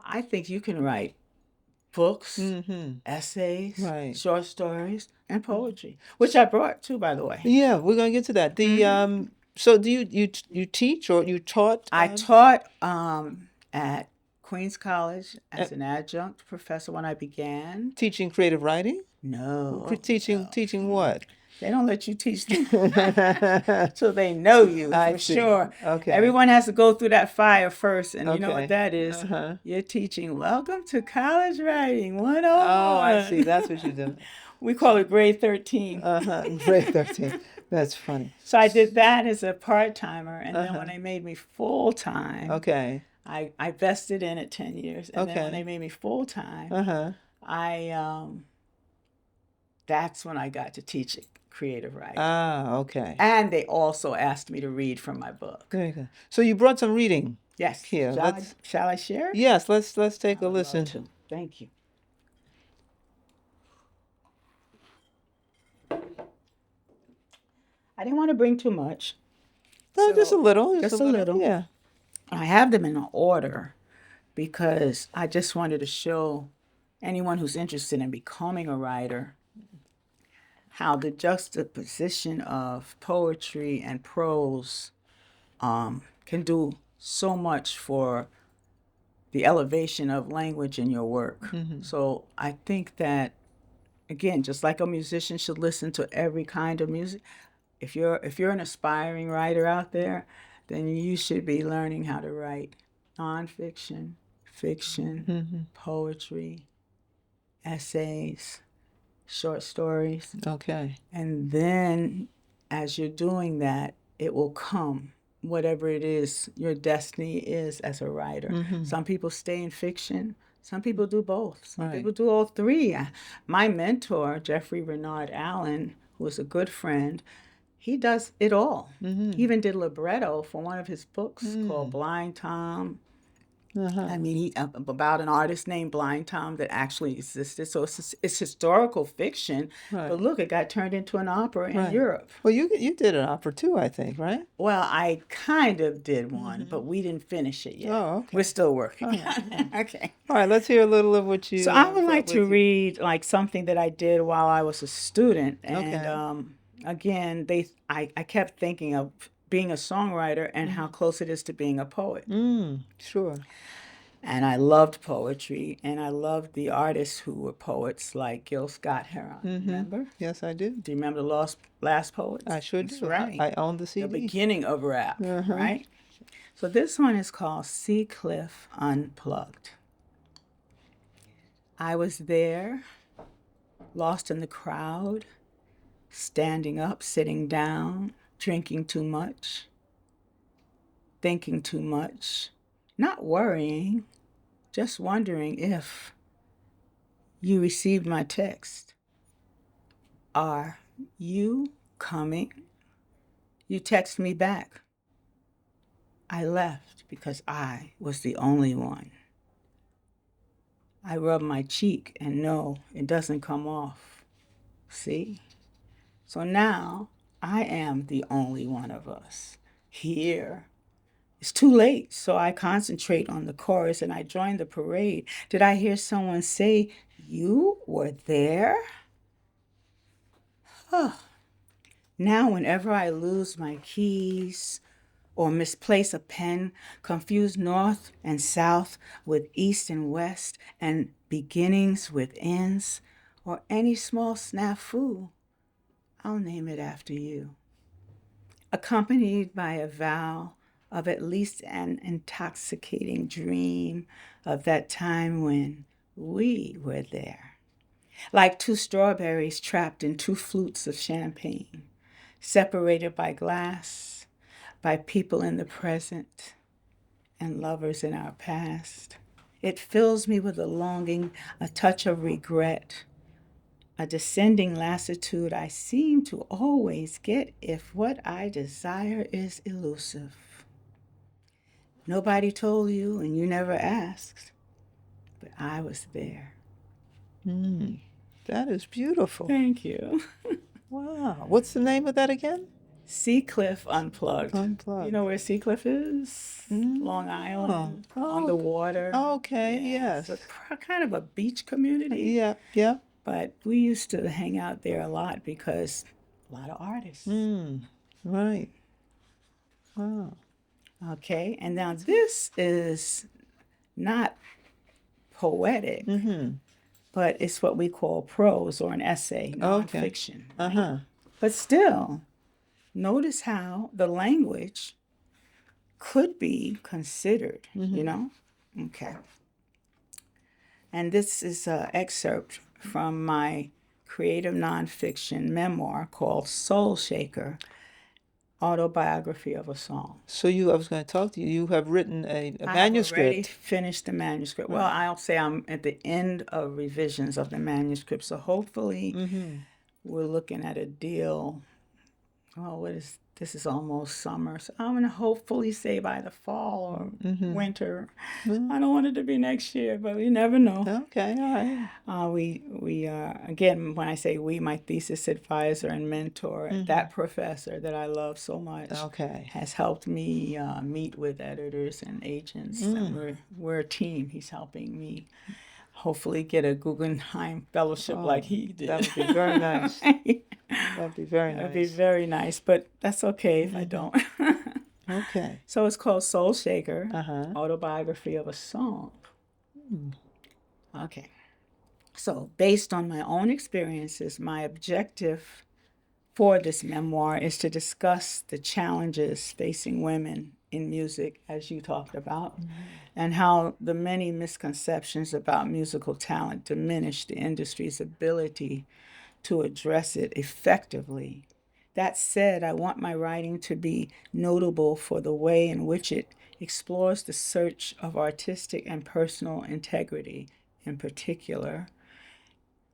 [SPEAKER 1] I think you can write books,
[SPEAKER 2] Mm-hmm.
[SPEAKER 1] essays,
[SPEAKER 2] Right.
[SPEAKER 1] short stories, and poetry, which I brought too, by the way.
[SPEAKER 2] Yeah, we're gonna get to that. The so do you teach or you taught
[SPEAKER 1] I taught at Queens College
[SPEAKER 2] uh,
[SPEAKER 1] as an adjunct professor when I began.
[SPEAKER 2] teaching creative writing?
[SPEAKER 1] No,
[SPEAKER 2] Teaching what?
[SPEAKER 1] they don't let you teach them so they know you
[SPEAKER 2] I
[SPEAKER 1] for
[SPEAKER 2] see.
[SPEAKER 1] sure.
[SPEAKER 2] Okay.
[SPEAKER 1] Everyone has to go through that fire first, and you know
[SPEAKER 2] Okay.
[SPEAKER 1] what that is.
[SPEAKER 2] Uh-huh.
[SPEAKER 1] You're teaching Welcome to College Writing
[SPEAKER 2] Oh, I see.
[SPEAKER 1] 101.
[SPEAKER 2] That's what you do.
[SPEAKER 1] We call it grade 13.
[SPEAKER 2] Uh-huh. Grade 13. That's funny.
[SPEAKER 1] So I did that as a part-timer, and then
[SPEAKER 2] Uh-huh.
[SPEAKER 1] when they made me full-time,
[SPEAKER 2] Okay.
[SPEAKER 1] I vested in it 10 years, and then when
[SPEAKER 2] Okay.
[SPEAKER 1] they made me full-time,
[SPEAKER 2] Uh-huh.
[SPEAKER 1] I that's when I got to teach creative writing.
[SPEAKER 2] Ah, okay.
[SPEAKER 1] And they also asked me to read from my book.
[SPEAKER 2] Very good. So you brought some reading
[SPEAKER 1] Yes.
[SPEAKER 2] here.
[SPEAKER 1] Shall I share?
[SPEAKER 2] Yes, let's take
[SPEAKER 1] I
[SPEAKER 2] a
[SPEAKER 1] would love
[SPEAKER 2] listen.
[SPEAKER 1] to. Thank you. I didn't want to bring too much.
[SPEAKER 2] No, just a little.
[SPEAKER 1] Just a little.
[SPEAKER 2] Yeah.
[SPEAKER 1] I have them in order because I just wanted to show anyone who's interested in becoming a writer how the juxtaposition of poetry and prose can do so much for the elevation of language in your work.
[SPEAKER 2] Mm-hmm.
[SPEAKER 1] So I think that, again, just like a musician should listen to every kind of music, if you're an aspiring writer out there, then you should be learning how to write nonfiction, fiction,
[SPEAKER 2] Mm-hmm.
[SPEAKER 1] poetry, essays, short stories.
[SPEAKER 2] Okay.
[SPEAKER 1] And then as you're doing that, it will come, whatever it is your destiny is as a writer.
[SPEAKER 2] Mm-hmm.
[SPEAKER 1] Some people stay in fiction. Some people do both. Some
[SPEAKER 2] Right.
[SPEAKER 1] people do all three. My mentor, Jeffrey Renard Allen, who was a good friend, he does it all.
[SPEAKER 2] Mm-hmm.
[SPEAKER 1] He even did libretto for one of his books called Blind Tom.
[SPEAKER 2] Uh-huh.
[SPEAKER 1] I mean, he about an artist named Blind Tom that actually existed. So it's historical fiction.
[SPEAKER 2] Right.
[SPEAKER 1] But look, it got turned into an opera in
[SPEAKER 2] Right.
[SPEAKER 1] Europe.
[SPEAKER 2] Well, you did an opera too, I think, right?
[SPEAKER 1] Well, I kind of did one, but we didn't finish it yet.
[SPEAKER 2] Oh, okay.
[SPEAKER 1] We're still working.
[SPEAKER 2] Oh,
[SPEAKER 1] Okay.
[SPEAKER 2] All right, let's hear a little of what you.
[SPEAKER 1] So I would like
[SPEAKER 2] what
[SPEAKER 1] to
[SPEAKER 2] you-
[SPEAKER 1] read like something that I did while I was a student, and
[SPEAKER 2] Okay.
[SPEAKER 1] again, I kept thinking of being a songwriter and how close it is to being a poet.
[SPEAKER 2] Sure.
[SPEAKER 1] And I loved poetry, and I loved the artists who were poets like Gil Scott-Heron. Remember?
[SPEAKER 2] Yes, I do.
[SPEAKER 1] Do you remember the Last Poets?
[SPEAKER 2] I sure
[SPEAKER 1] That's
[SPEAKER 2] do.
[SPEAKER 1] right.
[SPEAKER 2] I own the
[SPEAKER 1] The
[SPEAKER 2] CD.
[SPEAKER 1] beginning of rap, right? So this one is called Sea Cliff Unplugged. I was there, lost in the crowd, standing up, sitting down, drinking too much, thinking too much, not worrying, just wondering if you received my text. Are you coming, you text me back. I left because I was the only one. I rub my cheek and no, it doesn't come off. See? So now I am the only one of us here. It's too late, so I concentrate on the chorus and I join the parade. Did I hear someone say, "You were there"? Huh. Now, whenever I lose my keys or misplace a pen, confuse north and south with east and west, and beginnings with ends, or any small snafu, I'll name it after you, accompanied by a vow of at least an intoxicating dream of that time when we were there, like two strawberries trapped in two flutes of champagne, separated by glass, by people in the present and lovers in our past. It fills me with a longing, a touch of regret, a descending lassitude I seem to always get if what I desire is elusive. Nobody told you and you never asked, but I was there.
[SPEAKER 2] That is beautiful.
[SPEAKER 1] Thank you.
[SPEAKER 2] Wow. What's the name of that again?
[SPEAKER 1] Seacliff Unplugged.
[SPEAKER 2] Unplugged.
[SPEAKER 1] You know where Seacliff is? Long Island, on the water.
[SPEAKER 2] Okay, yes.
[SPEAKER 1] It's kind of a beach community.
[SPEAKER 2] Yeah, yeah.
[SPEAKER 1] But we used to hang out there a lot because a lot of artists.
[SPEAKER 2] Right. Wow.
[SPEAKER 1] Okay, and now this is not poetic, but it's what we call prose or an essay, nonfiction. Right? But still, notice how the language could be considered, you know? Okay. And this is an excerpt from my creative nonfiction memoir called Soul Shaker, Autobiography of a Song.
[SPEAKER 2] So I was going to talk to you. You have written a
[SPEAKER 1] I
[SPEAKER 2] manuscript.
[SPEAKER 1] have already finished the manuscript. Well, I'll say I'm at the end of revisions of the manuscript. So hopefully we're looking at a deal. Oh, this is almost summer. So I'm going to hopefully say by the fall or winter. I don't want it to be next year, but you never know.
[SPEAKER 2] Okay, all right.
[SPEAKER 1] We again, when I say we, my thesis advisor and mentor, that professor that I love so much, has helped me meet with editors and agents. And we're a team. He's helping me hopefully get a Guggenheim Fellowship like he did.
[SPEAKER 2] That would be very nice. That would be very nice.
[SPEAKER 1] That would be very nice, but that's okay if I don't.
[SPEAKER 2] Okay.
[SPEAKER 1] So it's called Soul Shaker, Autobiography of a Song. Okay. So based on my own experiences, my objective for this memoir is to discuss the challenges facing women in music, as you talked about, and how the many misconceptions about musical talent diminish the industry's ability to address it effectively. That said, I want my writing to be notable for the way in which it explores the search of artistic and personal integrity, in particular,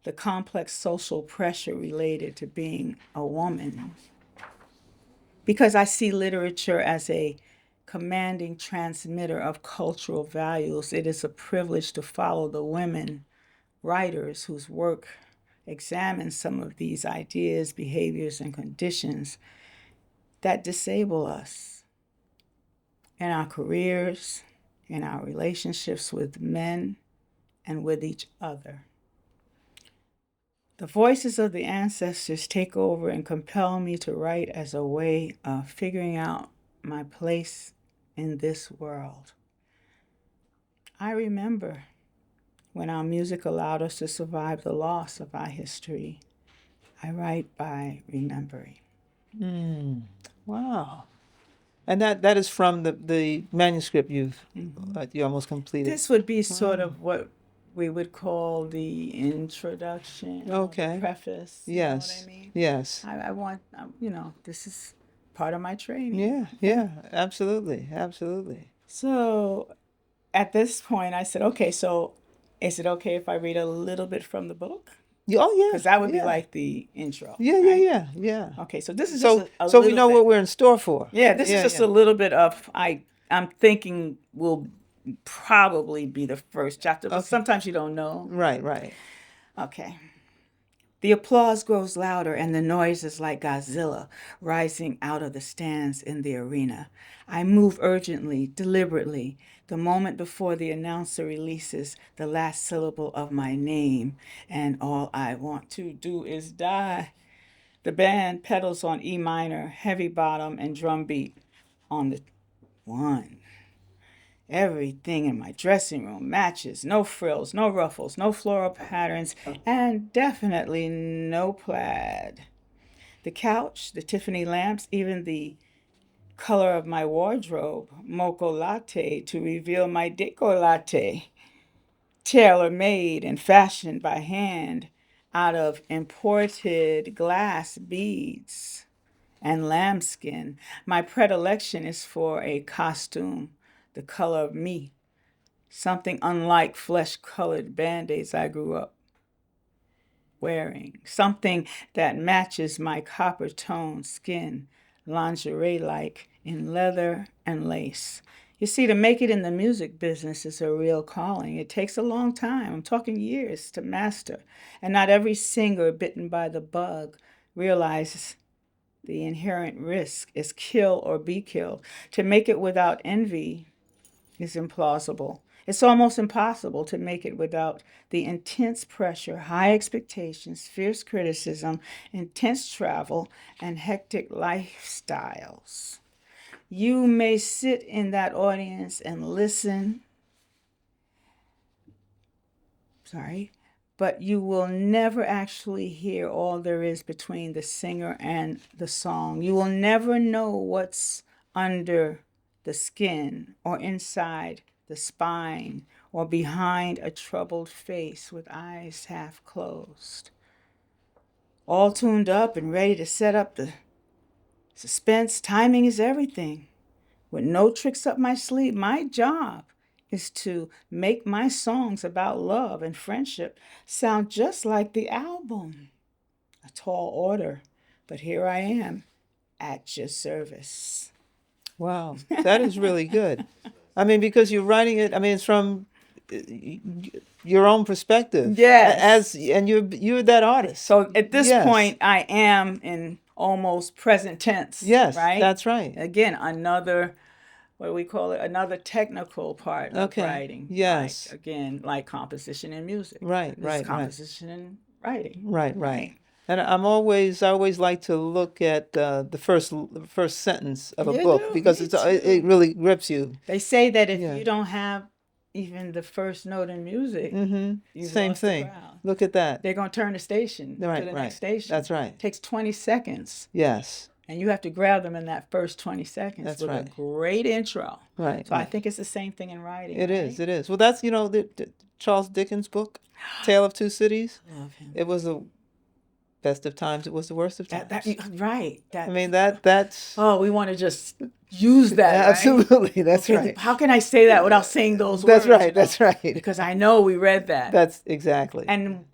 [SPEAKER 1] the complex social pressure related to being a woman. Because I see literature as a commanding transmitter of cultural values, it is a privilege to follow the women writers whose work examines some of these ideas, behaviors, and conditions that disable us in our careers, in our relationships with men, and with each other. The voices of the ancestors take over and compel me to write as a way of figuring out my place in this world. I remember when our music allowed us to survive the loss of our history. I write by remembering.
[SPEAKER 2] Wow. And that is from the manuscript you almost completed.
[SPEAKER 1] This would be sort of what we would call the introduction, the preface.
[SPEAKER 2] Yes.
[SPEAKER 1] You know what I mean?
[SPEAKER 2] Yes.
[SPEAKER 1] I want, this is part of my training.
[SPEAKER 2] Yeah, absolutely, absolutely.
[SPEAKER 1] So at this point, I said, okay, so is it okay if I read a little bit from the book?
[SPEAKER 2] Oh yeah,
[SPEAKER 1] Because that would be
[SPEAKER 2] yeah,
[SPEAKER 1] like the intro,
[SPEAKER 2] yeah, yeah,
[SPEAKER 1] right?
[SPEAKER 2] yeah, yeah.
[SPEAKER 1] Okay, so this is just
[SPEAKER 2] So
[SPEAKER 1] a
[SPEAKER 2] so we
[SPEAKER 1] little
[SPEAKER 2] know what
[SPEAKER 1] bit.
[SPEAKER 2] we're in store for.
[SPEAKER 1] Yeah, this is
[SPEAKER 2] Yeah,
[SPEAKER 1] just
[SPEAKER 2] yeah.
[SPEAKER 1] a little bit of I'm thinking will probably be the first chapter, but
[SPEAKER 2] Okay.
[SPEAKER 1] sometimes you don't know.
[SPEAKER 2] Right, right.
[SPEAKER 1] Okay. The applause grows louder, and the noise is like Godzilla rising out of the stands in the arena. I move urgently, deliberately, the moment before the announcer releases the last syllable of my name, and all I want to do is die. The band pedals on E minor, heavy bottom, and drum beat on the one. Everything in my dressing room matches. No frills, no ruffles, no floral patterns, and definitely no plaid. The couch, the Tiffany lamps, even the color of my wardrobe, mocha latte to reveal my decollete, tailor made and fashioned by hand out of imported glass beads and lambskin. My predilection is for a costume the color of me, something unlike flesh colored band aids I grew up wearing, something that matches my copper toned skin, lingerie like in leather and lace. You see, to make it in the music business is a real calling. It takes a long time, I'm talking years, to master. And not every singer bitten by the bug realizes the inherent risk is kill or be killed. To make it without envy is implausible. It's almost impossible to make it without the intense pressure, high expectations, fierce criticism, intense travel, and hectic lifestyles. You may sit in that audience and listen, sorry, but you will never actually hear all there is between the singer and the song. You will never know what's under the skin or inside the spine or behind a troubled face with eyes half closed. All tuned up and ready to set up the suspense. Timing is everything. With no tricks up my sleeve, my job is to make my songs about love and friendship sound just like the album. A tall order, but here I am at your service.
[SPEAKER 2] Wow, that is really good. I mean, because you're writing it. I mean, it's from uh, your own perspective,
[SPEAKER 1] Yes.
[SPEAKER 2] and you're that artist.
[SPEAKER 1] So at this
[SPEAKER 2] Yes,
[SPEAKER 1] point, I am in almost present tense,
[SPEAKER 2] yes,
[SPEAKER 1] right?
[SPEAKER 2] that's right.
[SPEAKER 1] Again, another, what do we call it? Another technical part of
[SPEAKER 2] Okay.
[SPEAKER 1] writing. Like,
[SPEAKER 2] Yes.
[SPEAKER 1] again, like composition in music.
[SPEAKER 2] Right,
[SPEAKER 1] This is
[SPEAKER 2] right, right,
[SPEAKER 1] composition in writing,
[SPEAKER 2] right, right.
[SPEAKER 1] right?
[SPEAKER 2] And I always like to look at the first sentence of a
[SPEAKER 1] You
[SPEAKER 2] book
[SPEAKER 1] do,
[SPEAKER 2] because
[SPEAKER 1] me
[SPEAKER 2] it
[SPEAKER 1] too.
[SPEAKER 2] really grips you.
[SPEAKER 1] They say that if
[SPEAKER 2] Yeah.
[SPEAKER 1] you don't have even the first note in music,
[SPEAKER 2] Mm-hmm.
[SPEAKER 1] you've
[SPEAKER 2] Same
[SPEAKER 1] lost the
[SPEAKER 2] thing.
[SPEAKER 1] crowd.
[SPEAKER 2] Look at that.
[SPEAKER 1] They're going to turn the station to
[SPEAKER 2] Right,
[SPEAKER 1] the next
[SPEAKER 2] right.
[SPEAKER 1] station.
[SPEAKER 2] That's right.
[SPEAKER 1] It takes 20 seconds,
[SPEAKER 2] Yes,
[SPEAKER 1] and you have to grab them in that first 20 seconds
[SPEAKER 2] that's
[SPEAKER 1] with a
[SPEAKER 2] right.
[SPEAKER 1] great intro.
[SPEAKER 2] Right,
[SPEAKER 1] So I
[SPEAKER 2] right.
[SPEAKER 1] think it's the same thing in writing,
[SPEAKER 2] It is.
[SPEAKER 1] right?
[SPEAKER 2] It is. Well, that's the Charles Dickens book, Tale of Two Cities.
[SPEAKER 1] Love him.
[SPEAKER 2] It was the best of times. It was the worst of
[SPEAKER 1] That
[SPEAKER 2] times.
[SPEAKER 1] right.
[SPEAKER 2] I
[SPEAKER 1] That
[SPEAKER 2] mean that's
[SPEAKER 1] oh, we want to just use that, right?
[SPEAKER 2] absolutely that's
[SPEAKER 1] Okay,
[SPEAKER 2] right.
[SPEAKER 1] how can I say that without saying those
[SPEAKER 2] That's
[SPEAKER 1] words,
[SPEAKER 2] right. That's right.
[SPEAKER 1] Because I know we read that.
[SPEAKER 2] That's exactly.
[SPEAKER 1] And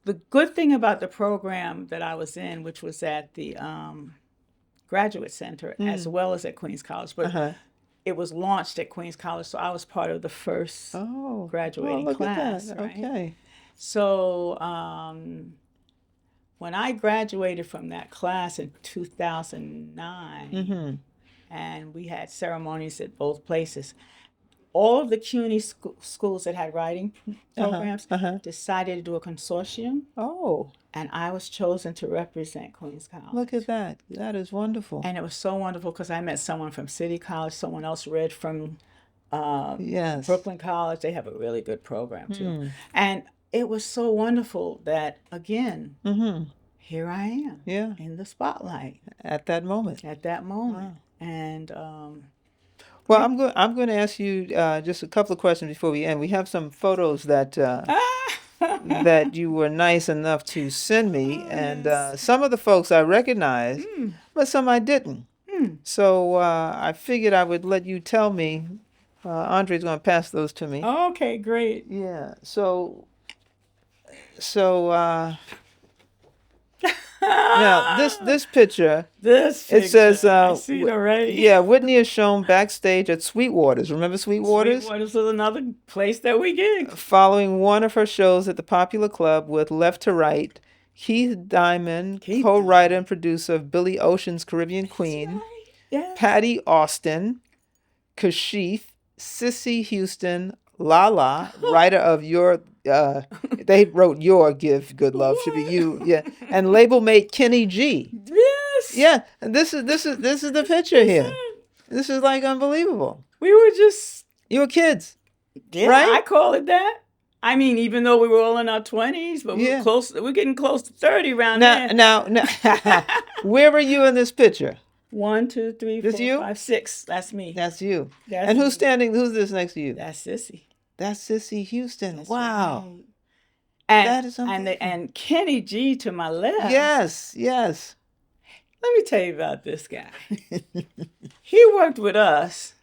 [SPEAKER 1] the good thing about the program that I was in, which was at the Graduate Center as well as at Queens College, but
[SPEAKER 2] Uh-huh.
[SPEAKER 1] it was launched at Queens College, so I was part of the first
[SPEAKER 2] Oh,
[SPEAKER 1] graduating
[SPEAKER 2] look at
[SPEAKER 1] class,
[SPEAKER 2] that.
[SPEAKER 1] right?
[SPEAKER 2] Okay.
[SPEAKER 1] So when I graduated from that class in 2009,
[SPEAKER 2] Mm-hmm.
[SPEAKER 1] and we had ceremonies at both places, all of the CUNY schools that had writing
[SPEAKER 2] Uh-huh.
[SPEAKER 1] programs
[SPEAKER 2] Uh-huh.
[SPEAKER 1] decided to do a consortium,
[SPEAKER 2] Oh,
[SPEAKER 1] and I was chosen to represent Queens
[SPEAKER 2] look at
[SPEAKER 1] College.
[SPEAKER 2] that. That is wonderful.
[SPEAKER 1] And it was so wonderful because I met someone from City College, someone else read from
[SPEAKER 2] Yes.
[SPEAKER 1] Brooklyn College. They have a really good program too.
[SPEAKER 2] Hmm.
[SPEAKER 1] And it was so wonderful that, again,
[SPEAKER 2] Mm-hmm.
[SPEAKER 1] here I am
[SPEAKER 2] Yeah.
[SPEAKER 1] in the spotlight
[SPEAKER 2] At that moment.
[SPEAKER 1] at that moment.
[SPEAKER 2] Wow.
[SPEAKER 1] And
[SPEAKER 2] Well,
[SPEAKER 1] yeah.
[SPEAKER 2] I'm going to ask you just a couple of questions before we end. We have some photos that you were nice enough to send me,
[SPEAKER 1] Oh,
[SPEAKER 2] and
[SPEAKER 1] yes.
[SPEAKER 2] some of the folks I recognized,
[SPEAKER 1] Mm,
[SPEAKER 2] but some I didn't.
[SPEAKER 1] mm.
[SPEAKER 2] So I figured I would let you tell me. Andre's going to pass those to me.
[SPEAKER 1] Okay, great.
[SPEAKER 2] Yeah. So Now, this picture,
[SPEAKER 1] This
[SPEAKER 2] it says,
[SPEAKER 1] picture, I see it already.
[SPEAKER 2] yeah, Whitney is shown backstage at Sweetwater's. Remember Sweetwater's?
[SPEAKER 1] Sweetwater's is another place that we gigged.
[SPEAKER 2] Following one of her shows at the Popular Club with Left to Right, Keith Diamond,
[SPEAKER 1] Keith
[SPEAKER 2] co-writer and producer of Billy Ocean's Caribbean Queen,
[SPEAKER 1] Right. Yeah.
[SPEAKER 2] Patty Austin, Kashif, Sissy Houston, Lala, writer of your, they wrote your Give Good Love should be you, yeah, and label mate Kenny G.
[SPEAKER 1] Yes.
[SPEAKER 2] Yeah, and this is the picture here. This is like unbelievable.
[SPEAKER 1] We were just,
[SPEAKER 2] You were kids,
[SPEAKER 1] yeah,
[SPEAKER 2] right?
[SPEAKER 1] I call it that. I mean, even though we were all in our 20s, but we
[SPEAKER 2] Yeah.
[SPEAKER 1] were close. We're getting close to 30 around
[SPEAKER 2] Now,
[SPEAKER 1] then.
[SPEAKER 2] now, where were you in this picture?
[SPEAKER 1] 1, 2, 3, 4,
[SPEAKER 2] This you?
[SPEAKER 1] 5, 6. That's me.
[SPEAKER 2] That's you.
[SPEAKER 1] That's
[SPEAKER 2] And
[SPEAKER 1] me.
[SPEAKER 2] who's standing? Who's this next to you?
[SPEAKER 1] That's Sissy.
[SPEAKER 2] That's Sissy Houston.
[SPEAKER 1] That's
[SPEAKER 2] Wow.
[SPEAKER 1] right. And,
[SPEAKER 2] That is
[SPEAKER 1] and,
[SPEAKER 2] unbelievable.
[SPEAKER 1] and Kenny G to my left.
[SPEAKER 2] Yes, yes.
[SPEAKER 1] Let me tell you about this guy. He worked with us,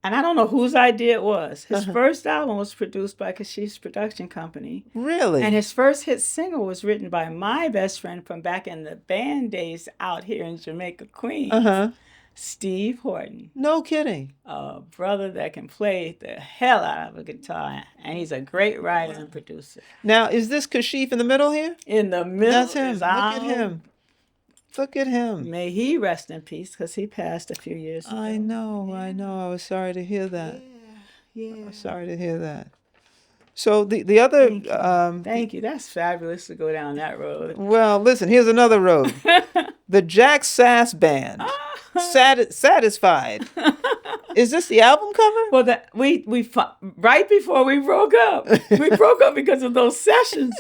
[SPEAKER 1] and I don't know whose idea it was. His first album was produced by Kashif's production company.
[SPEAKER 2] Really?
[SPEAKER 1] And his first hit single was written by my best friend from back in the band days out here in Jamaica, Queens,
[SPEAKER 2] Uh-huh.
[SPEAKER 1] Steve Horton,
[SPEAKER 2] No kidding.
[SPEAKER 1] a brother that can play the hell out of a guitar. And he's a great writer and producer.
[SPEAKER 2] Now, is this Kashif in the middle here?
[SPEAKER 1] In the middle
[SPEAKER 2] That's him.
[SPEAKER 1] is
[SPEAKER 2] Look at him. Look at him.
[SPEAKER 1] May he rest in peace, because he passed a few years ago.
[SPEAKER 2] I know. I was sorry to hear that.
[SPEAKER 1] Yeah.
[SPEAKER 2] I was sorry to hear that. So the other,
[SPEAKER 1] Thank you. That's fabulous to go down that road.
[SPEAKER 2] well, listen, here's another road. The Jack Sass Band. Satisfied. Is this the album cover?
[SPEAKER 1] Well, that right before we broke up, we broke up because of those sessions.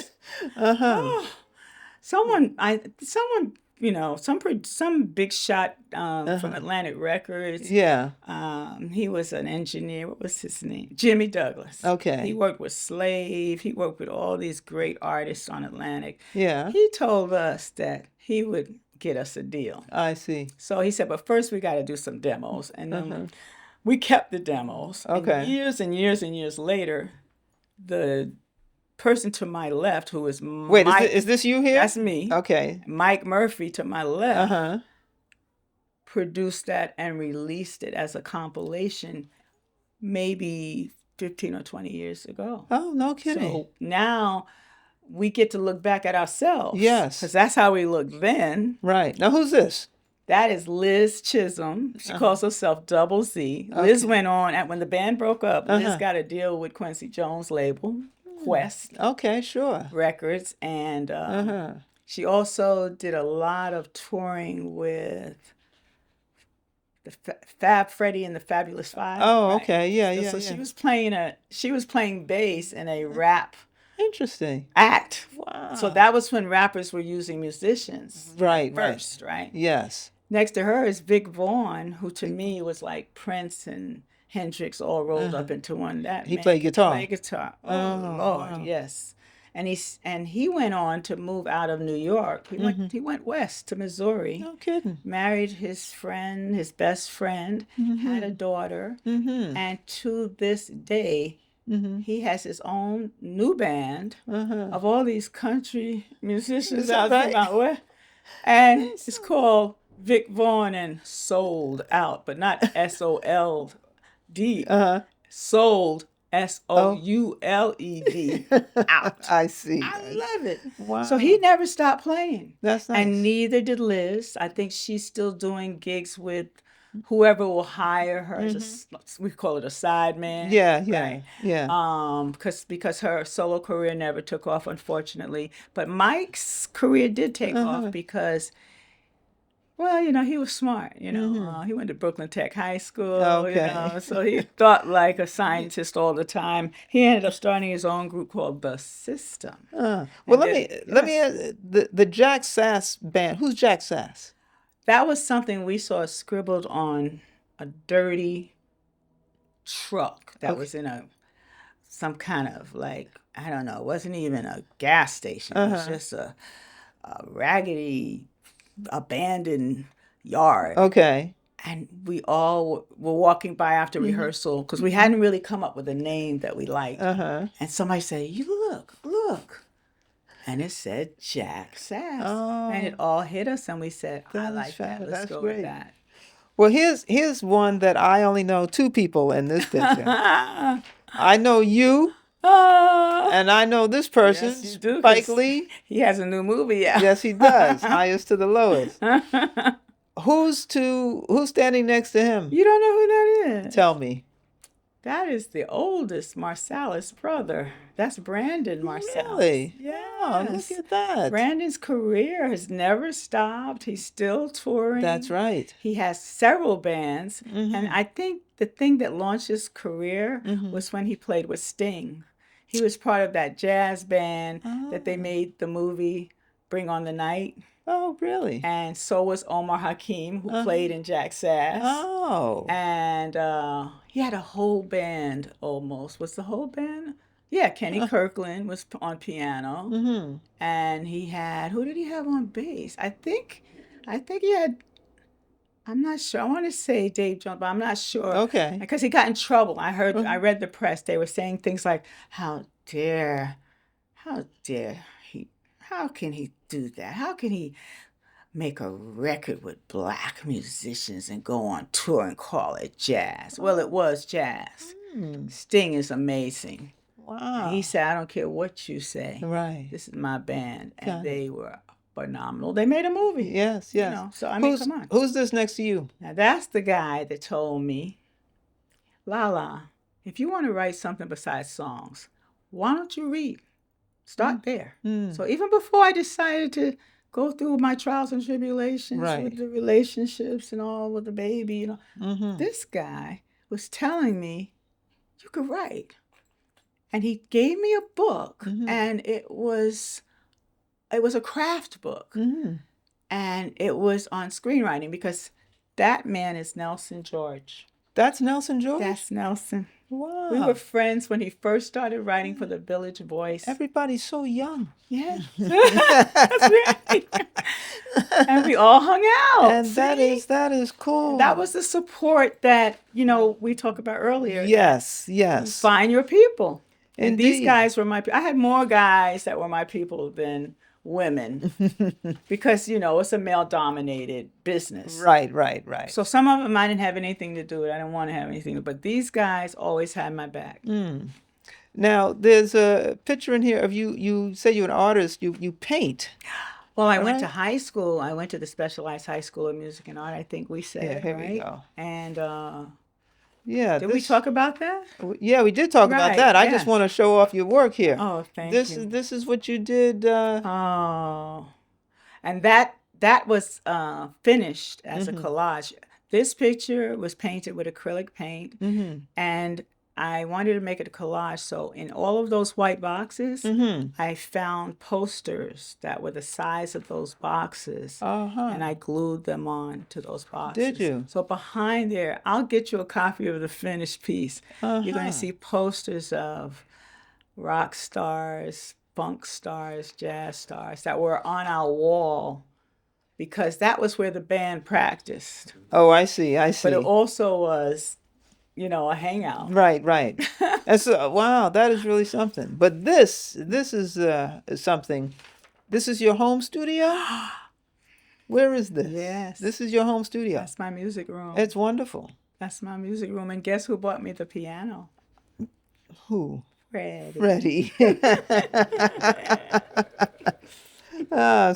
[SPEAKER 2] Uh-huh.
[SPEAKER 1] Someone, some big shot from Atlantic Records.
[SPEAKER 2] Yeah.
[SPEAKER 1] He was an engineer. What was his name? Jimmy Douglas.
[SPEAKER 2] Okay.
[SPEAKER 1] He worked with Slave. He worked with all these great artists on Atlantic.
[SPEAKER 2] Yeah.
[SPEAKER 1] He told us that he would get us a deal.
[SPEAKER 2] I see.
[SPEAKER 1] So he said, but first we got to do some demos. And then we kept the demos.
[SPEAKER 2] Okay.
[SPEAKER 1] And years and years and years later, the person to my left, who is
[SPEAKER 2] Wait,
[SPEAKER 1] Mike,
[SPEAKER 2] is this you here?
[SPEAKER 1] that's me.
[SPEAKER 2] Okay.
[SPEAKER 1] Mike Murphy to my left
[SPEAKER 2] Uh-huh.
[SPEAKER 1] produced that and released it as a compilation maybe 15 or 20 years ago.
[SPEAKER 2] Oh, no kidding.
[SPEAKER 1] So now we get to look back at ourselves.
[SPEAKER 2] Yes.
[SPEAKER 1] Because that's how we looked then.
[SPEAKER 2] Right. Now, who's this?
[SPEAKER 1] That is Liz Chisholm. She calls herself Double Z. Liz went on, when the band broke up, Liz got a deal with Quincy Jones' label, Quest
[SPEAKER 2] Okay, sure.
[SPEAKER 1] Records. And she also did a lot of touring with the Fab Freddy and the Fabulous Five.
[SPEAKER 2] Oh,
[SPEAKER 1] right?
[SPEAKER 2] okay. Yeah,
[SPEAKER 1] So
[SPEAKER 2] yeah.
[SPEAKER 1] she was playing bass in a rap
[SPEAKER 2] Interesting.
[SPEAKER 1] act.
[SPEAKER 2] Wow.
[SPEAKER 1] So that was when rappers were using musicians
[SPEAKER 2] Right,
[SPEAKER 1] first, right?
[SPEAKER 2] Yes.
[SPEAKER 1] Next to her is Vic Vaughn, who to me was like Prince and Hendrix all rolled up into one. That
[SPEAKER 2] He
[SPEAKER 1] man
[SPEAKER 2] played
[SPEAKER 1] could
[SPEAKER 2] guitar.
[SPEAKER 1] Play guitar. Oh,
[SPEAKER 2] Oh,
[SPEAKER 1] Lord,
[SPEAKER 2] wow.
[SPEAKER 1] yes. And he went on to move out of New York. He went west to Missouri.
[SPEAKER 2] No kidding.
[SPEAKER 1] Married his best friend, had a daughter, and to this day, he has his own new band of all these country musicians
[SPEAKER 2] Is that
[SPEAKER 1] out
[SPEAKER 2] right?
[SPEAKER 1] out west, and it's called Vic Vaughn and Sold Out, but not SOLD, Sold SOULED out.
[SPEAKER 2] I see.
[SPEAKER 1] I love it.
[SPEAKER 2] Wow.
[SPEAKER 1] So he never stopped playing.
[SPEAKER 2] That's nice.
[SPEAKER 1] And neither did Liz. I think she's still doing gigs with whoever will hire her. We call it a sideman.
[SPEAKER 2] Yeah,
[SPEAKER 1] Right.
[SPEAKER 2] yeah.
[SPEAKER 1] Because her solo career never took off, unfortunately. But Mike's career did take off because, well, he was smart. He went to Brooklyn Tech High School.
[SPEAKER 2] Okay.
[SPEAKER 1] So he thought like a scientist all the time. He ended up starting his own group called The System.
[SPEAKER 2] Well,
[SPEAKER 1] And
[SPEAKER 2] let me ask, the Jack Sass Band. Who's Jack Sass?
[SPEAKER 1] That was something we saw scribbled on a dirty truck that was in some kind of I don't know, it wasn't even a gas station. It was just a raggedy, abandoned yard.
[SPEAKER 2] Okay.
[SPEAKER 1] And we all were walking by after rehearsal because we hadn't really come up with a name that we liked. And somebody said, "You look." and it said Jack Sass. And it
[SPEAKER 2] Oh,
[SPEAKER 1] all hit us, and we said, I
[SPEAKER 2] that is
[SPEAKER 1] like that.
[SPEAKER 2] fabulous.
[SPEAKER 1] Let's
[SPEAKER 2] That's
[SPEAKER 1] go with
[SPEAKER 2] great.
[SPEAKER 1] that.
[SPEAKER 2] Well, here's one that I only know two people in this picture. I know you,
[SPEAKER 1] Ah,
[SPEAKER 2] and I know this
[SPEAKER 1] yes,
[SPEAKER 2] person,
[SPEAKER 1] you do,
[SPEAKER 2] Spike
[SPEAKER 1] because
[SPEAKER 2] Lee.
[SPEAKER 1] he has a new movie out.
[SPEAKER 2] Yes, he does. Highest to the lowest. Who's standing next to him?
[SPEAKER 1] You don't know who that is?
[SPEAKER 2] Tell me.
[SPEAKER 1] That is the oldest Marsalis brother. That's Brandon Marsalis.
[SPEAKER 2] Really? Oh, look
[SPEAKER 1] Yes.
[SPEAKER 2] at that.
[SPEAKER 1] Brandon's career has never stopped. He's still touring.
[SPEAKER 2] That's right.
[SPEAKER 1] He has several bands.
[SPEAKER 2] Mm-hmm.
[SPEAKER 1] And I think the thing that launched his career
[SPEAKER 2] Mm-hmm.
[SPEAKER 1] was when he played with Sting. He was part of that jazz band that they
[SPEAKER 2] Oh.
[SPEAKER 1] made the movie Bring on the Night.
[SPEAKER 2] Oh, really?
[SPEAKER 1] And so was Omar Hakim, who
[SPEAKER 2] Uh-huh.
[SPEAKER 1] played in Jack Sass.
[SPEAKER 2] Oh.
[SPEAKER 1] And he had a whole band almost. Was the whole band? Yeah, Kenny Kirkland was on piano.
[SPEAKER 2] Mm-hmm.
[SPEAKER 1] And he had, who did he have on bass? I think he had, I'm not sure. I want to say Dave Jones, but I'm not sure.
[SPEAKER 2] Okay.
[SPEAKER 1] Because he got in trouble. I read the press. They were saying things like, how dare he, how can he do that? How can he make a record with black musicians and go on tour and call it jazz? Well, it was jazz. Sting is amazing.
[SPEAKER 2] Wow.
[SPEAKER 1] He said, I don't care what you say.
[SPEAKER 2] Right.
[SPEAKER 1] This is my band. And
[SPEAKER 2] Got it.
[SPEAKER 1] they were phenomenal. They made a movie.
[SPEAKER 2] Yes,
[SPEAKER 1] You
[SPEAKER 2] yes.
[SPEAKER 1] know, so I mean, come on.
[SPEAKER 2] Who's this next to you?
[SPEAKER 1] Now, that's the guy that told me, Lala, if you want to write something besides songs, why don't you read? Start there. So even before I decided to go through my trials and tribulations
[SPEAKER 2] Right.
[SPEAKER 1] with the relationships and all with the baby, you know,
[SPEAKER 2] Mm-hmm.
[SPEAKER 1] this guy was telling me, you could write. And he gave me a book, and it was a craft book.
[SPEAKER 2] Mm-hmm.
[SPEAKER 1] And it was on screenwriting, because that man is Nelson George.
[SPEAKER 2] That's Nelson George?
[SPEAKER 1] That's Nelson.
[SPEAKER 2] Wow.
[SPEAKER 1] We were friends when he first started writing for the Village Voice.
[SPEAKER 2] Everybody's so young.
[SPEAKER 1] Yeah. That's right. And we all hung out.
[SPEAKER 2] And that is cool.
[SPEAKER 1] That was the support that, you know, we talked about earlier.
[SPEAKER 2] Yes, yes.
[SPEAKER 1] Find your people. And
[SPEAKER 2] Indeed.
[SPEAKER 1] these guys were I had more guys that were my people than women, because, you know, it's a male-dominated business.
[SPEAKER 2] Right, right, right.
[SPEAKER 1] So some of them I didn't have anything to do with. I didn't want to have anything to do, but these guys always had my back.
[SPEAKER 2] Now, there's a picture in here of you. You say you're an artist. You paint.
[SPEAKER 1] Well, I went to high school. I went to the Specialized High School of Music and Art, I think we said,
[SPEAKER 2] Yeah, here
[SPEAKER 1] right?
[SPEAKER 2] we go.
[SPEAKER 1] And
[SPEAKER 2] Yeah.
[SPEAKER 1] did we talk about that?
[SPEAKER 2] Yeah, we did talk about
[SPEAKER 1] Right,
[SPEAKER 2] that. I
[SPEAKER 1] yes.
[SPEAKER 2] just want to show off your work here.
[SPEAKER 1] Oh, thank
[SPEAKER 2] This
[SPEAKER 1] you.
[SPEAKER 2] is what you did.
[SPEAKER 1] Oh, and that was finished as a collage. This picture was painted with acrylic paint, and I wanted to make it a collage. So in all of those white boxes, I found posters that were the size of those boxes, and I glued them on to those boxes.
[SPEAKER 2] Did you?
[SPEAKER 1] So behind there, I'll get you a copy of the finished piece. You're going to see posters of rock stars, funk stars, jazz stars that were on our wall, because that was where the band practiced.
[SPEAKER 2] Oh, I see. I see.
[SPEAKER 1] But it also was, you know, a hangout.
[SPEAKER 2] Right, right. And so, wow, that is really something. But this is something. This is your home studio? Where is this?
[SPEAKER 1] Yes.
[SPEAKER 2] This is your home studio.
[SPEAKER 1] That's my music room.
[SPEAKER 2] It's wonderful.
[SPEAKER 1] That's my music room. And guess who bought me the piano?
[SPEAKER 2] Who?
[SPEAKER 1] Freddie.
[SPEAKER 2] Freddie.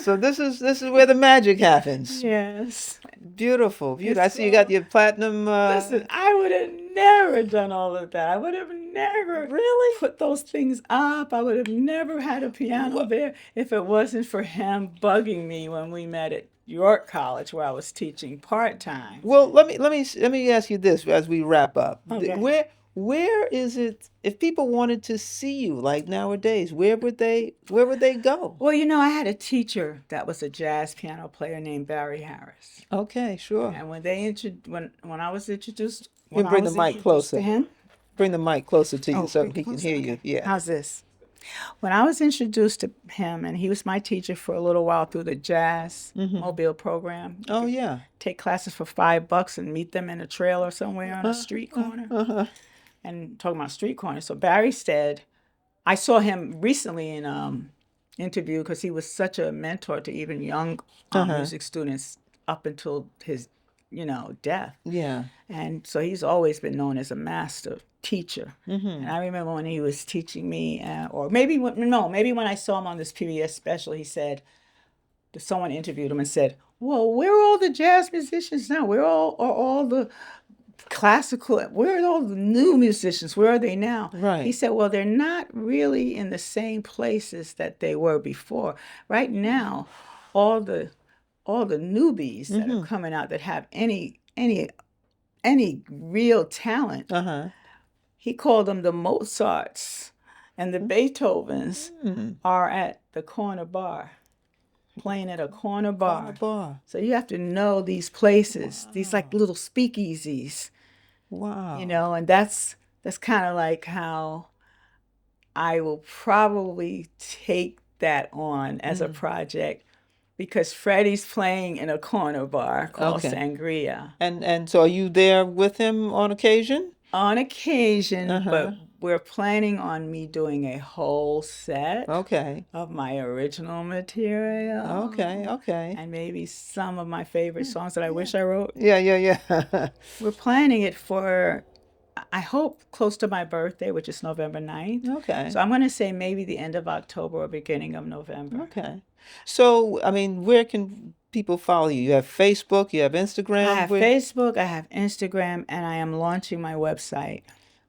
[SPEAKER 2] So this is where the magic happens.
[SPEAKER 1] Yes.
[SPEAKER 2] Beautiful, beautiful. I
[SPEAKER 1] It's
[SPEAKER 2] see you got your platinum.
[SPEAKER 1] Listen, I would have never done all of that. I would have never
[SPEAKER 2] Really?
[SPEAKER 1] put those things up. I would have never had a piano there if it wasn't for him bugging me when we met at York College, where I was teaching part-time.
[SPEAKER 2] Well, let me ask you this as we wrap up.
[SPEAKER 1] Okay.
[SPEAKER 2] Where is it, if people wanted to see you like nowadays, where would they go?
[SPEAKER 1] Well, you know, I had a teacher that was a jazz piano player named Barry Harris.
[SPEAKER 2] Okay, sure.
[SPEAKER 1] And when I was introduced,
[SPEAKER 2] You bring the mic closer.
[SPEAKER 1] to him.
[SPEAKER 2] Bring the mic closer to you so
[SPEAKER 1] bring
[SPEAKER 2] he
[SPEAKER 1] it
[SPEAKER 2] can
[SPEAKER 1] closer,
[SPEAKER 2] hear you.
[SPEAKER 1] okay.
[SPEAKER 2] Yeah.
[SPEAKER 1] How's this? When I was introduced to him, and he was my teacher for a little while through the Jazz Mobile program.
[SPEAKER 2] Oh yeah.
[SPEAKER 1] Take classes for $5 and meet them in a trailer somewhere on a street corner. And talking about street corner. So Barry said, I saw him recently in interview because he was such a mentor to even young music students up until his, death.
[SPEAKER 2] Yeah.
[SPEAKER 1] And so he's always been known as a master teacher. And I remember when he was teaching me, or maybe when I saw him on this PBS special, he said, someone interviewed him and said, "Well, where are all the jazz musicians now? Where are all the classical? Where are all the new musicians? Where are they now?"
[SPEAKER 2] Right.
[SPEAKER 1] He said, "Well, they're not really in the same places that they were before. Right now, all the newbies that are coming out that have any real talent." He called them the Mozarts and the Beethovens are at the corner bar, playing at a corner bar. So you have to know these places, these like little speakeasies.
[SPEAKER 2] Wow.
[SPEAKER 1] And that's kind of like how I will probably take that on as a project, because Freddie's playing in a corner bar called Sangria.
[SPEAKER 2] And so are you there with him on occasion?
[SPEAKER 1] On occasion, but we're planning on me doing a whole set of my original material.
[SPEAKER 2] Okay.
[SPEAKER 1] And maybe some of my favorite songs that I wish I wrote.
[SPEAKER 2] Yeah.
[SPEAKER 1] We're planning it for, I hope, close to my birthday, which is November 9th.
[SPEAKER 2] Okay.
[SPEAKER 1] So I'm going to say maybe the end of October or beginning of November.
[SPEAKER 2] Okay. So, I mean, where can people follow you? You have Facebook, you have Instagram?
[SPEAKER 1] I have Facebook, I have Instagram, and I am launching my website.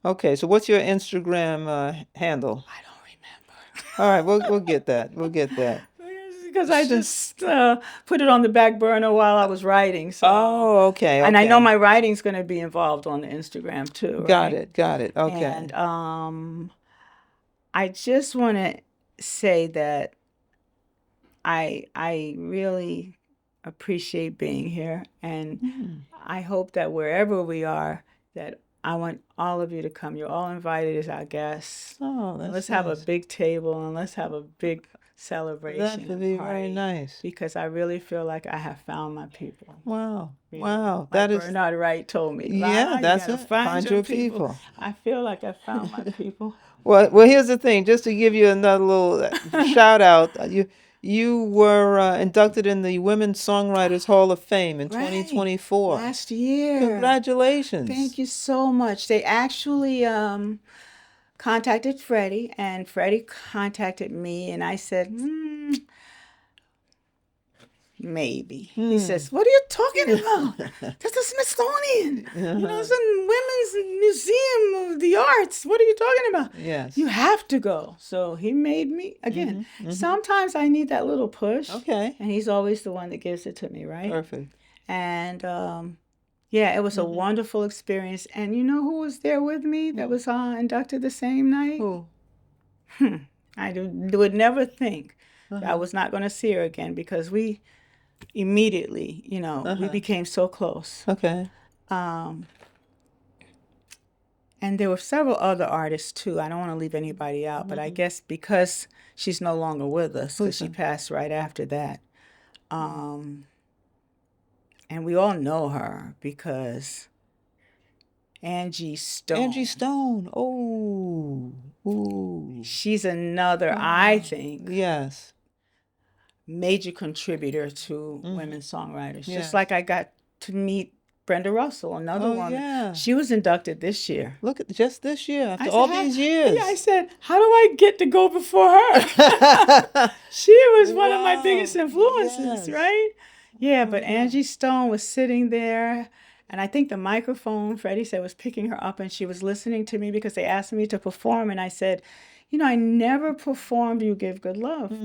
[SPEAKER 2] Okay, so what's your Instagram handle?
[SPEAKER 1] I don't remember.
[SPEAKER 2] All right, we'll get that. We'll get that.
[SPEAKER 1] Because I just put it on the back burner while I was writing. So.
[SPEAKER 2] Oh, okay.
[SPEAKER 1] And I know my writing's going to be involved on the Instagram too. Right?
[SPEAKER 2] Got it. Okay.
[SPEAKER 1] And I just want to say that I really appreciate being here, and I hope that wherever we are, that I want all of you to come. You're all invited as our guests.
[SPEAKER 2] Oh,
[SPEAKER 1] let's have a big table and let's have a big celebration.
[SPEAKER 2] That would be very nice.
[SPEAKER 1] Because I really feel like I have found my people.
[SPEAKER 2] Wow.
[SPEAKER 1] That is Bernard Wright told me.
[SPEAKER 2] Yeah, that's it. Find your people.
[SPEAKER 1] I feel like I found my people.
[SPEAKER 2] Well, here's the thing. Just to give you another little shout out, you were inducted in the Women's Songwriters Hall of Fame in 2024.
[SPEAKER 1] Last year.
[SPEAKER 2] Congratulations.
[SPEAKER 1] Thank you so much. They actually contacted Freddie, and Freddie contacted me, and I said, maybe. He says, "What are you talking about? That's the Smithsonian. It's a Women's Museum of the Arts. What are you talking about?
[SPEAKER 2] Yes.
[SPEAKER 1] You have to go." So he made me, again, sometimes I need that little push.
[SPEAKER 2] Okay.
[SPEAKER 1] And he's always the one that gives it to me, right?
[SPEAKER 2] Perfect.
[SPEAKER 1] And it was a wonderful experience. And you know who was there with me that was inducted the same night?
[SPEAKER 2] Who?
[SPEAKER 1] I would never think that I was not going to see her again, because we immediately, we became so close.
[SPEAKER 2] Okay.
[SPEAKER 1] And there were several other artists too. I don't want to leave anybody out, but I guess because she's no longer with us, because she passed right after that. And we all know her because Angie Stone.
[SPEAKER 2] Angie Stone. Oh. Ooh.
[SPEAKER 1] She's another, I think.
[SPEAKER 2] Yes.
[SPEAKER 1] Major contributor to women songwriters. Just like I got to meet Brenda Russell, another woman.
[SPEAKER 2] Yeah.
[SPEAKER 1] She was inducted this year.
[SPEAKER 2] Look at just this year, after all these years.
[SPEAKER 1] Yeah, I said, how do I get to go before her? She was one of my biggest influences, right? Yeah, but Angie Stone was sitting there, and I think the microphone, Freddie said, was picking her up, and she was listening to me because they asked me to perform, and I said, I never performed You Give Good Love.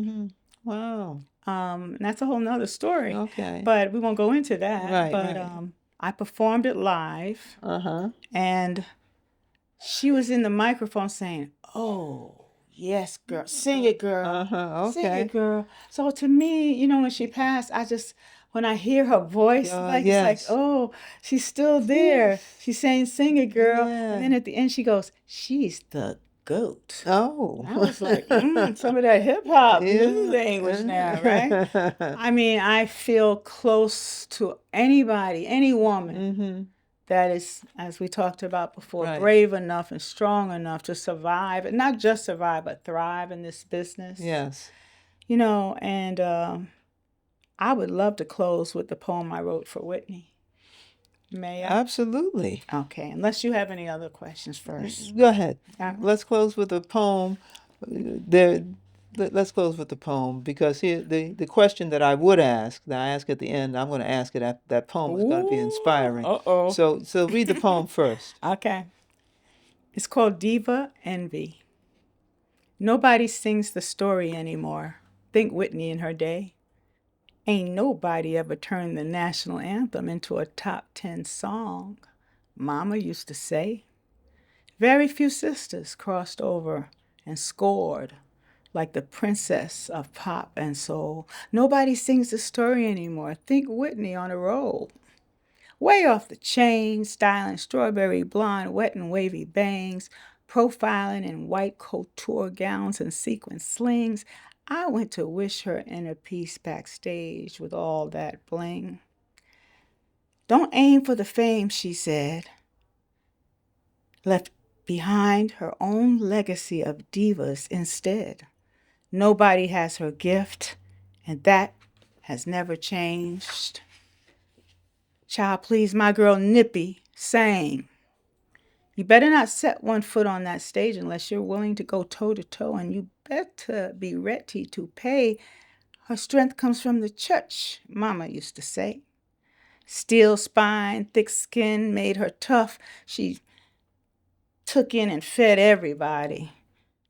[SPEAKER 2] Wow.
[SPEAKER 1] And that's a whole nother story.
[SPEAKER 2] Okay.
[SPEAKER 1] But we won't go into that.
[SPEAKER 2] Right,
[SPEAKER 1] but I performed it live. And she was in the microphone saying, "Oh, yes, girl. Sing it, girl.
[SPEAKER 2] Okay.
[SPEAKER 1] Sing it, girl." So to me, when she passed, when I hear her voice, it's like, oh, she's still there. She's saying, "Sing it, girl."
[SPEAKER 2] Yeah.
[SPEAKER 1] And then at the end, she goes, "She's the goat."
[SPEAKER 2] Oh.
[SPEAKER 1] I was like, some of that hip hop new language now, right? I mean, I feel close to anybody, any woman that is, as we talked about before, brave enough and strong enough to survive, and not just survive, but thrive in this business.
[SPEAKER 2] Yes.
[SPEAKER 1] And I would love to close with the poem I wrote for Whitney. May I?
[SPEAKER 2] Absolutely.
[SPEAKER 1] Okay, unless you have any other questions first.
[SPEAKER 2] Go ahead.
[SPEAKER 1] Right.
[SPEAKER 2] Let's close with a poem. Let's close with the poem, because here the question that I would ask, that I ask at the end, I'm going to ask it after that poem is going to be inspiring.
[SPEAKER 1] Uh-oh.
[SPEAKER 2] So read the poem first.
[SPEAKER 1] Okay. It's called Diva Envy. Nobody sings the story anymore. Think Whitney in her day. Ain't nobody ever turned the national anthem into a top 10 song, Mama used to say. Very few sisters crossed over and scored like the princess of pop and soul. Nobody sings the story anymore. Think Whitney on a roll. Way off the chain, styling strawberry blonde, wet and wavy bangs, profiling in white couture gowns and sequin slings. I went to wish her inner peace backstage with all that bling. Don't aim for the fame, she said. Left behind her own legacy of divas instead. Nobody has her gift, and that has never changed. Child, please, my girl Nippy sang. You better not set one foot on that stage unless you're willing to go toe to toe, and you better be ready to pay. Her strength comes from the church, Mama used to say. Steel spine, thick skin made her tough. She took in and fed everybody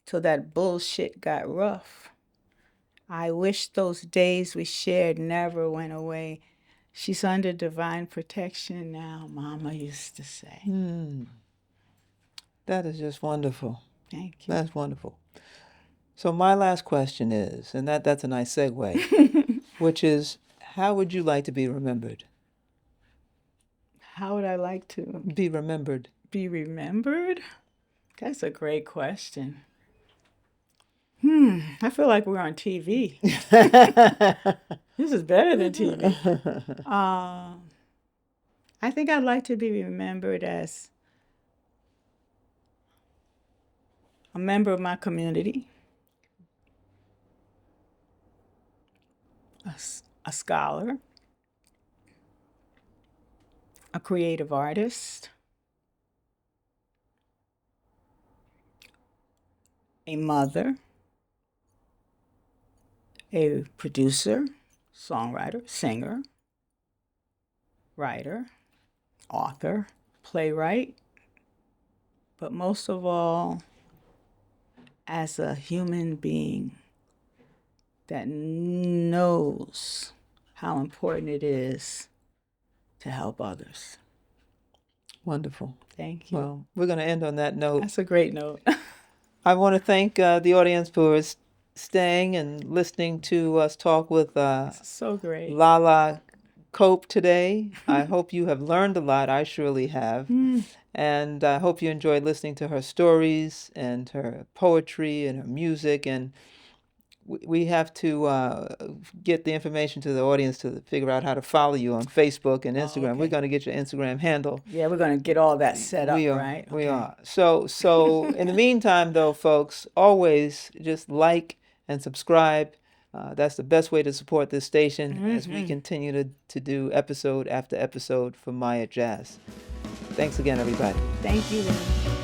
[SPEAKER 1] till that bullshit got rough. I wish those days we shared never went away. She's under divine protection now, Mama used to say.
[SPEAKER 2] That is just wonderful.
[SPEAKER 1] Thank you.
[SPEAKER 2] That's wonderful. So my last question is, and that's a nice segue, which is, how would you like to be remembered?
[SPEAKER 1] How would I like to
[SPEAKER 2] Be remembered.
[SPEAKER 1] be remembered? That's a great question. I feel like we're on TV. This is better than TV. I think I'd like to be remembered as a member of my community, a scholar, a creative artist, a mother, a producer, songwriter, singer, writer, author, playwright, but most of all, as a human being that knows how important it is to help others.
[SPEAKER 2] Wonderful.
[SPEAKER 1] Thank you.
[SPEAKER 2] Well, we're going to end on that note.
[SPEAKER 1] That's a great note.
[SPEAKER 2] I want to thank the audience for staying and listening to us talk with
[SPEAKER 1] So great.
[SPEAKER 2] Lala Cope today. I hope you have learned a lot. I surely have. And I hope you enjoyed listening to her stories and her poetry and her music. And we have to get the information to the audience to figure out how to follow you on Facebook and Instagram.
[SPEAKER 1] okay.
[SPEAKER 2] We're going to get your Instagram handle.
[SPEAKER 1] Yeah, we're going to get all that set up,
[SPEAKER 2] We are,
[SPEAKER 1] right?
[SPEAKER 2] we
[SPEAKER 1] Okay.
[SPEAKER 2] are. So in the meantime, though, folks, always just like and subscribe. That's the best way to support this station as we continue to do episode after episode for Maya Jazz. Thanks again, everybody.
[SPEAKER 1] Thank you, Lynn.